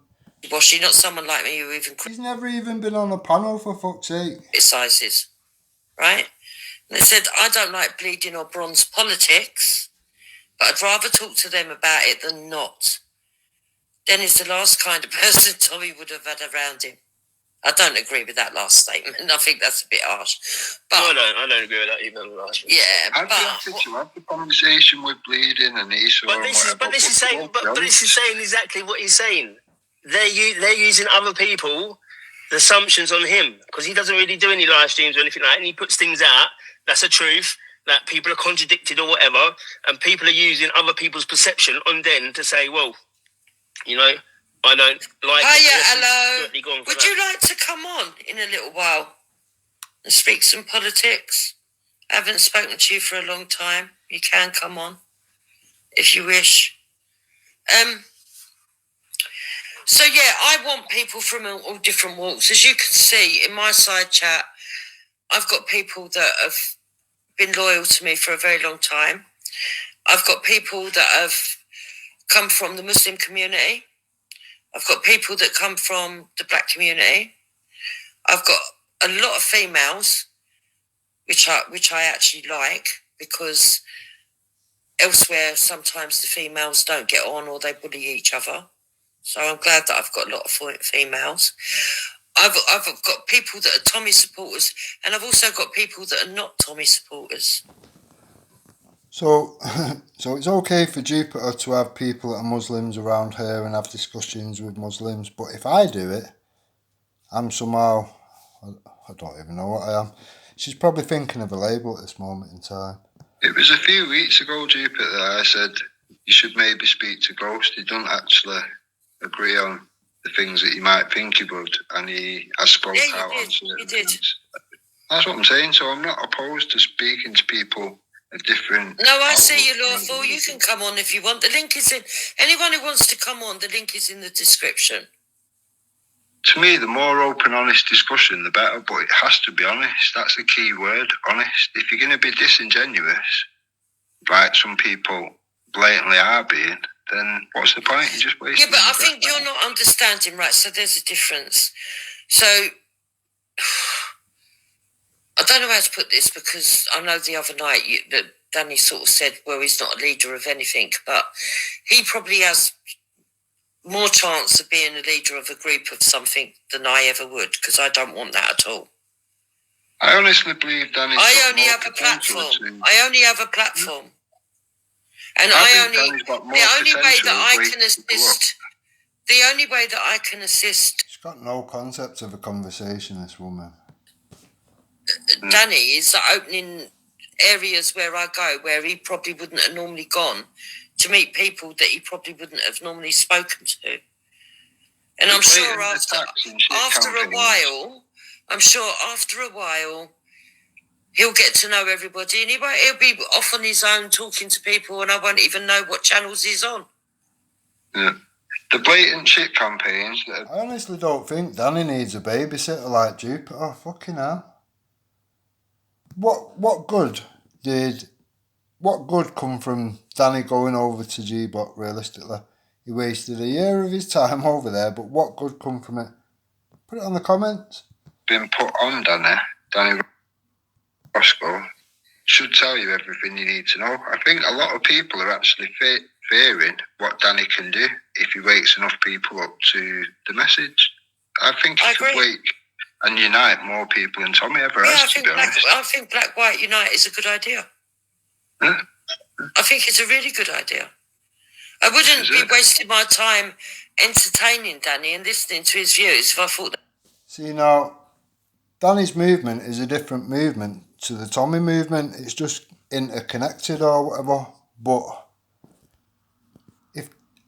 Well, she's not someone like me who even... He's never even been on a panel, for fuck's sake. Criticizes, right? And they said, I don't like bleeding or bronze politics, but I'd rather talk to them about it than not. Dennis the last kind of person Tommy would have had around him. I don't agree with that last statement. I think that's a bit harsh. But I don't agree with that either. Yeah, I'd be happy to have the conversation with Bleeding and Esau. But this is saying exactly what he's saying. They're using other people, the assumptions on him, because he doesn't really do any live streams or anything like that, and he puts things out that's a truth that people are contradicted or whatever, and people are using other people's perception on Den to say, well, you know, I don't like it. Hello. Would you like to come on in a little while and speak some politics? I haven't spoken to you for a long time. You can come on if you wish. So yeah, I want people from all different walks. As you can see in my side chat, I've got people that have been loyal to me for a very long time. I've got people that have come from the Muslim community. I've got people that come from the black community. I've got a lot of females, which I actually like, because elsewhere, sometimes the females don't get on or they bully each other. So I'm glad that I've got a lot of females. I've got people that are Tommy supporters, and I've also got people that are not Tommy supporters. So, so it's okay for Jupiter to have people that are Muslims around her and have discussions with Muslims, but if I do it, I'm somehow, I don't even know what I am. She's probably thinking of a label at this moment in time. It was a few weeks ago, Jupiter, that I said you should maybe speak to Ghost. He don't actually agree on the things that you might think he would, and he has spoke out on certain things. That's what I'm saying. So I'm not opposed to speaking to people of different. No, I see you, Lawful. You can come on if you want. The link is in. Anyone who wants to come on, the link is in the description. To me, the more open, honest discussion, the better. But it has to be honest. That's the key word, honest. If you're going to be disingenuous, like some people blatantly are being, then what's the point? You just wasting. Yeah, but I think you're not understanding, right? So there's a difference. So I don't know how to put this, because I know the other night that Danny sort of said, well, he's not a leader of anything, but he probably has more chance of being a leader of a group of something than I ever would, because I don't want that at all. I honestly believe Danny's I only have a platform. I only have a platform. And the only way that I can assist, the only way that I can assist. She's got no concept of a conversation, this woman. Danny is opening areas where I go where he probably wouldn't have normally gone, to meet people that he probably wouldn't have normally spoken to. And I'm sure after a while, he'll get to know everybody, and he'll be off on his own talking to people, and I won't even know what channels he's on. Yeah. The blatant shit campaigns. I honestly don't think Danny needs a babysitter like Jupiter. Oh, fucking hell. What good come from Danny going over to G-Bot, realistically? He wasted a year of his time over there, but what good come from it? Put it on the comments. Been put on Danny Roscoe should tell you everything you need to know. I think a lot of people are actually fearing what Danny can do if he wakes enough people up to the message. I think he could wake and unite more people than Tommy ever has, to be honest. I think Black White Unite is a good idea. Yeah. I think it's a really good idea. I wouldn't be wasting my time entertaining Danny and listening to his views if I thought that. See, now, Danny's movement is a different movement to the Tommy movement. It's just interconnected or whatever. But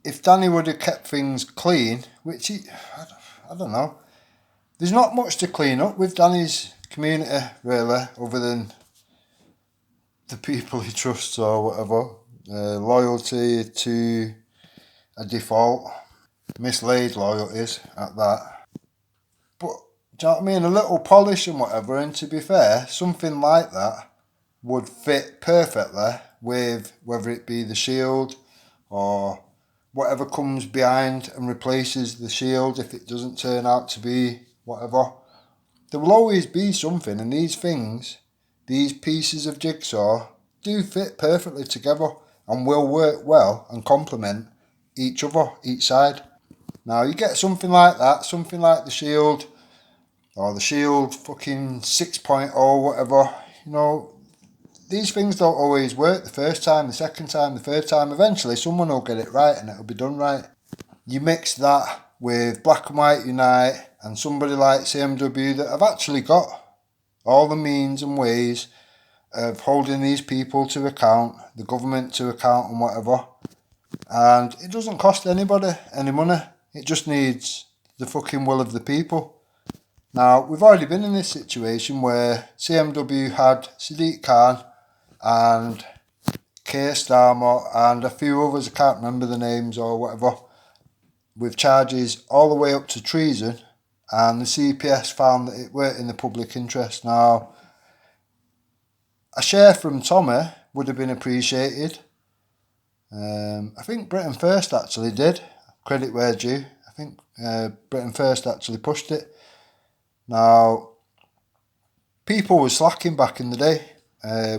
if Danny would have kept things clean, which I don't know. There's not much to clean up with Danny's community, really, other than the people he trusts or whatever. Loyalty to a default. Mislaid loyalties at that. But, do you know what I mean? A little polish and whatever, and to be fair, something like that would fit perfectly with whether it be the Shield or whatever comes behind and replaces the Shield if it doesn't turn out to be whatever. There will always be something, and these things, these pieces of jigsaw, do fit perfectly together and will work well and complement each other, each side. Now you get something like that, something like the Shield, or the Shield fucking 6.0, whatever, you know, these things don't always work the first time, the second time, the third time. Eventually someone will get it right and it'll be done right. You mix that with Black and White Unite and somebody like CMW that have actually got all the means and ways of holding these people to account, the government to account and whatever. And it doesn't cost anybody any money. It just needs the fucking will of the people. Now, we've already been in this situation where CMW had Sadiq Khan and Keir Starmer and a few others, I can't remember the names or whatever, with charges all the way up to treason, and the CPS found that it weren't in the public interest. Now, a share from Tommy would have been appreciated. I think Britain First actually did. Credit where due. I think Britain First actually pushed it. Now, people were slacking back in the day.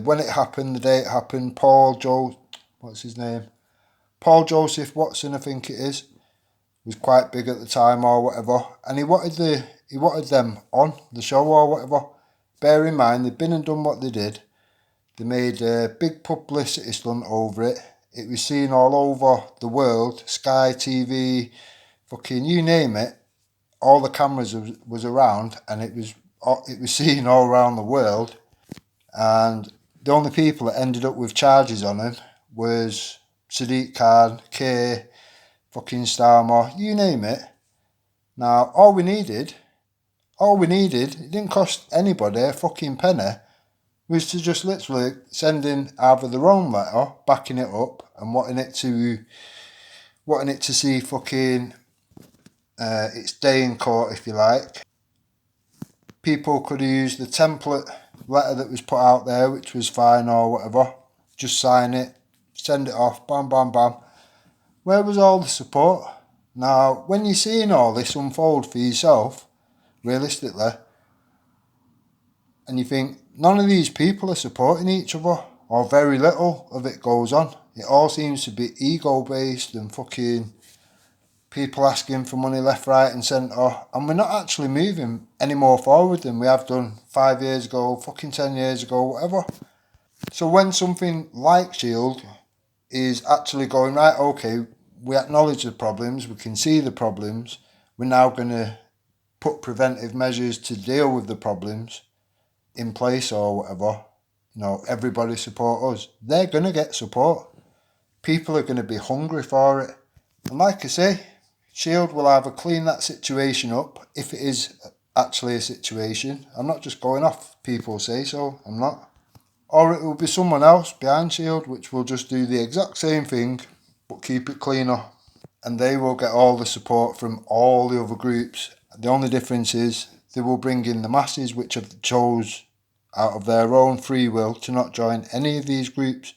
When it happened, the day it happened, Paul, Joe, what's his name? Paul Joseph Watson, I think it is, was quite big at the time or whatever, and he wanted them on the show or whatever. Bear in mind, they'd been and done what they did. They made a big publicity stunt over it. It was seen all over the world, Sky TV, fucking you name it. All the cameras was around, and it was seen all around the world. And the only people that ended up with charges on him was Sadiq Khan, Kay, fucking Starmore, you name it. Now, all we needed, it didn't cost anybody a fucking penny, was to just literally send in either their own letter, backing it up, and wanting it to see fucking its day in court, if you like. People could have used the template letter that was put out there, which was fine or whatever. Just sign it, send it off, bam, bam, bam. Where was all the support? Now, when you're seeing all this unfold for yourself, realistically, and you think none of these people are supporting each other, or very little of it goes on. It all seems to be ego-based and fucking people asking for money left, right and centre, and we're not actually moving any more forward than we have done 5 years ago, fucking 10 years ago, whatever. So when something like Shield is actually going, right, okay, we acknowledge the problems, we can see the problems, we're now going to put preventive measures to deal with the problems in place or whatever, everybody support us. They're going to get support. People are going to be hungry for it. And like I say, Shield will either clean that situation up, if it is actually a situation. I'm not just going off people say so, I'm not. Or it will be someone else behind Shield which will just do the exact same thing but keep it cleaner. And they will get all the support from all the other groups. The only difference is they will bring in the masses which have chose out of their own free will to not join any of these groups.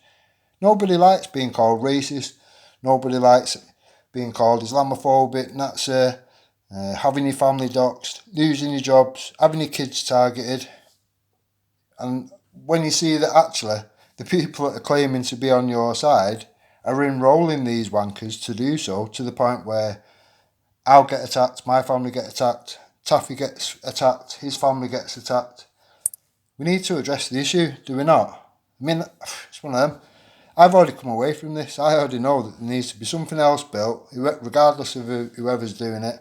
Nobody likes being called racist. Nobody likes being called Islamophobic, Nazi, having your family doxxed, losing your jobs, having your kids targeted. And when you see that actually the people that are claiming to be on your side are enrolling these wankers to do so, to the point where I'll get attacked, my family get attacked, Taffy gets attacked, his family gets attacked. We need to address the issue, do we not? I mean, it's one of them. I've already come away from this. I already know that there needs to be something else built, regardless of whoever's doing it.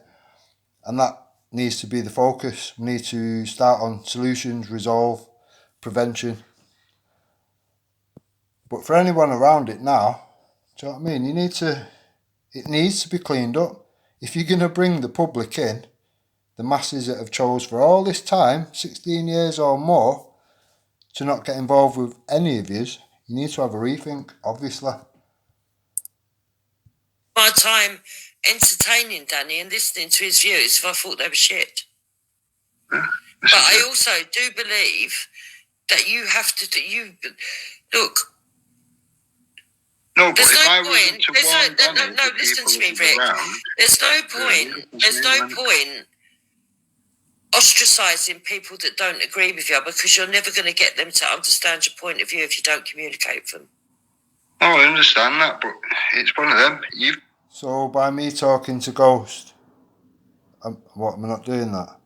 And that needs to be the focus. We need to start on solutions, resolve, prevention. But for anyone around it now, do you know what I mean? It needs to be cleaned up. If you're going to bring the public in, the masses that have chose for all this time, 16 years or more, to not get involved with any of yous, you need to have a rethink, obviously. My time entertaining Danny and listening to his views if I thought they were shit. But I also do believe that you have to look. No, but there's if no I point. was No, listen to me, Rick. There's no point ostracising people that don't agree with you, because you're never going to get them to understand your point of view if you don't communicate with them. Oh, I understand that, but it's one of them. So by me talking to Ghost, am I not doing that?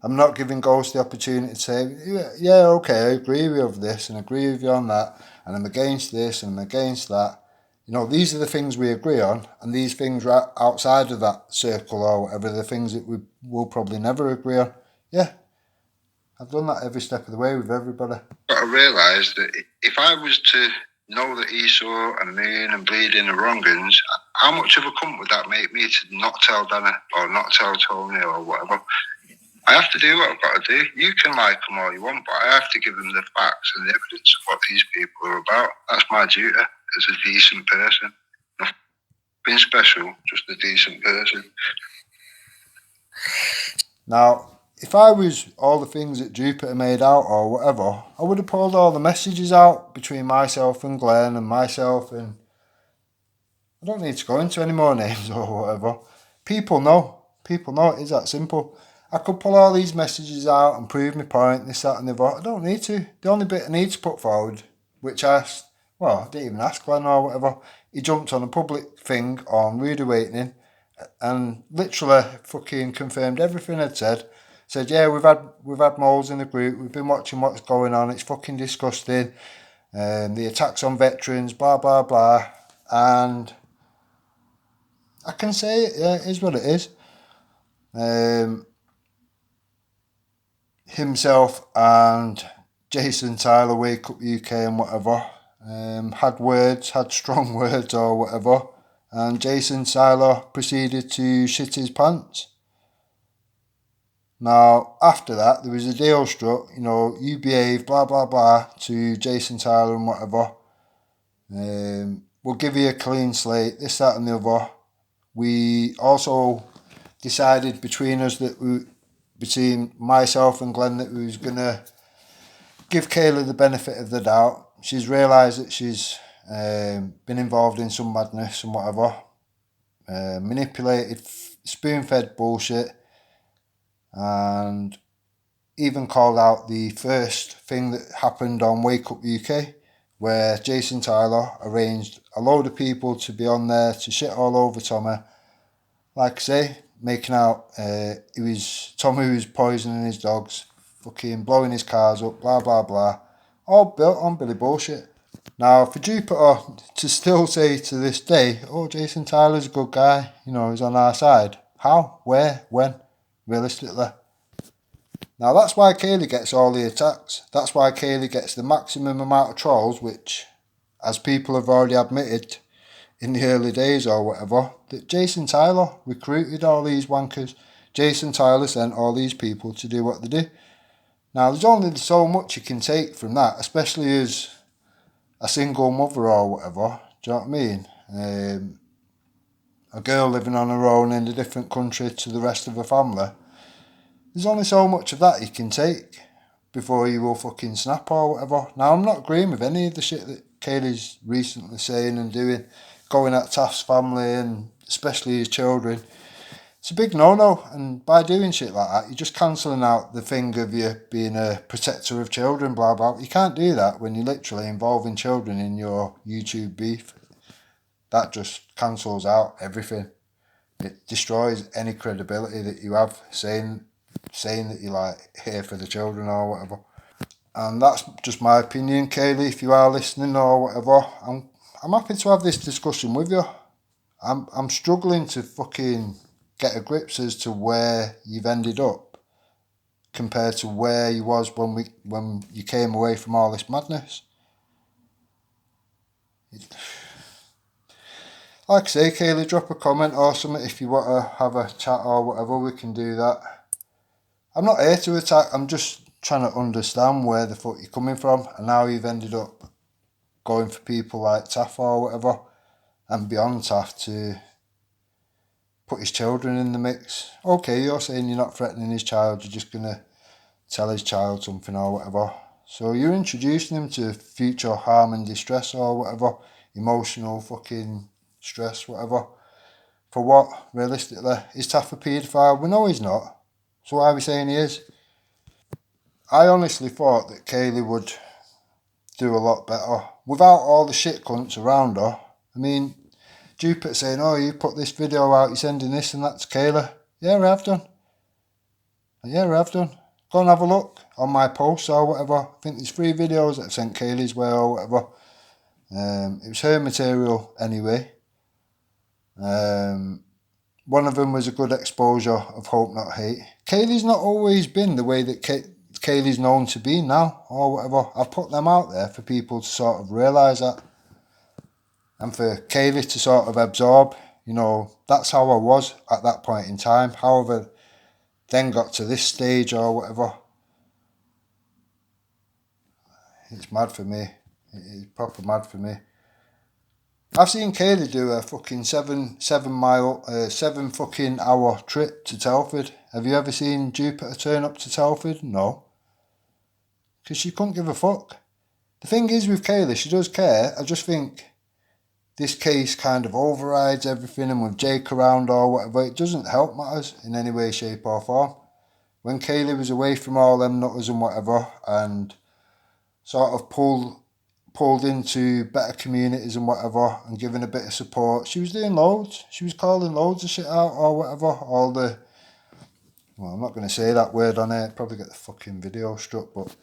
I'm not giving Ghost the opportunity to say, yeah, okay, I agree with this and agree with you on that, and I'm against this and I'm against that. These are the things we agree on, and these things right outside of that circle or whatever, the things that we will probably never agree on. Yeah, I've done that every step of the way with everybody. But I realised that if I was to know that Esau and Moon and Bleeding are wrong uns, how much of a cunt would that make me to not tell Dana or not tell Tony or whatever? I have to do what I've got to do. You can like them all you want, but I have to give them the facts and the evidence of what these people are about. That's my duty as a decent person. Nothing special, just a decent person. Now, if I was all the things that Jupiter made out or whatever, I would have pulled all the messages out between myself and Glenn and myself, and I don't need to go into any more names or whatever. People know it is that simple. I could pull all these messages out and prove my point, this, that and the other. I don't need to. The only bit I need to put forward, which I asked well, I didn't even ask Glenn or whatever. He jumped on a public thing on Rude Awakening and literally fucking confirmed everything I'd said. Said, yeah, we've had moles in the group. We've been watching what's going on. It's fucking disgusting. The attacks on veterans, blah blah blah. And I can say it. Yeah, it is what it is. Himself and Jason Tyler, Wake Up UK and whatever, had strong words or whatever, and Jason Tyler proceeded to shit his pants. Now, after that, there was a deal struck, you behave, blah, blah, blah, to Jason Tyler and whatever. We'll give you a clean slate, this, that and the other. We also decided between myself and Glenn, that we was going to give Kayla the benefit of the doubt. She's realised that she's been involved in some madness and whatever. Manipulated, spoon-fed bullshit. And even called out the first thing that happened on Wake Up UK, where Jason Tyler arranged a load of people to be on there to shit all over Tommy. Like I say, making out Tommy was poisoning his dogs, fucking blowing his cars up, blah blah blah. All built on Billy bullshit. Now, for Jupiter to still say to this day, oh, Jason Tyler's a good guy, he's on our side. How? Where? When? Realistically. Now, that's why Kaylee gets all the attacks. That's why Kaylee gets the maximum amount of trolls, which, as people have already admitted in the early days or whatever, that Jason Tyler recruited all these wankers. Jason Tyler sent all these people to do what they do. Now, there's only so much you can take from that, especially as a single mother or whatever. Do you know what I mean? A girl living on her own in a different country to the rest of her family. There's only so much of that you can take before you will fucking snap or whatever. Now, I'm not agreeing with any of the shit that Kaylee's recently saying and doing, going at Taft's family and especially his children. It's a big no-no, and by doing shit like that, you're just cancelling out the thing of you being a protector of children, blah, blah. You can't do that when you're literally involving children in your YouTube beef. That just cancels out everything. It destroys any credibility that you have saying that you're here for the children or whatever. And that's just my opinion, Kaylee. If you are listening or whatever, I'm happy to have this discussion with you. I'm struggling to fucking get a grips as to where you've ended up compared to where you was when you came away from all this madness. Like I say, Kaylee, drop a comment or something if you want to have a chat or whatever. We can do that. I'm not here to attack. I'm just trying to understand where the fuck you're coming from and how you've ended up going for people like Taff or whatever and beyond Taff to put his children in the mix. Okay, you're saying you're not threatening his child, you're just going to tell his child something or whatever. So you're introducing him to future harm and distress or whatever, emotional fucking stress, whatever. For what, realistically? Is Taff a paedophile? We know he's not. So why are we saying he is? I honestly thought that Kaylee would do a lot better without all the shit cunts around her. I mean, Jupiter saying, oh, you put this video out, you're sending this and that to Kayla. Yeah, I have done. Go and have a look on my posts or whatever. I think there's 3 videos that I've sent Kaylee's way or whatever. It was her material anyway. One of them was a good exposure of Hope Not Hate. Kaylee's not always been the way that Kaylee's known to be now or whatever. I've put them out there for people to sort of realise that. And for Kaylee to sort of absorb, that's how I was at that point in time. However, then got to this stage or whatever. It's mad for me. It is proper mad for me. I've seen Kaylee do a fucking 7 fucking hour trip to Telford. Have you ever seen Jupiter turn up to Telford? No. Because she couldn't give a fuck. The thing is with Kaylee, she does care. I just think this case kind of overrides everything, and with Jake around or whatever, it doesn't help matters in any way, shape or form. When Kaylee was away from all them nutters and whatever, and sort of pulled pulled into better communities and whatever and giving a bit of support. She was doing loads. She was calling loads of shit out or whatever. All the... Well, I'm not going to say that word on it. Probably get the fucking video struck, but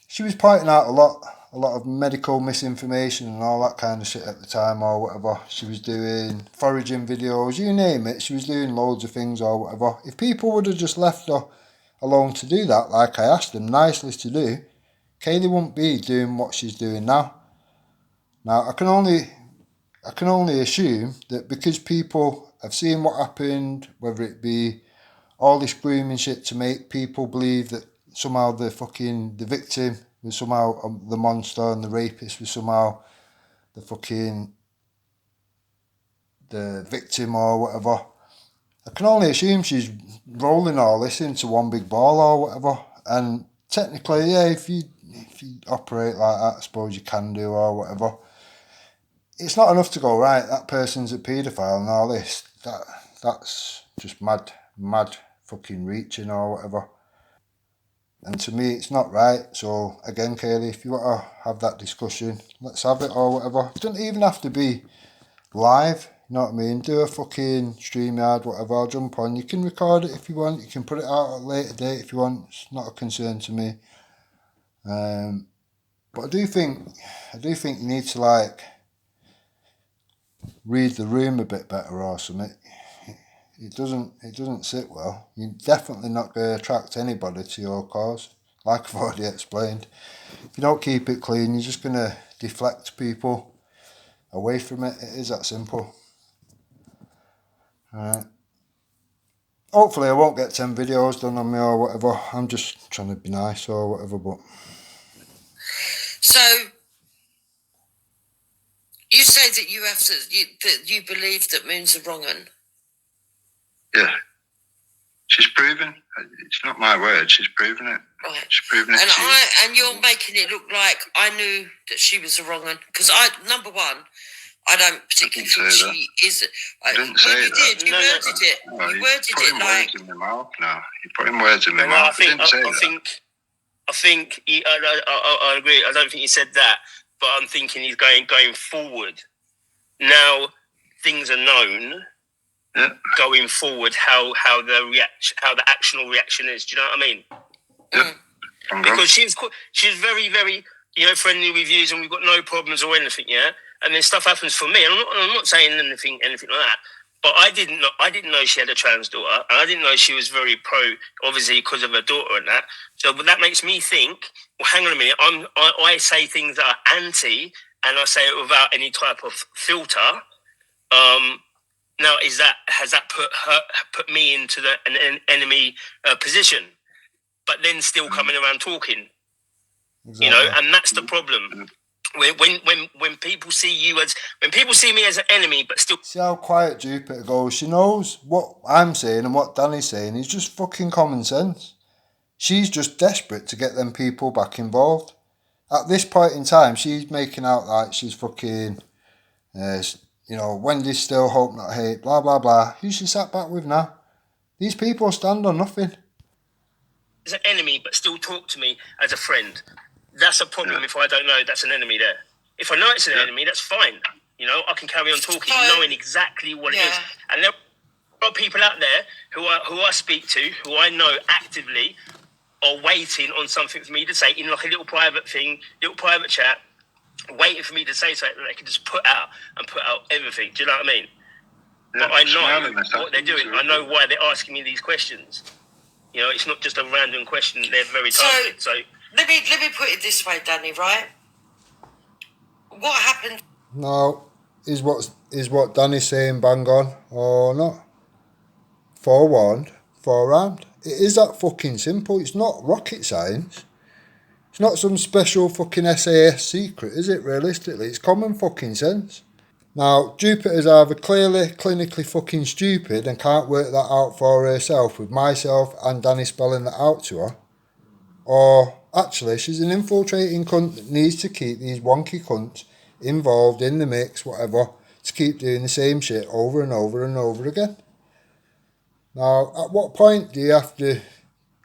she was pointing out a lot of medical misinformation and all that kind of shit at the time or whatever. She was doing foraging videos, you name it. She was doing loads of things or whatever. If people would have just left her alone to do that, like I asked them nicely to do, Kaylee wouldn't be doing what she's doing now. Now, I can only assume that because people have seen what happened, whether it be all this grooming shit to make people believe that somehow the victim was somehow the monster and the rapist was somehow the victim or whatever. I can only assume she's rolling all this into one big ball or whatever. And technically, yeah, if you operate like that, I suppose you can do or whatever. It's not enough to go, right, that person's a paedophile and all this. That's just mad fucking reaching or whatever. And to me, it's not right. So, again, Kaylee, if you want to have that discussion, let's have it or whatever. It doesn't even have to be live, you know what I mean? Do a fucking StreamYard, whatever, I'll jump on. You can record it if you want. You can put it out at a later date if you want. It's not a concern to me. But I do think you need to, like, read the room a bit better or something. It doesn't sit well. You're definitely not going to attract anybody to your cause, like I've already explained. If you don't keep it clean, you're just going to deflect people away from it. It is that simple. Alright. Hopefully I won't get 10 videos done on me or whatever. I'm just trying to be nice or whatever, but... So, you say that you believe that Moon's a wrong un? Yeah. She's proven. It's not my word. She's proven it. Right. She's proven it. And you're making it look like I knew that she was a wrong un. Because number one, I don't particularly think she is. I didn't say that. You worded it. No, you worded it like. Words in my mouth now. You're putting words in my mouth. I think I agree. I don't think he said that, but I'm thinking he's going forward. Now things are known. Yeah. Going forward, how the actual reaction is. Do you know what I mean? Yeah. Because she's very, very, friendly with you, and we've got no problems or anything. Yeah, and then stuff happens for me, and I'm not saying anything like that. But I didn't know she had a trans daughter, and I didn't know she was very pro, obviously because of her daughter and that. So, but that makes me think. Well, hang on a minute. I say things that are anti, and I say it without any type of filter. Now, has that put me into an enemy position? But then still coming around talking, Exactly. and that's the problem. When people see me as an enemy, but still See how quiet Jupiter goes. She knows what I'm saying and what Danny's saying is just fucking common sense. She's just desperate to get them people back involved. At this point in time, she's making out like she's fucking. Wendy's still hope not hate, blah, blah, blah. Who's she sat back with now? These people stand on nothing. As an enemy, but still talk to me as a friend. That's a problem if I don't know that's an enemy there. If I know it's an enemy, that's fine. I can carry on talking, knowing exactly what it is. And there are people out there who I speak to, who I know actively are waiting on something for me to say in like a little private chat, waiting for me to say something that they can just put out everything. Do you know what I mean? Yeah, but I know what they're doing. I know why they're asking me these questions. It's not just a random question. They're very targeted. So let me put it this way, Danny. Right? What happened? Now, is what Danny's saying bang on or not? Forewarned, forearmed. It is that fucking simple. It's not rocket science. It's not some special fucking SAS secret, is it, realistically? It's common fucking sense. Now, Jupiter's either clearly clinically fucking stupid and can't work that out for herself with myself and Danny spelling that out to her, or actually she's an infiltrating cunt that needs to keep these wonky cunts involved in the mix, whatever, to keep doing the same shit over and over and over again. Now, at what point do you have to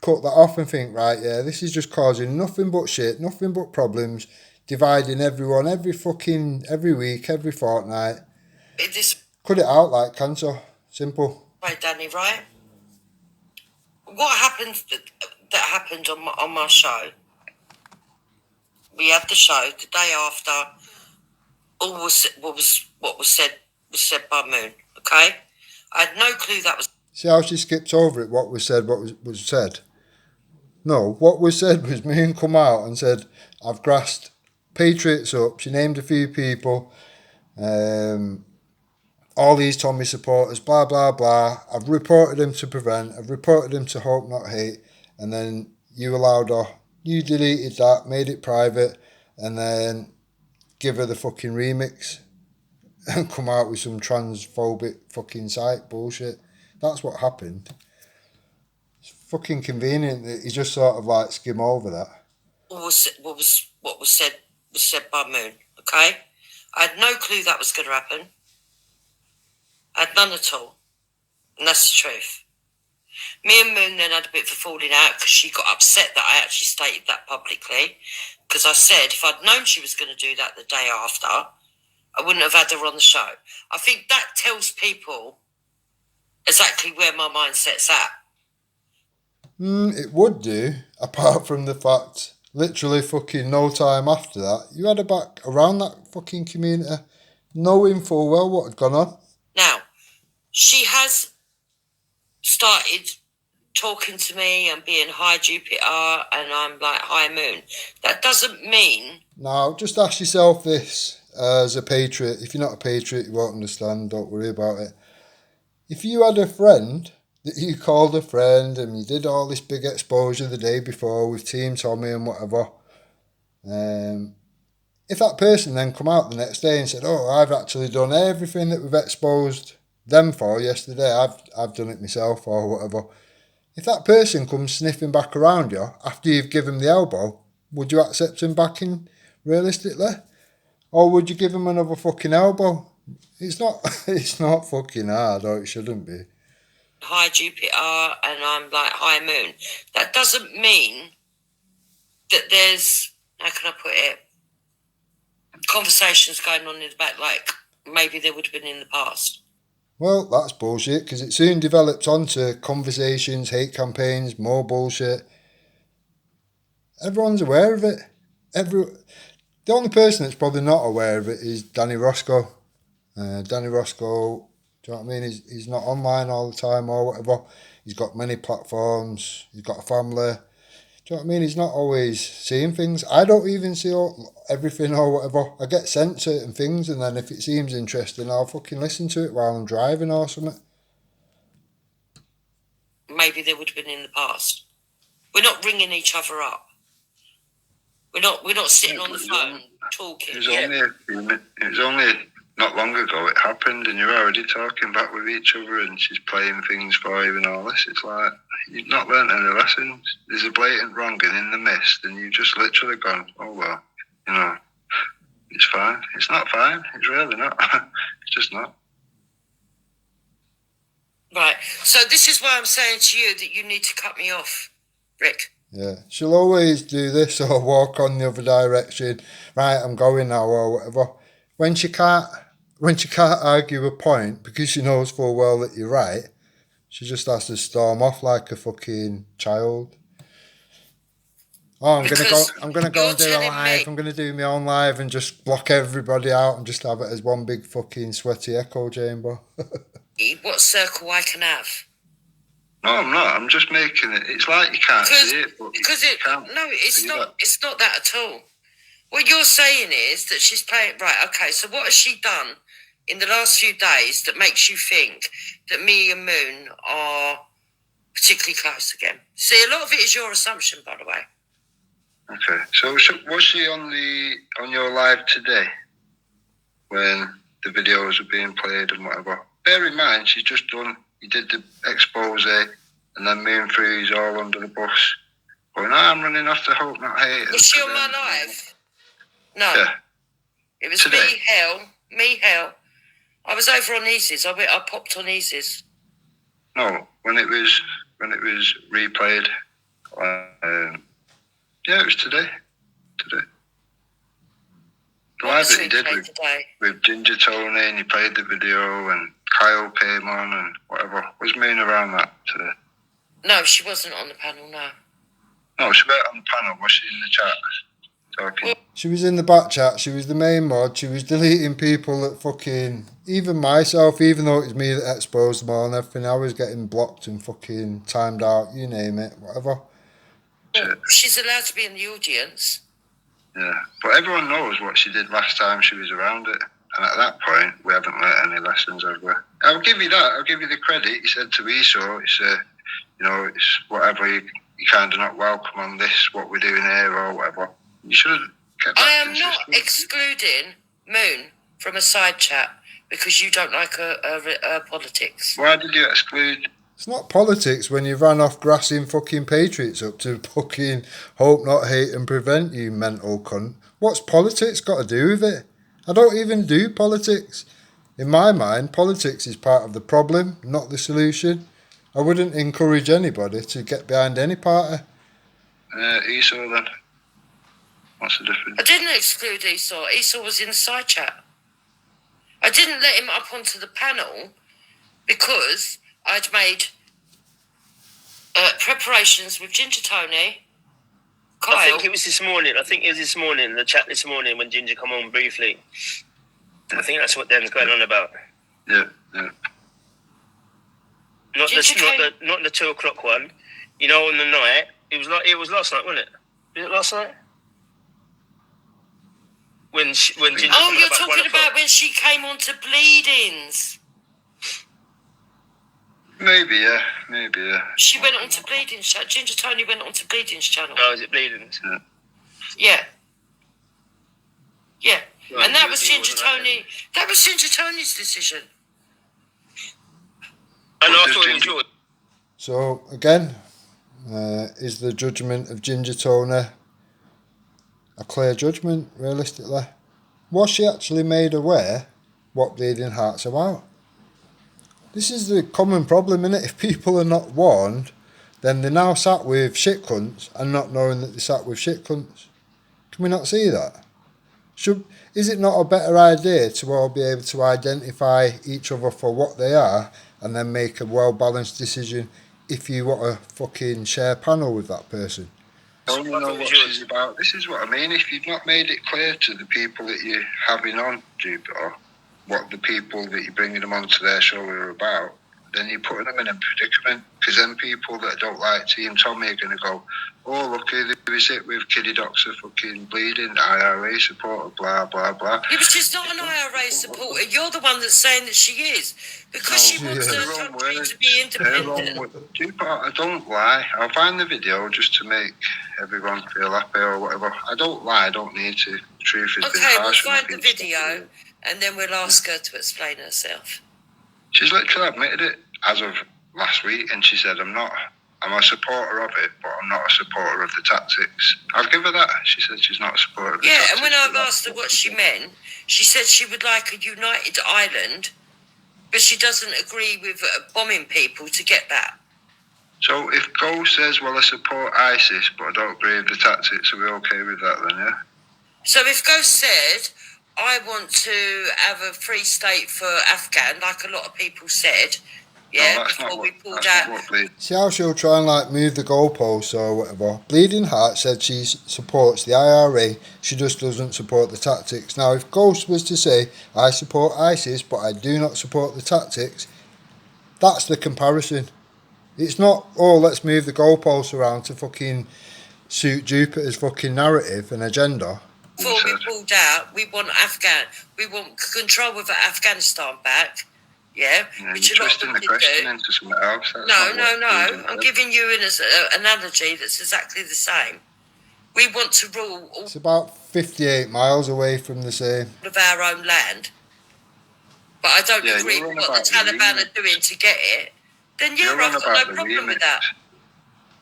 cut that off and think, right, yeah, this is just causing nothing but shit, nothing but problems. dividing everyone every week, every fortnight. This Cut it out like cancer. Simple. right, Danny, right? What happened that happened on my show? We had the show the day after. All what was said by Moon. Okay, I had no clue that was. See how she skips over it? What was said? What was said? No, what was said was Moon come out and said, "I've grassed Patriots up." She named a few people. All these Tommy supporters, blah, blah, blah. I've reported him to Prevent. I've reported him to Hope Not Hate. And then you allowed her. You deleted that, made it private, and then give her the fucking remix and come out with some transphobic fucking site bullshit. That's what happened. It's fucking convenient that you just sort of like skim over that. What was said by Moon. Okay, I had no clue that was going to happen. I had none at all, and that's the truth. Me and Moon then had a bit of a falling out because she got upset that I actually stated that publicly. Because I said if I'd known she was going to do that the day after, I wouldn't have had her on the show. I think that tells people exactly where my mindset's at. It would do, apart from the fact, literally fucking no time after that, you had her back around that fucking community, knowing full well what had gone on. Now, she has started talking to me and being hi Jupiter, and I'm like hi Moon. That doesn't mean. Now, just ask yourself this as a patriot. If you're not a patriot, you won't understand. Don't worry about it. If you had a friend that you called a friend and you did all this big exposure the day before with Team Tommy and whatever, if that person then come out the next day and said, "Oh, I've actually done everything that we've exposed them for yesterday. I've done it myself," or whatever. If that person comes sniffing back around you after you've given him the elbow, would you accept him back in realistically? Or would you give him another fucking elbow? It's not fucking hard, or it shouldn't be. Hi Jupiter, and I'm like hi Moon. That doesn't mean that there's, how can I put it, conversations going on in the back like maybe there would have been in the past. Well, that's bullshit, because it soon developed onto conversations, hate campaigns, more bullshit. Everyone's aware of it. The only person that's probably not aware of it is Danny Roscoe. Danny Roscoe, do you know what I mean? He's not online all the time or whatever. He's got many platforms. He's got a family. Do you know what I mean? He's not always seeing things. I don't even see everything or whatever. I get sent certain things, and then if it seems interesting, I'll fucking listen to it while I'm driving or something. Maybe there would have been in the past. We're not ringing each other up. We're not sitting on the phone talking. It was only not long ago it happened, and you're already talking back with each other, and she's playing things for you and all this. It's like you've not learnt any lessons. There's a blatant wrong and in the mist, and you've just literally gone, "Oh well, it's fine." It's not fine. It's really not. It's just not. Right. So this is why I'm saying to you that you need to cut me off, Rick. Yeah, she'll always do this or walk on the other direction. Right, I'm going now or whatever. When she can't argue a point because she knows full well that you're right, she just has to storm off like a fucking child. Oh, I'm gonna go and do a live. I'm gonna do my own live and just block everybody out and just have it as one big fucking sweaty echo chamber. What circle I can have? No, I'm not. I'm just making it. It's like you can't see it. It's not. It's not that at all. What you're saying is that she's playing right. Okay, so what has she done in the last few days that makes you think that me and Moon are particularly close again? See, a lot of it is your assumption, by the way. Okay, so was she on your live today when the videos were being played and whatever? Bear in mind, she's just done. He did the expose, and then me and Free's all under the bus. Going, I'm running off to Hope Not Hate. Was she on my live? No. Yeah. It was today. Me, hell. I was over on Easy's. I popped on Easy's. No, when it was replayed. Yeah, it was today. live that he did with Ginger Tony, and he played the video, and Kyle came on, and whatever. Was Moon around that today? No, she wasn't on the panel, no. No, she wasn't on the panel. Was she in the chat talking? She was in the back chat. She was the main mod. She was deleting people that fucking... Even myself, even though it was me that exposed them all and everything, I was getting blocked and fucking timed out, you name it, whatever. Well, she's allowed to be in the audience. Yeah, but everyone knows what she did last time she was around it. And at that point, we haven't learnt any lessons, have we? I'll give you that. I'll give you the credit. He said to Esau, it's it's whatever, you're kind of not welcome on this, what we're doing here or whatever. You should have kept that I am consistent. not excluding Moon from a side chat because you don't like her politics. Why did you exclude? It's not politics when you ran off grassing fucking Patriots up to fucking hope, not hate and prevent, you mental cunt. What's politics got to do with it? I don't even do politics. In my mind, politics is part of the problem, not the solution. I wouldn't encourage anybody to get behind any party. Esau then? What's the difference? I didn't exclude Esau. Esau was in the side chat. I didn't let him up onto the panel because I'd made preparations with Ginger Tony, Kyle. I think it was this morning. The chat this morning when Ginger come on briefly. I think that's what Dan's going on about. Yeah. Not the 2 o'clock one. You know, on the night. It was last night, wasn't it? Was it last night? When Ginger. Oh, you're talking about when she came on to Bleedings. Maybe, yeah. She went on to Bleedings channel. Ginger Tony went on to Bleedings channel. Oh, is it Bleedings? Yeah. Right, And that was Ginger Tony. That was Ginger Tony's decision. I know, I thought it was yours. So, again, is the judgment of Ginger Tony a clear judgment, realistically? Was she actually made aware what Bleeding Heart's about? This is the common problem, innit? If people are not warned, then they're now sat with shit cunts and not knowing that they sat with shit cunts. Can we not see that? Is it not a better idea to all be able to identify each other for what they are and then make a well-balanced decision if you want to fucking share panel with that person? I don't know what she's about. This is what I mean. If you've not made it clear to the people that you're having on, Jupiter, what the people that you're bringing them onto their show are about, then you're putting them in a predicament. Because then people that don't like Team Tommy are going to go, oh, look, who is it with Kiddie Doctor fucking Bleeding, IRA supporter, blah, blah, blah. Yeah, but she's not an IRA supporter. You're the one that's saying that she is. Because she wants the country to be independent. Jupiter, I don't lie. I'll find the video just to make everyone feel happy or whatever. I don't lie. I don't need to. The truth has been harsh. Okay, we'll find the video and then we'll ask her to explain herself. She's literally admitted it as of last week, and she said, I'm a supporter of it, but I'm not a supporter of the tactics. I'll give her that. She said she's not a supporter of the tactics. Yeah, and when I've asked her what she meant, she said she would like a united Ireland, but she doesn't agree with bombing people to get that. So if Ghost says, well, I support ISIS, but I don't agree with the tactics, are we okay with that then, yeah? So if Ghost said, I want to have a free state for Afghan, like a lot of people said, before we pulled out. See how she'll try and move the goalposts or whatever. Bleeding Heart said she supports the IRA, she just doesn't support the tactics. Now if Ghost was to say, I support ISIS but I do not support the tactics, that's the comparison. It's not, oh, let's move the goalposts around to fucking suit Jupiter's fucking narrative and agenda. Before we pulled out, we want control of Afghanistan back. Yeah, which a lot of people do. Into something else. No. I'm giving you an analogy that's exactly the same. We want to rule all It's about 58 miles away from the same. of our own land. But I don't agree with what the Taliban are doing to get it. Then I've got no problem with that.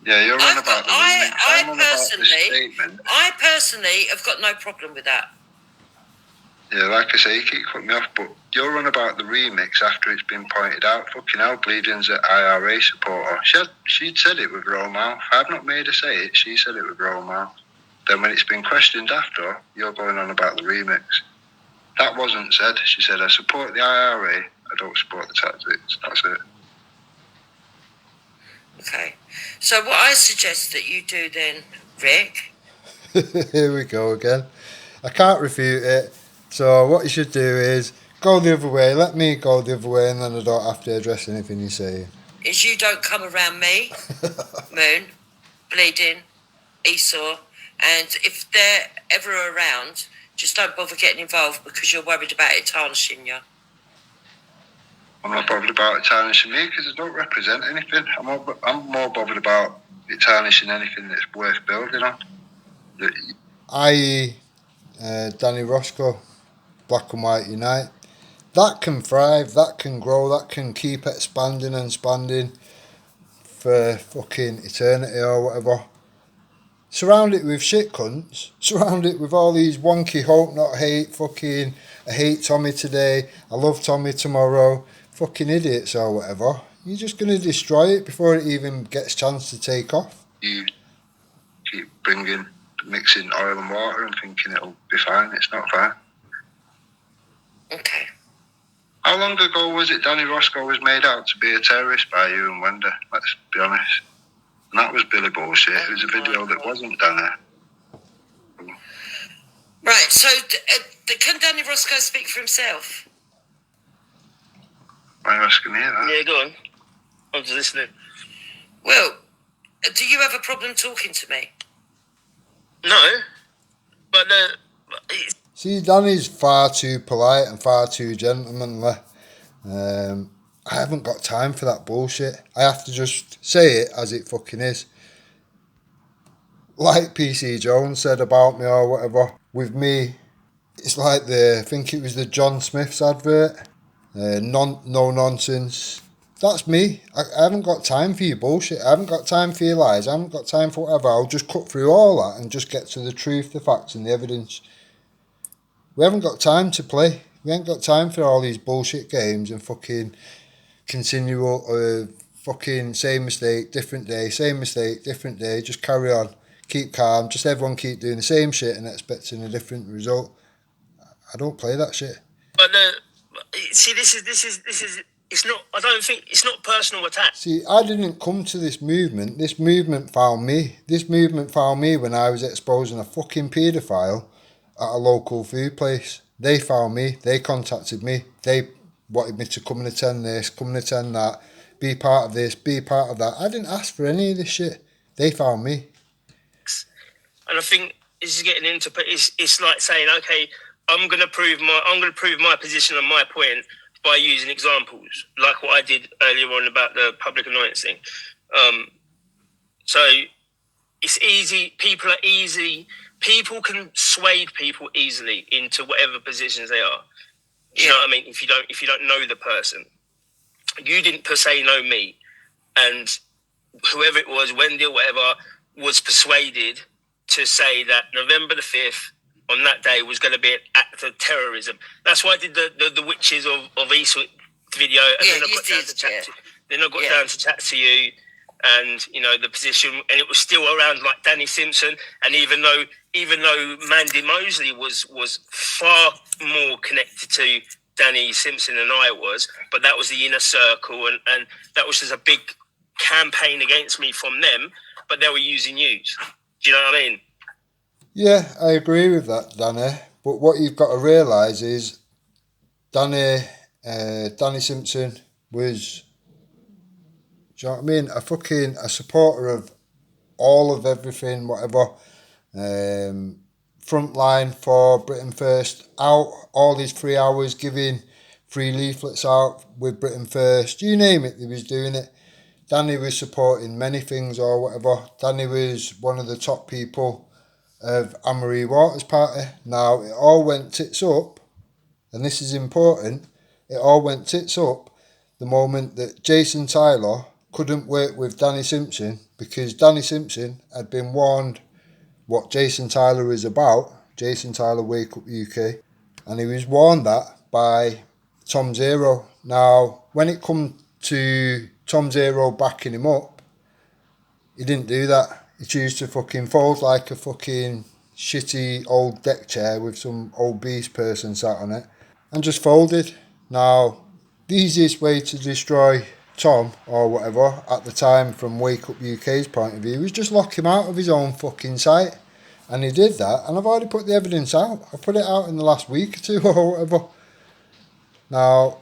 Yeah, you're on about the I personally have got no problem with that. Yeah, like I say, you keep cutting me off, but you're on about the remix after it's been pointed out. Fucking hell, Bleeding's an IRA supporter. She'd said it with raw mouth. I've not made her say it. She said it with raw mouth. Then when it's been questioned after, you're going on about the remix. That wasn't said. She said, I support the IRA, I don't support the tactics. That's it. Okay. So what I suggest that you do then, Rick... Here we go again. I can't refute it. So what you should do is go the other way. Let me go the other way, and then I don't have to address anything you say. is you don't come around me, Moon, Bleeding, Esau, and if they're ever around, just don't bother getting involved because you're worried about it tarnishing you. I'm not bothered about it tarnishing me because I don't represent anything. I'm more bothered about it tarnishing anything that's worth building on. I.e. Danny Roscoe, Black and White Unite. That can thrive, that can grow, that can keep expanding and expanding for fucking eternity or whatever. Surround it with shit cunts. Surround it with all these wonky hope not hate fucking I hate Tommy today, I love Tommy tomorrow, fucking idiots or whatever. You're just going to destroy it before it even gets a chance to take off. You keep mixing oil and water and thinking it'll be fine. It's not fine. Okay. How long ago was it Danny Roscoe was made out to be a terrorist by you and Wenda? Let's be honest. And that was Billy bullshit. It was a video that wasn't Danny. Right, so can Danny Roscoe speak for himself? Why are you asking me that? Yeah, go on. I'm just listening. Well, do you have a problem talking to me? No, but See, Danny's far too polite and far too gentlemanly. I haven't got time for that bullshit. I have to just say it as it fucking is. Like PC Jones said about me or whatever, with me, it's like I think it was the John Smith's advert. No nonsense. That's me. I haven't got time for your bullshit. I haven't got time for your lies. I haven't got time for whatever. I'll just cut through all that and just get to the truth, the facts and the evidence. We haven't got time to play. We ain't got time for all these bullshit games and fucking continual fucking same mistake, different day, same mistake, different day. Just carry on. Keep calm. Just everyone keep doing the same shit and expecting a different result. I don't play that shit. But see, this is. It's not. I don't think it's not personal attack. See, I didn't come to this movement. This movement found me. This movement found me when I was exposing a fucking paedophile at a local food place. They found me. They contacted me. They wanted me to come and attend this, come and attend that, be part of this, be part of that. I didn't ask for any of this shit. They found me. And I think this is getting into. But it's like saying, okay, I'm going to prove my position and my point by using examples, like what I did earlier on about the public annoyance thing. So it's easy. People are easy. People can sway people easily into whatever positions they are. Do you know what I mean? If you don't know the person, you didn't per se know me, and whoever it was, Wendy or whatever, was persuaded to say that November the 5th on that day was going to be an act of terrorism. That's why I did the witches of Eastwick video, and then I got down to chat. Then I got down to chat to you, and you know the position, and it was still around like Danny Simpson, and even though Mandy Mosley was far more connected to Danny Simpson than I was, but that was the inner circle, and that was just a big campaign against me from them, but they were using you. Do you know what I mean? Yeah, I agree with that, Danny. But what you've got to realise is Danny Simpson was, do you know what I mean? A supporter of all of everything, whatever. Frontline for Britain First, out all these 3 hours, giving free leaflets out with Britain First. You name it, he was doing it. Danny was supporting many things or whatever. Danny was one of the top people of Anne-Marie Waters' party. Now, it all went tits up, and this is important, it all went tits up the moment that Jason Tyler couldn't work with Danny Simpson because Danny Simpson had been warned what Jason Tyler is about, Jason Tyler Wake Up UK, and he was warned that by Tom Zero. Now, when it come to Tom Zero backing him up, he didn't do that. He chose to fucking fold like a fucking shitty old deck chair with some obese person sat on it and just folded. Now, the easiest way to destroy Tom or whatever at the time from Wake Up UK's point of view was just lock him out of his own fucking site. And he did that, and I've already put the evidence out. I put it out in the last week or two or whatever. Now,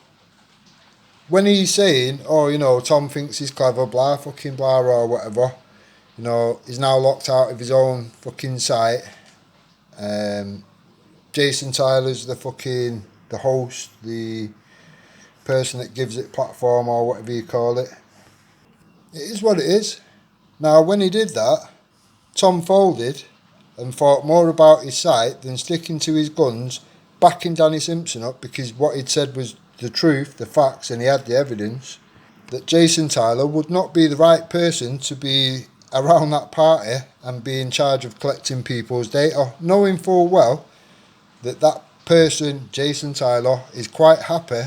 when he's saying, oh, you know, Tom thinks he's clever, blah, fucking blah, or whatever, you know, he's now locked out of his own fucking site. Jason Tyler's the host, the person that gives it platform or whatever you call it. It is what it is. Now, when he did that, Tom folded and thought more about his site than sticking to his guns, backing Danny Simpson up because what he'd said was the truth, the facts, and he had the evidence, that Jason Tyler would not be the right person to be around that party and be in charge of collecting people's data, knowing full well that that person, Jason Tyler, is quite happy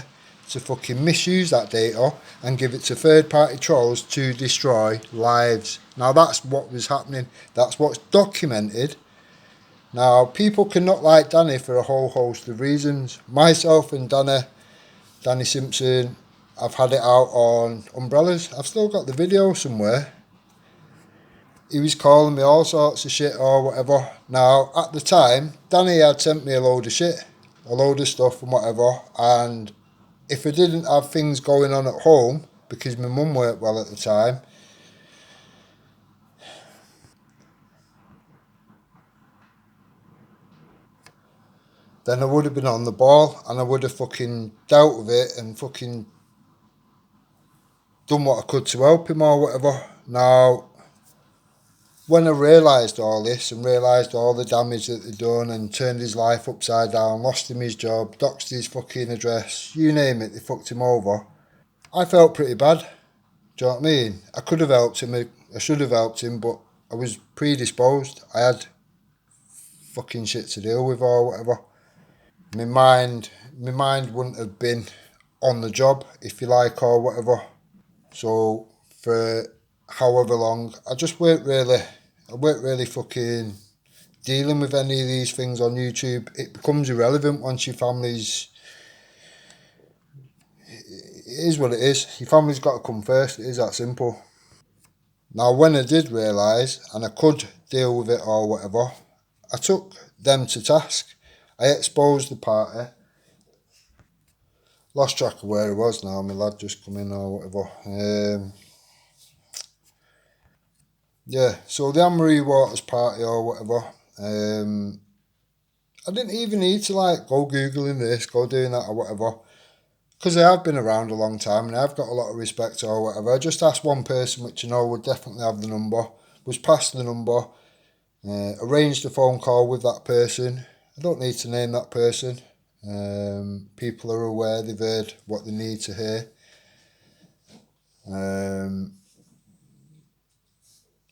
to fucking misuse that data and give it to third-party trolls to destroy lives. Now, that's what was happening. That's what's documented. Now, people cannot like Danny for a whole host of reasons. Myself and Danny Simpson, I've had it out on umbrellas. I've still got the video somewhere. He was calling me all sorts of shit or whatever. Now, at the time, Danny had sent me a load of shit, a load of stuff and whatever, and if I didn't have things going on at home, because my mum weren't well at the time, then I would have been on the ball and I would have fucking dealt with it and fucking done what I could to help him or whatever. Now, when I realised all this and realised all the damage that they'd done and turned his life upside down, lost him his job, doxed his fucking address, you name it, they fucked him over, I felt pretty bad. Do you know what I mean? I could have helped him, I should have helped him, but I was predisposed. I had fucking shit to deal with or whatever. My mind wouldn't have been on the job, if you like, or whatever. So for however long, I weren't really fucking dealing with any of these things on YouTube. It becomes irrelevant once your family's... It is what it is. Your family's got to come first. It is that simple. Now, when I did realise, and I could deal with it or whatever, I took them to task. I exposed the party. Lost track of where I was now. My lad just come in or whatever. Yeah, so the Anne-Marie Waters party or whatever. I didn't even need to like go Googling this, go doing that or whatever. Because I have been around a long time and I've got a lot of respect or whatever. I just asked one person, which I know would definitely have the number, was passed the number, arranged a phone call with that person. I don't need to name that person. People are aware, they've heard what they need to hear.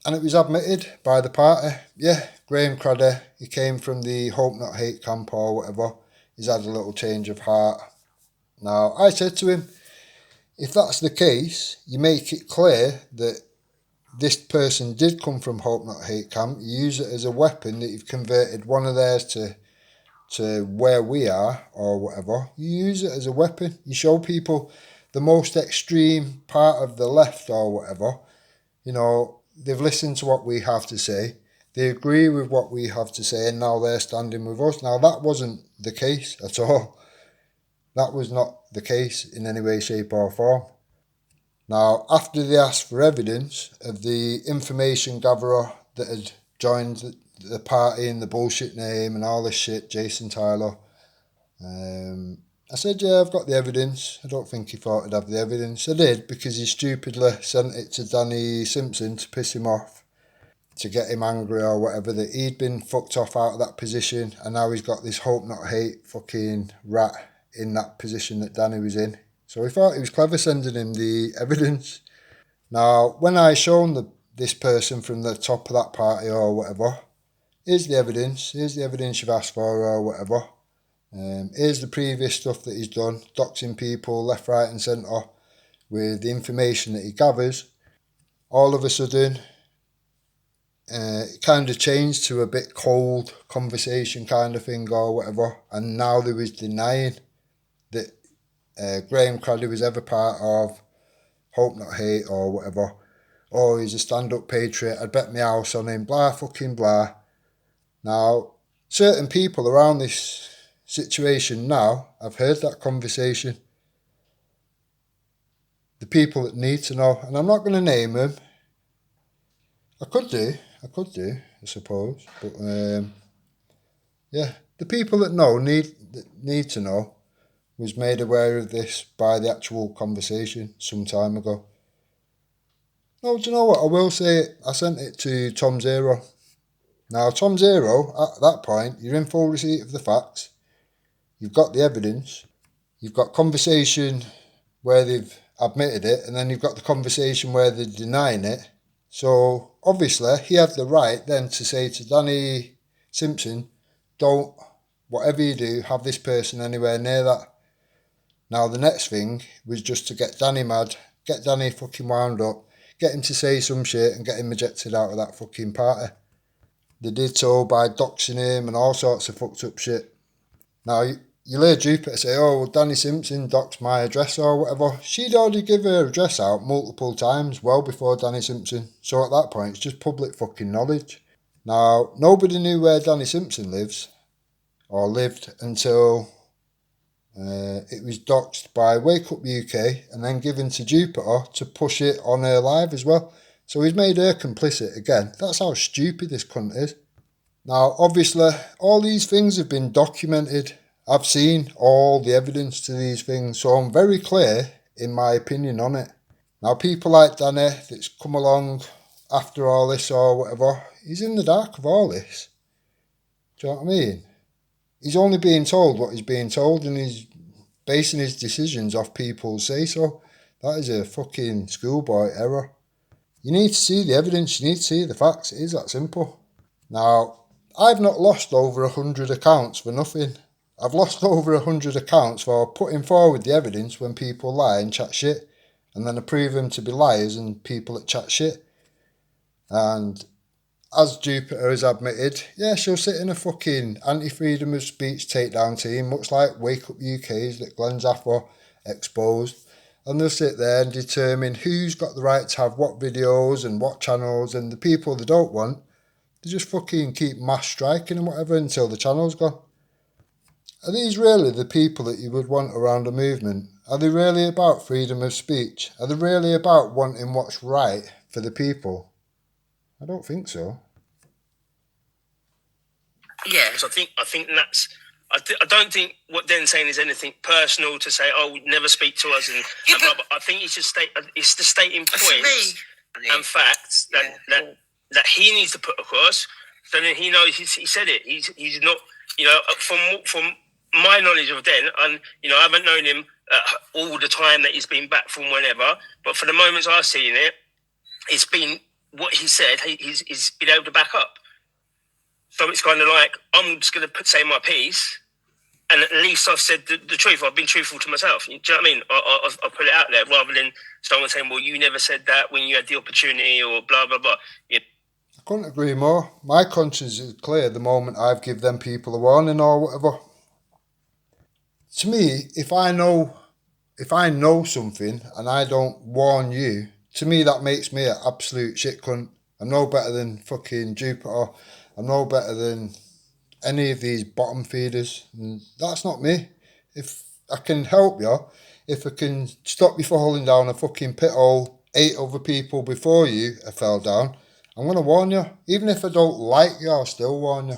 And it was admitted by the party. Yeah, Graham Craddy, he came from the Hope Not Hate camp or whatever. He's had a little change of heart. Now, I said to him, if that's the case, you make it clear that this person did come from Hope Not Hate camp. You use it as a weapon that you've converted one of theirs to where we are or whatever. You use it as a weapon. You show people the most extreme part of the left or whatever. You know, they've listened to what we have to say. They agree with what we have to say and now they're standing with us. Now, that wasn't the case at all. That was not the case in any way, shape or form. Now, after they asked for evidence of the information gatherer that had joined the party in the bullshit name and all this shit, Jason Tyler, I said, yeah, I've got the evidence. I don't think he thought I'd have the evidence. I did, because he stupidly sent it to Danny Simpson to piss him off, to get him angry or whatever, that he'd been fucked off out of that position and now he's got this Hope Not Hate fucking rat in that position that Danny was in. So he thought he was clever sending him the evidence. Now, when I shown this person from the top of that party or whatever, here's the evidence you've asked for or whatever. Here's the previous stuff that he's done, doxing people left, right and centre with the information that he gathers. All of a sudden, it kind of changed to a bit cold conversation kind of thing or whatever, and now they was denying that Graham Craddy was ever part of Hope Not Hate or whatever. Oh, he's a stand-up patriot, I'd bet my house on him, blah fucking blah. Now, certain people around this situation now, I've heard that conversation. The people that need to know, and I'm not going to name them. I could do, I suppose. But, yeah, the people that need to know, was made aware of this by the actual conversation some time ago. No, do you know what? I will say I sent it to Tom Zero. Now, Tom Zero, at that point, you're in full receipt of the facts. You've got the evidence. You've got conversation where they've admitted it, and then you've got the conversation where they're denying it. So, obviously, he had the right then to say to Danny Simpson, don't, whatever you do, have this person anywhere near that. Now, the next thing was just to get Danny mad, get Danny fucking wound up, get him to say some shit and get him ejected out of that fucking party. They did so by doxing him and all sorts of fucked up shit. Now, you'll hear Jupiter say, oh, well, Danny Simpson doxed my address or whatever. She'd already give her address out multiple times, well before Danny Simpson. So at that point, it's just public fucking knowledge. Now, nobody knew where Danny Simpson lives, or lived, until it was doxed by Wake Up UK and then given to Jupiter to push it on her live as well. So he's made her complicit again. That's how stupid this cunt is. Now, obviously, all these things have been documented. I've seen all the evidence to these things, so I'm very clear in my opinion on it. Now, people like Danny that's come along after all this or whatever, he's in the dark of all this. Do you know what I mean? He's only being told what he's being told, and he's basing his decisions off people's say-so. That is a fucking schoolboy error. You need to see the evidence, you need to see the facts. It is that simple. Now, I've not lost over 100 accounts for nothing. I've lost over 100 accounts for putting forward the evidence when people lie and chat shit, and then I prove them to be liars and people that chat shit. And as Jupiter has admitted, yeah, she'll sit in a fucking anti-freedom of speech takedown team, much like Wake Up UK's that Glenn Zaffa exposed. And they'll sit there and determine who's got the right to have what videos and what channels, and the people they don't want, they just fucking keep mass striking and whatever until the channel's gone. Are these really the people that you would want around a movement? Are they really about freedom of speech? Are they really about wanting what's right for the people? I don't think so. Yeah. So I think that's. I don't think what Den's saying is anything personal to say, oh, never speak to us. And blah, blah. I think it's just it's the stating points and facts that he needs to put across. So then he knows he said it. He's not, from my knowledge of Den, and I haven't known him all the time that he's been back from whenever, but for the moments I've seen it, it's been what he said. He's been able to back up. So it's kind of like, I'm just going to say my piece, and at least I've said the truth. I've been truthful to myself. Do you know what I mean? I put it out there rather than someone saying, well, you never said that when you had the opportunity, or blah, blah, blah. Yeah. I couldn't agree more. My conscience is clear the moment I've given them people a warning or whatever. To me, if I know something and I don't warn you, to me that makes me an absolute shit cunt. I'm no better than fucking Jupiter. I'm no better than any of these bottom feeders. And that's not me. If I can help you, if I can stop you falling down a fucking pit hole 8 other people before you fell down, I'm going to warn you. Even if I don't like you, I'll still warn you.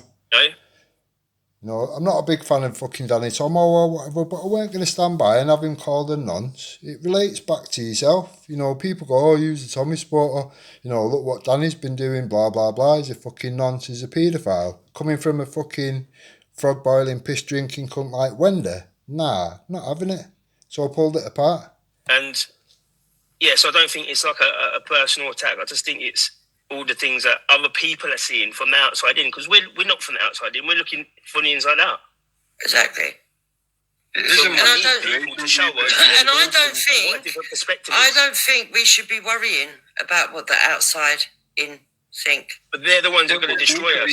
No? I'm not a big fan of fucking Danny Tomo or whatever, but I weren't going to stand by and have him called a nonce. It relates back to yourself. People go, oh, use the Tommy supporter. Look what Danny's been doing, blah, blah, blah. He's a fucking nonce, he's a paedophile. Coming from a fucking frog-boiling, piss-drinking cunt like Wendy. Nah, not having it. So I pulled it apart. And, yeah, so I don't think it's like a personal attack. I just think it's all the things that other people are seeing from the outside in, because we're not from the outside in, we're looking from the inside out. Exactly. And I don't think we should be worrying about what the outside in think. But they're the ones who are going to destroy us.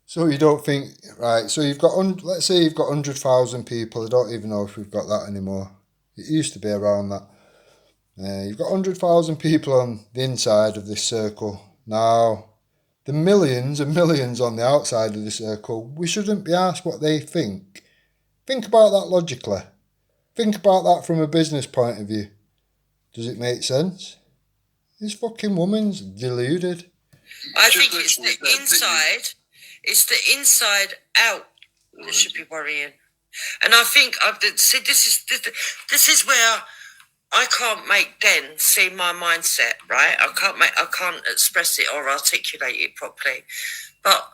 So you don't think, right, so you've got, let's say you've got 100,000 people. I don't even know if we've got that anymore. It used to be around that. You've got 100,000 people on the inside of this circle. Now, the millions and millions on the outside of the circle, we shouldn't be asked what they think. Think about that logically. Think about that from a business point of view. Does it make sense? This fucking woman's deluded. I think it's the inside. It's the inside out that should be worrying. And I think see this is where I can't make Den see my mindset, right? I can't express it or articulate it properly. But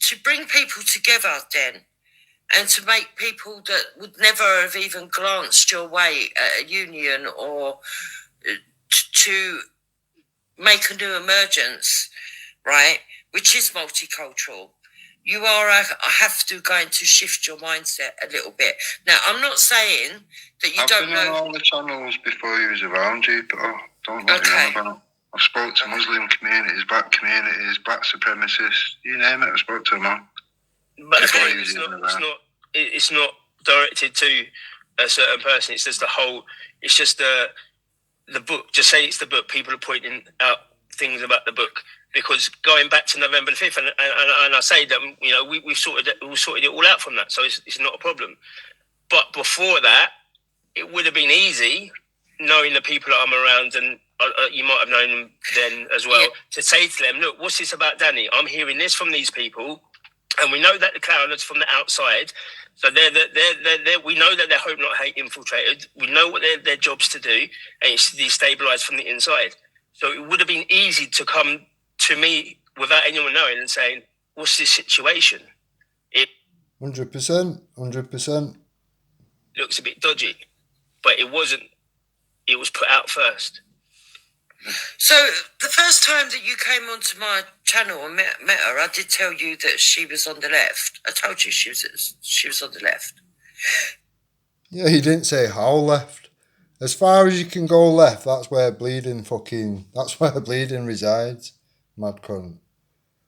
to bring people together, Den, and to make people that would never have even glanced your way at a union or to make a new emergence, right, which is multicultural, you are have to going to shift your mindset a little bit. Now, I'm not saying that you don't know. I've been on all the channels before you was around, you, but don't know what you're on about. I've spoke to Muslim communities, black supremacists, you name it, I've spoke to them all. But again, it's not directed to a certain person. It's just it's just the book. Just say it's the book. People are pointing out things about the book. Because going back to November the 5th, and I say that, you know, we sorted it all out from that, so it's not a problem. But before that, it would have been easy, knowing the people that I'm around, and you might have known them then as well, to say to them, look, what's this about Danny? I'm hearing this from these people, and we know that the clowners from the outside, so we know that they're hope not hate infiltrated. We know what their job's to do, and it's to destabilise from the inside. So it would have been easy to come to me without anyone knowing and saying, what's this situation? It 100%. Looks a bit dodgy, but it wasn't. It was put out first. So the first time that you came onto my channel and met her, I did tell you that she was on the left. I told you she was on the left. Yeah, he didn't say how left. As far as you can go left, that's where bleeding resides. Mad cunt.